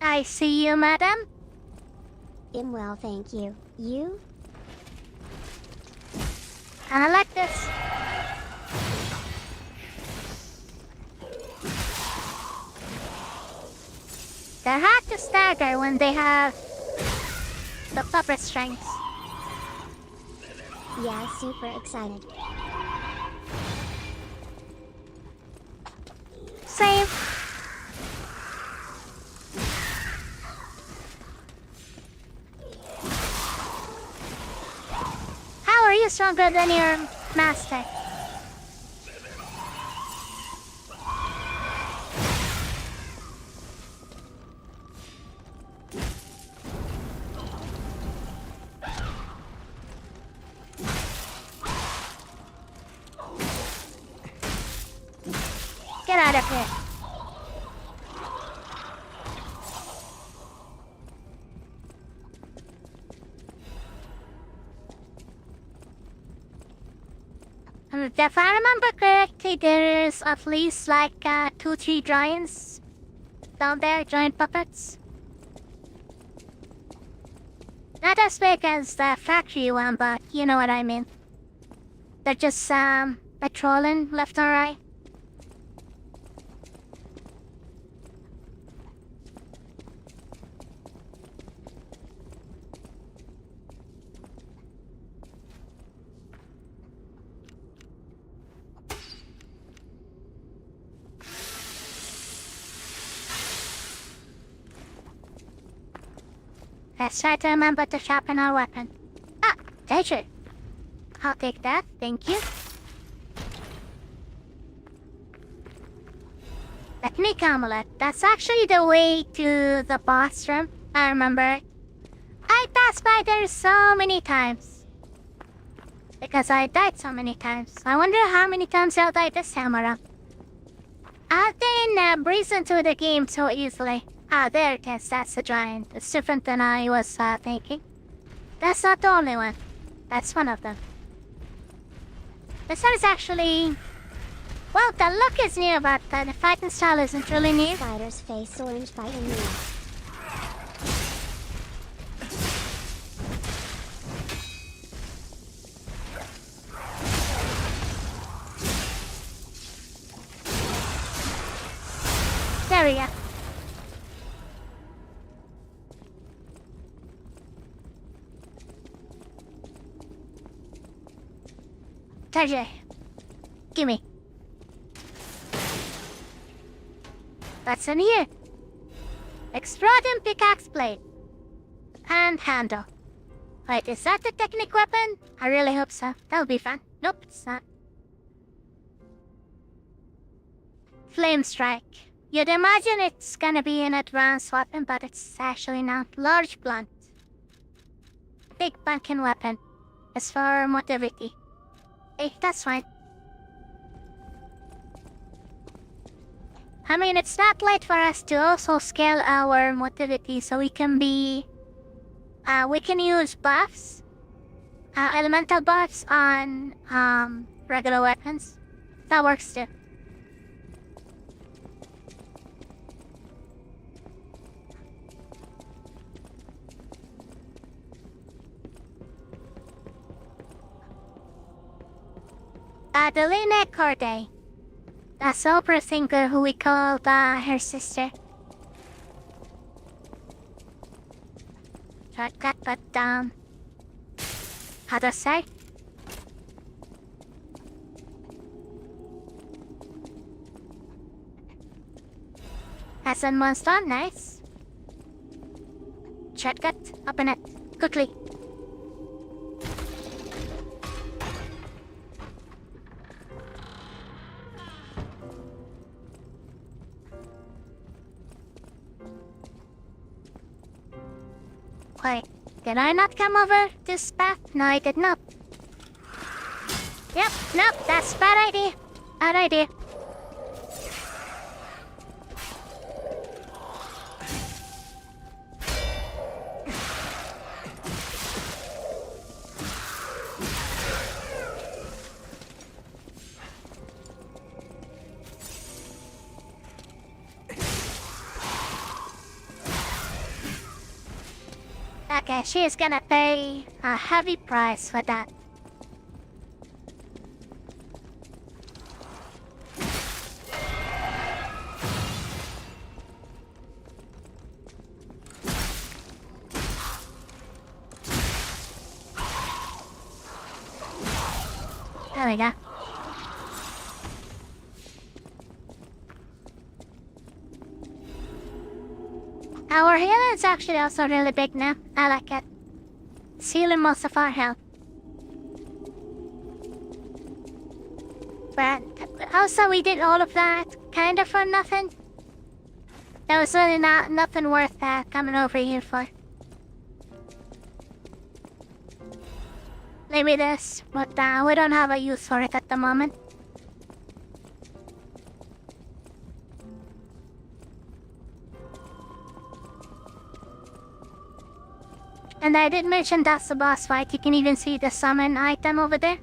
I see you, madam. I'm well, thank you. You? I like this. They're hard to stagger when they have the puppet strength. Yeah, super excited. Same. How are you stronger than your master? Get out of here. If I remember correctly, there's at least like 2-3 giants down there, giant puppets. Not as big as the factory one, but you know what I mean. They're just patrolling left and right. Let's try to remember to sharpen our weapon. Ah, taser. I'll take that, thank you. Technique amulet. That's actually the way to the boss room. I remember. I passed by there so many times. Because I died so many times. I wonder how many times I'll die this time around. I didn't breeze into the game so easily. Ah, there it is. That's the giant. It's different than I was thinking. That's not the only one. That's one of them. This one is actually Well, the look is new, but the fighting style isn't really new. Spider's face orange by Emilia. There we go. Taser. Gimme. That's in here. Exploding pickaxe blade. And handle. Wait, is that the technic weapon? I really hope so. That'll be fun. Nope, it's not. Flame strike. You'd imagine it's gonna be an advanced weapon, but it's actually not. Large blunt. Big pumpkin weapon. As for motility. Hey, that's fine. I mean, it's not late for us to also scale our motility so we can be... we can use buffs. Elemental buffs on, regular weapons. That works too. Adeline Corday. That's opera singer who we called, her sister. Shortcut, but, how to say? Has a monster, nice. Shortcut, open it, quickly. Wait, did I not come over this path? No, I did not. Yep, nope, that's a bad idea. Bad idea. Okay, she is gonna pay a heavy price for that. There we go. Our healing is actually also really big now. I like it. It's healing most of our health. But also we did all of that kind of for nothing. There was really nothing worth coming over here for. Maybe this, but we don't have a use for it at the moment. And I did mention that's the boss fight. You can even see the summon item over there.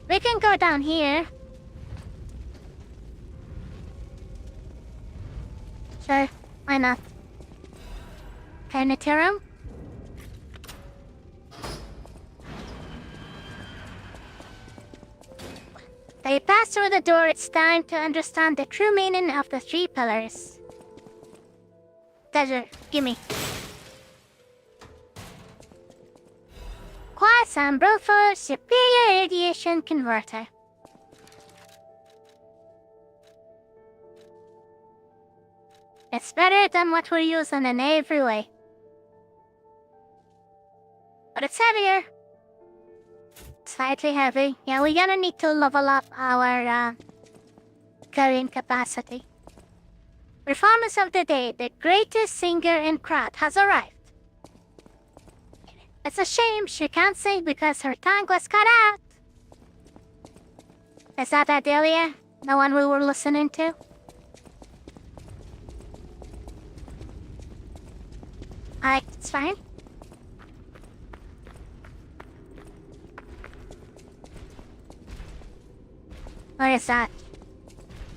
We can go down here. Sure, why not? Planetarium? They pass through the door. It's time to understand the true meaning of the 3 pillars. Taser, gimme. Quartz and for superior radiation converter. It's better than what we're using in every way. But it's heavier. Slightly heavy. Yeah, we're gonna need to level up our carrying capacity. Performance of the day, the greatest singer in Krat has arrived. It's a shame she can't sing because her tongue was cut out. Is that Adelia? The one we were listening to? Alright, it's fine. Where is that?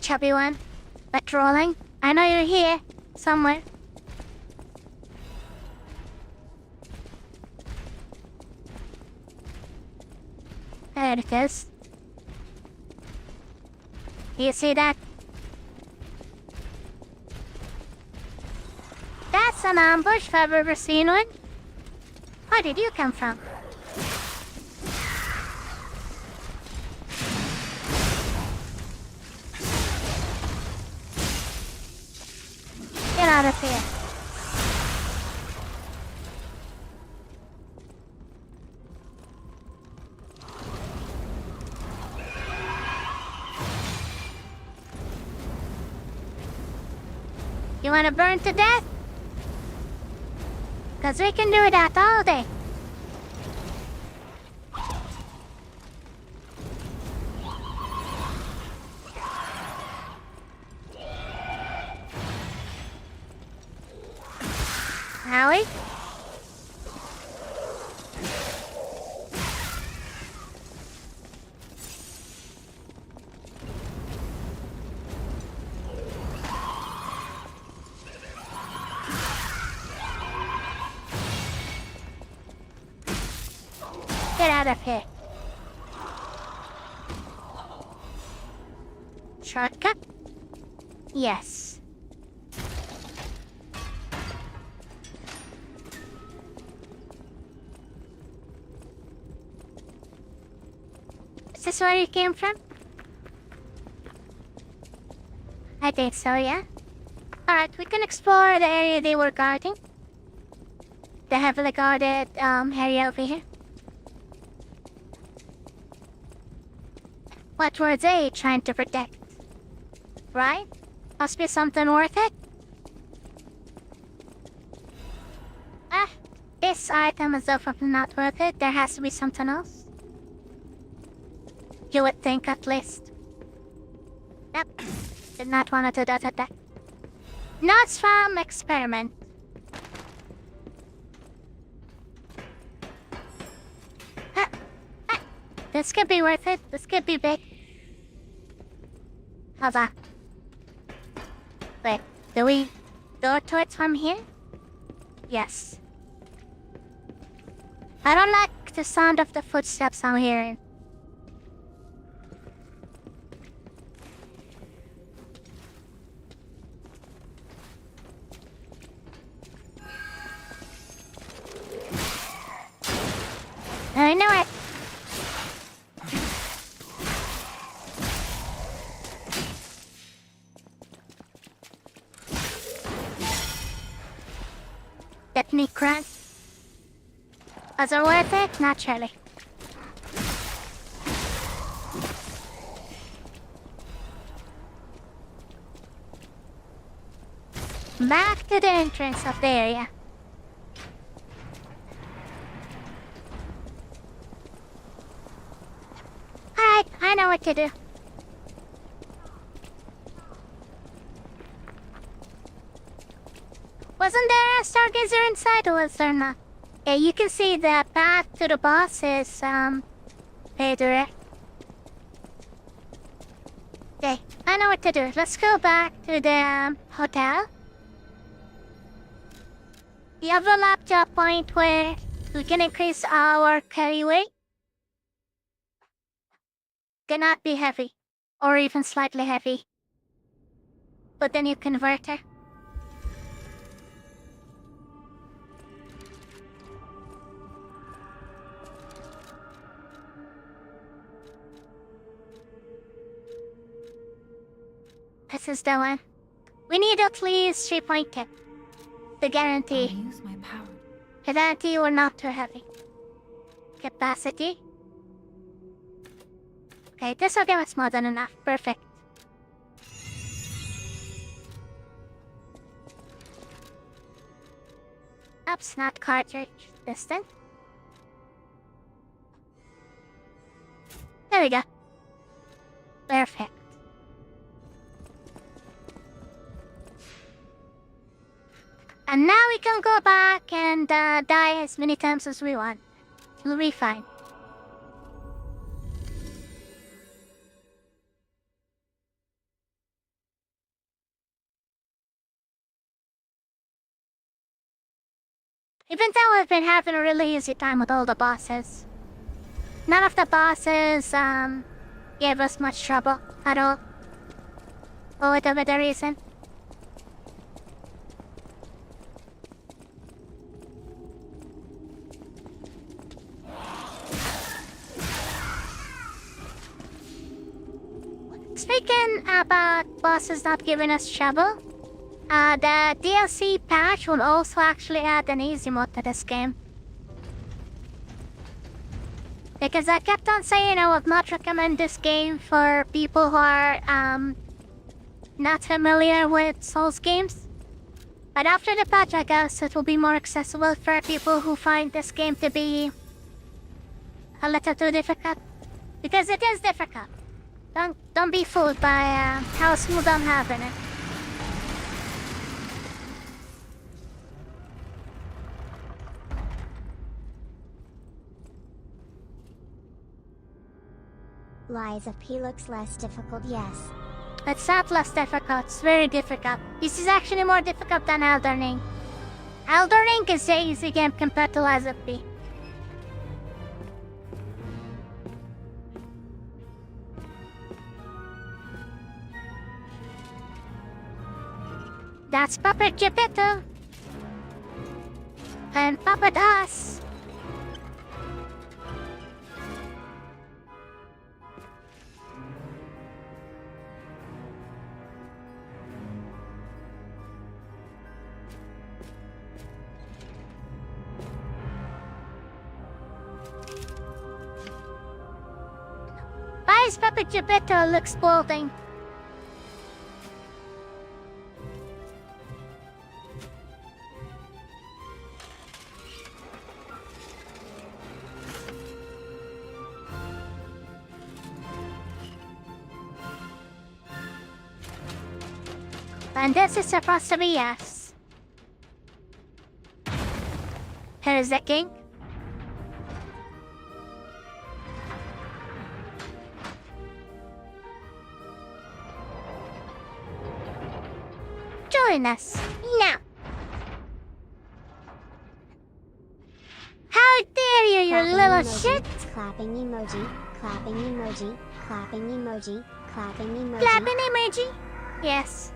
Chubby one? Patrolling? I know you're here. Somewhere. There it is. Do you see that? That's an ambush if I've ever seen one. Where did you come from? Get out of here. You wanna burn to death? 'Cause we can do that all day. Howie? Get out of here. Shortcut? Yes. Is this where you came from? I think so, yeah. Alright, we can explore the area they were guarding. The heavily guarded area over here. What were they trying to protect? Right? Must be something worth it. Ah, this item is definitely not worth it. There has to be something else. You would think at least. Yep. Did not want to do that. Notes from experiment. This could be worth it. This could be big. How's that? Wait, do we go to it from here? Yes. I don't like the sound of the footsteps I'm hearing. I know it. Get me cracked. Was it worth it? Naturally. Back to the entrance of the area. Alright, I know what to do. Wasn't there a stargazer inside, or was there not? Yeah, you can see the path to the boss is, very direct. Okay, I know what to do. Let's go back to the hotel. You have a laptop point where we can increase our carry weight. Cannot be heavy, or even slightly heavy. But then you convert her. This is the one. We need at least 3.2. The guarantee. I'll use my power. The guarantee we're not too heavy. Capacity. Okay, this will give us more than enough. Perfect. Oops, not cartridge. Distant. There we go. Perfect. And now we can go back and die as many times as we want. We'll be fine. Even though I've been having a really easy time with all the bosses. None of the bosses, gave us much trouble at all. For whatever the reason. Speaking about bosses not giving us trouble, the DLC patch will also actually add an easy mode to this game. Because I kept on saying I would not recommend this game for people who are not familiar with Souls games. But after the patch, I guess it will be more accessible for people who find this game to be a little too difficult. Because it is difficult. Don't be fooled by how smooth I'm having it. Lies of P looks less difficult, yes. It's not less difficult, it's very difficult. This is actually more difficult than Elden Ring. Elden Ring is an easy game compared to Lies of P. That's Puppet Geppetto. And Puppet Us. Why is Puppet Geppetto looks balding? And this is supposed to be yes. Here is the king. Join us now. How dare you, you Clapping little emoji, shit! Clapping emoji, clapping emoji, clapping emoji, clapping emoji. Clapping emoji? Yes.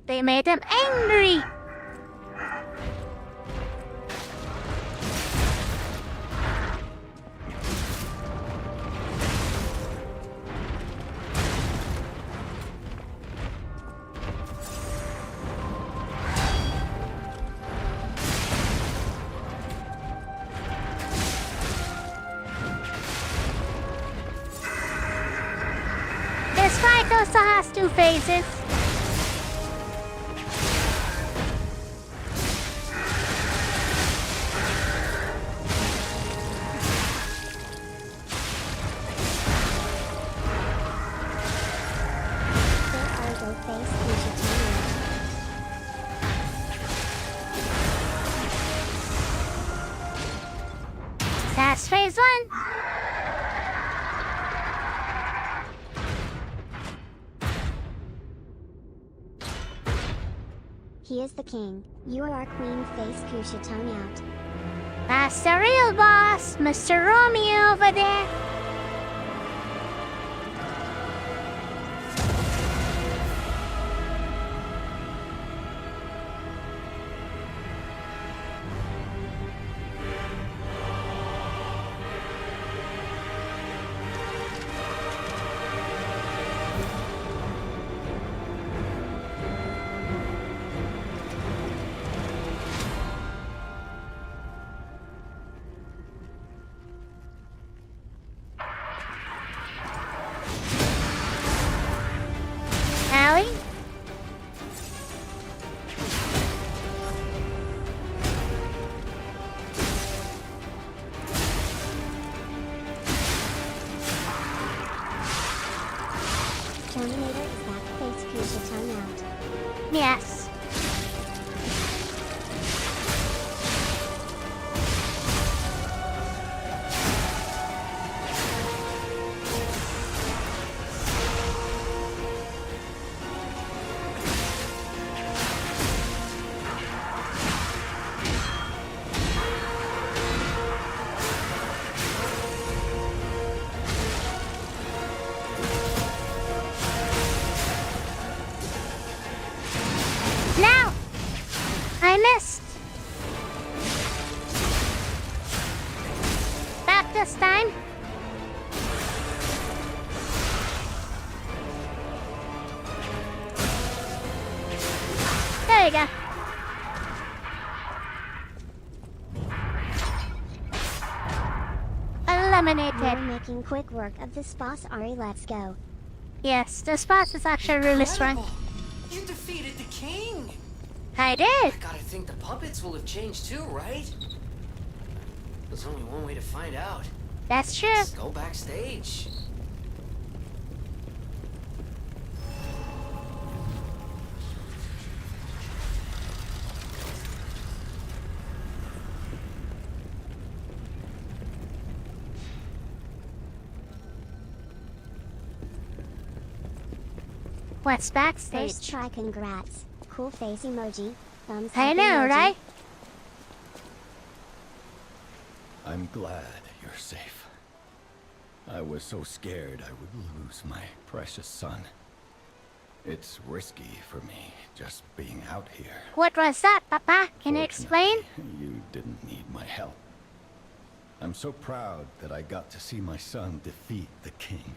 They made him angry. This fight also has two phases. That's phase one. He is the king. You are our queen. Face Kusha tongue out. That's the real boss, Mr. Romeo over there. this time. There you go. Eliminated. We're making quick work of this boss, Ari. Let's go. Yes, this boss is actually really strong. You defeated the king! I did! I gotta think the puppets will have changed too, right? There's only one way to find out. That's true. Let's go backstage. What's backstage? First try, congrats. Cool face emoji. Thumbs I up know, emoji. right? I'm glad you're safe. I was so scared I would lose my precious son. It's risky for me, just being out here. What was that, Papa? Can you explain? You didn't need my help. I'm so proud that I got to see my son defeat the king.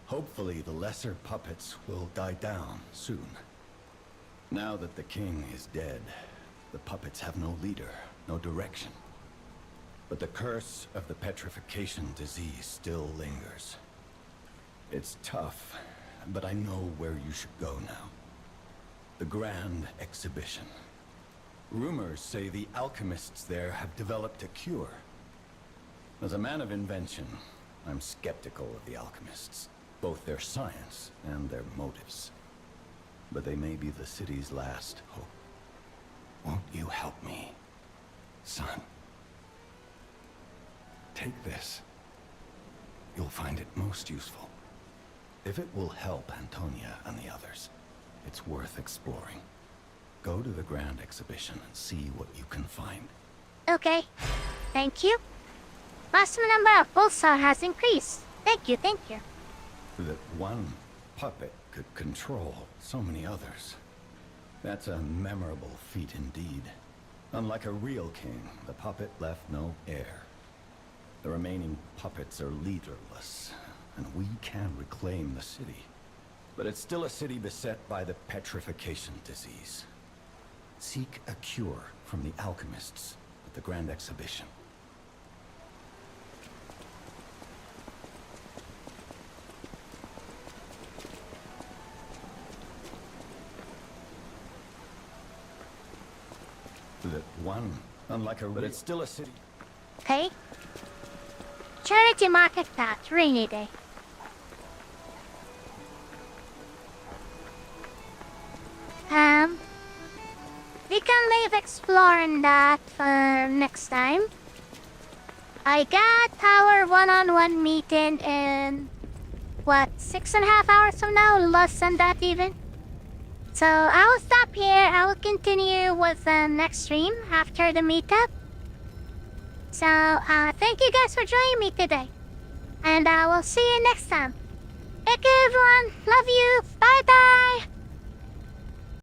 Hopefully the lesser puppets will die down soon. Now that the king is dead, the puppets have no leader, no direction. But the curse of the petrification disease still lingers. It's tough, but I know where you should go now. The Grand Exhibition. Rumors say the alchemists there have developed a cure. As a man of invention, I'm skeptical of the alchemists, both their science and their motives. But they may be the city's last hope. Won't you help me, son? Take this. You'll find it most useful. If it will help Antonia and the others, it's worth exploring. Go to the Grand Exhibition and see what you can find. Okay. Thank you. Maximum number of pulsar has increased. Thank you, thank you. That one puppet could control so many others. That's a memorable feat indeed. Unlike a real king, the puppet left no heir. The remaining puppets are leaderless, and we can reclaim the city. But it's still a city beset by the petrification disease. Seek a cure from the alchemists at the Grand Exhibition. That one, unlike a but it's still a city. Okay. Charity market path, rainy day. We can leave exploring that for next time. I got our one-on-one meeting in, what, 6.5 hours from now? Less than that even. So I will stop here. I will continue with the next stream after the meetup. So thank you guys for joining me today. And I will see you next time. Thank you everyone. Love you. Bye bye.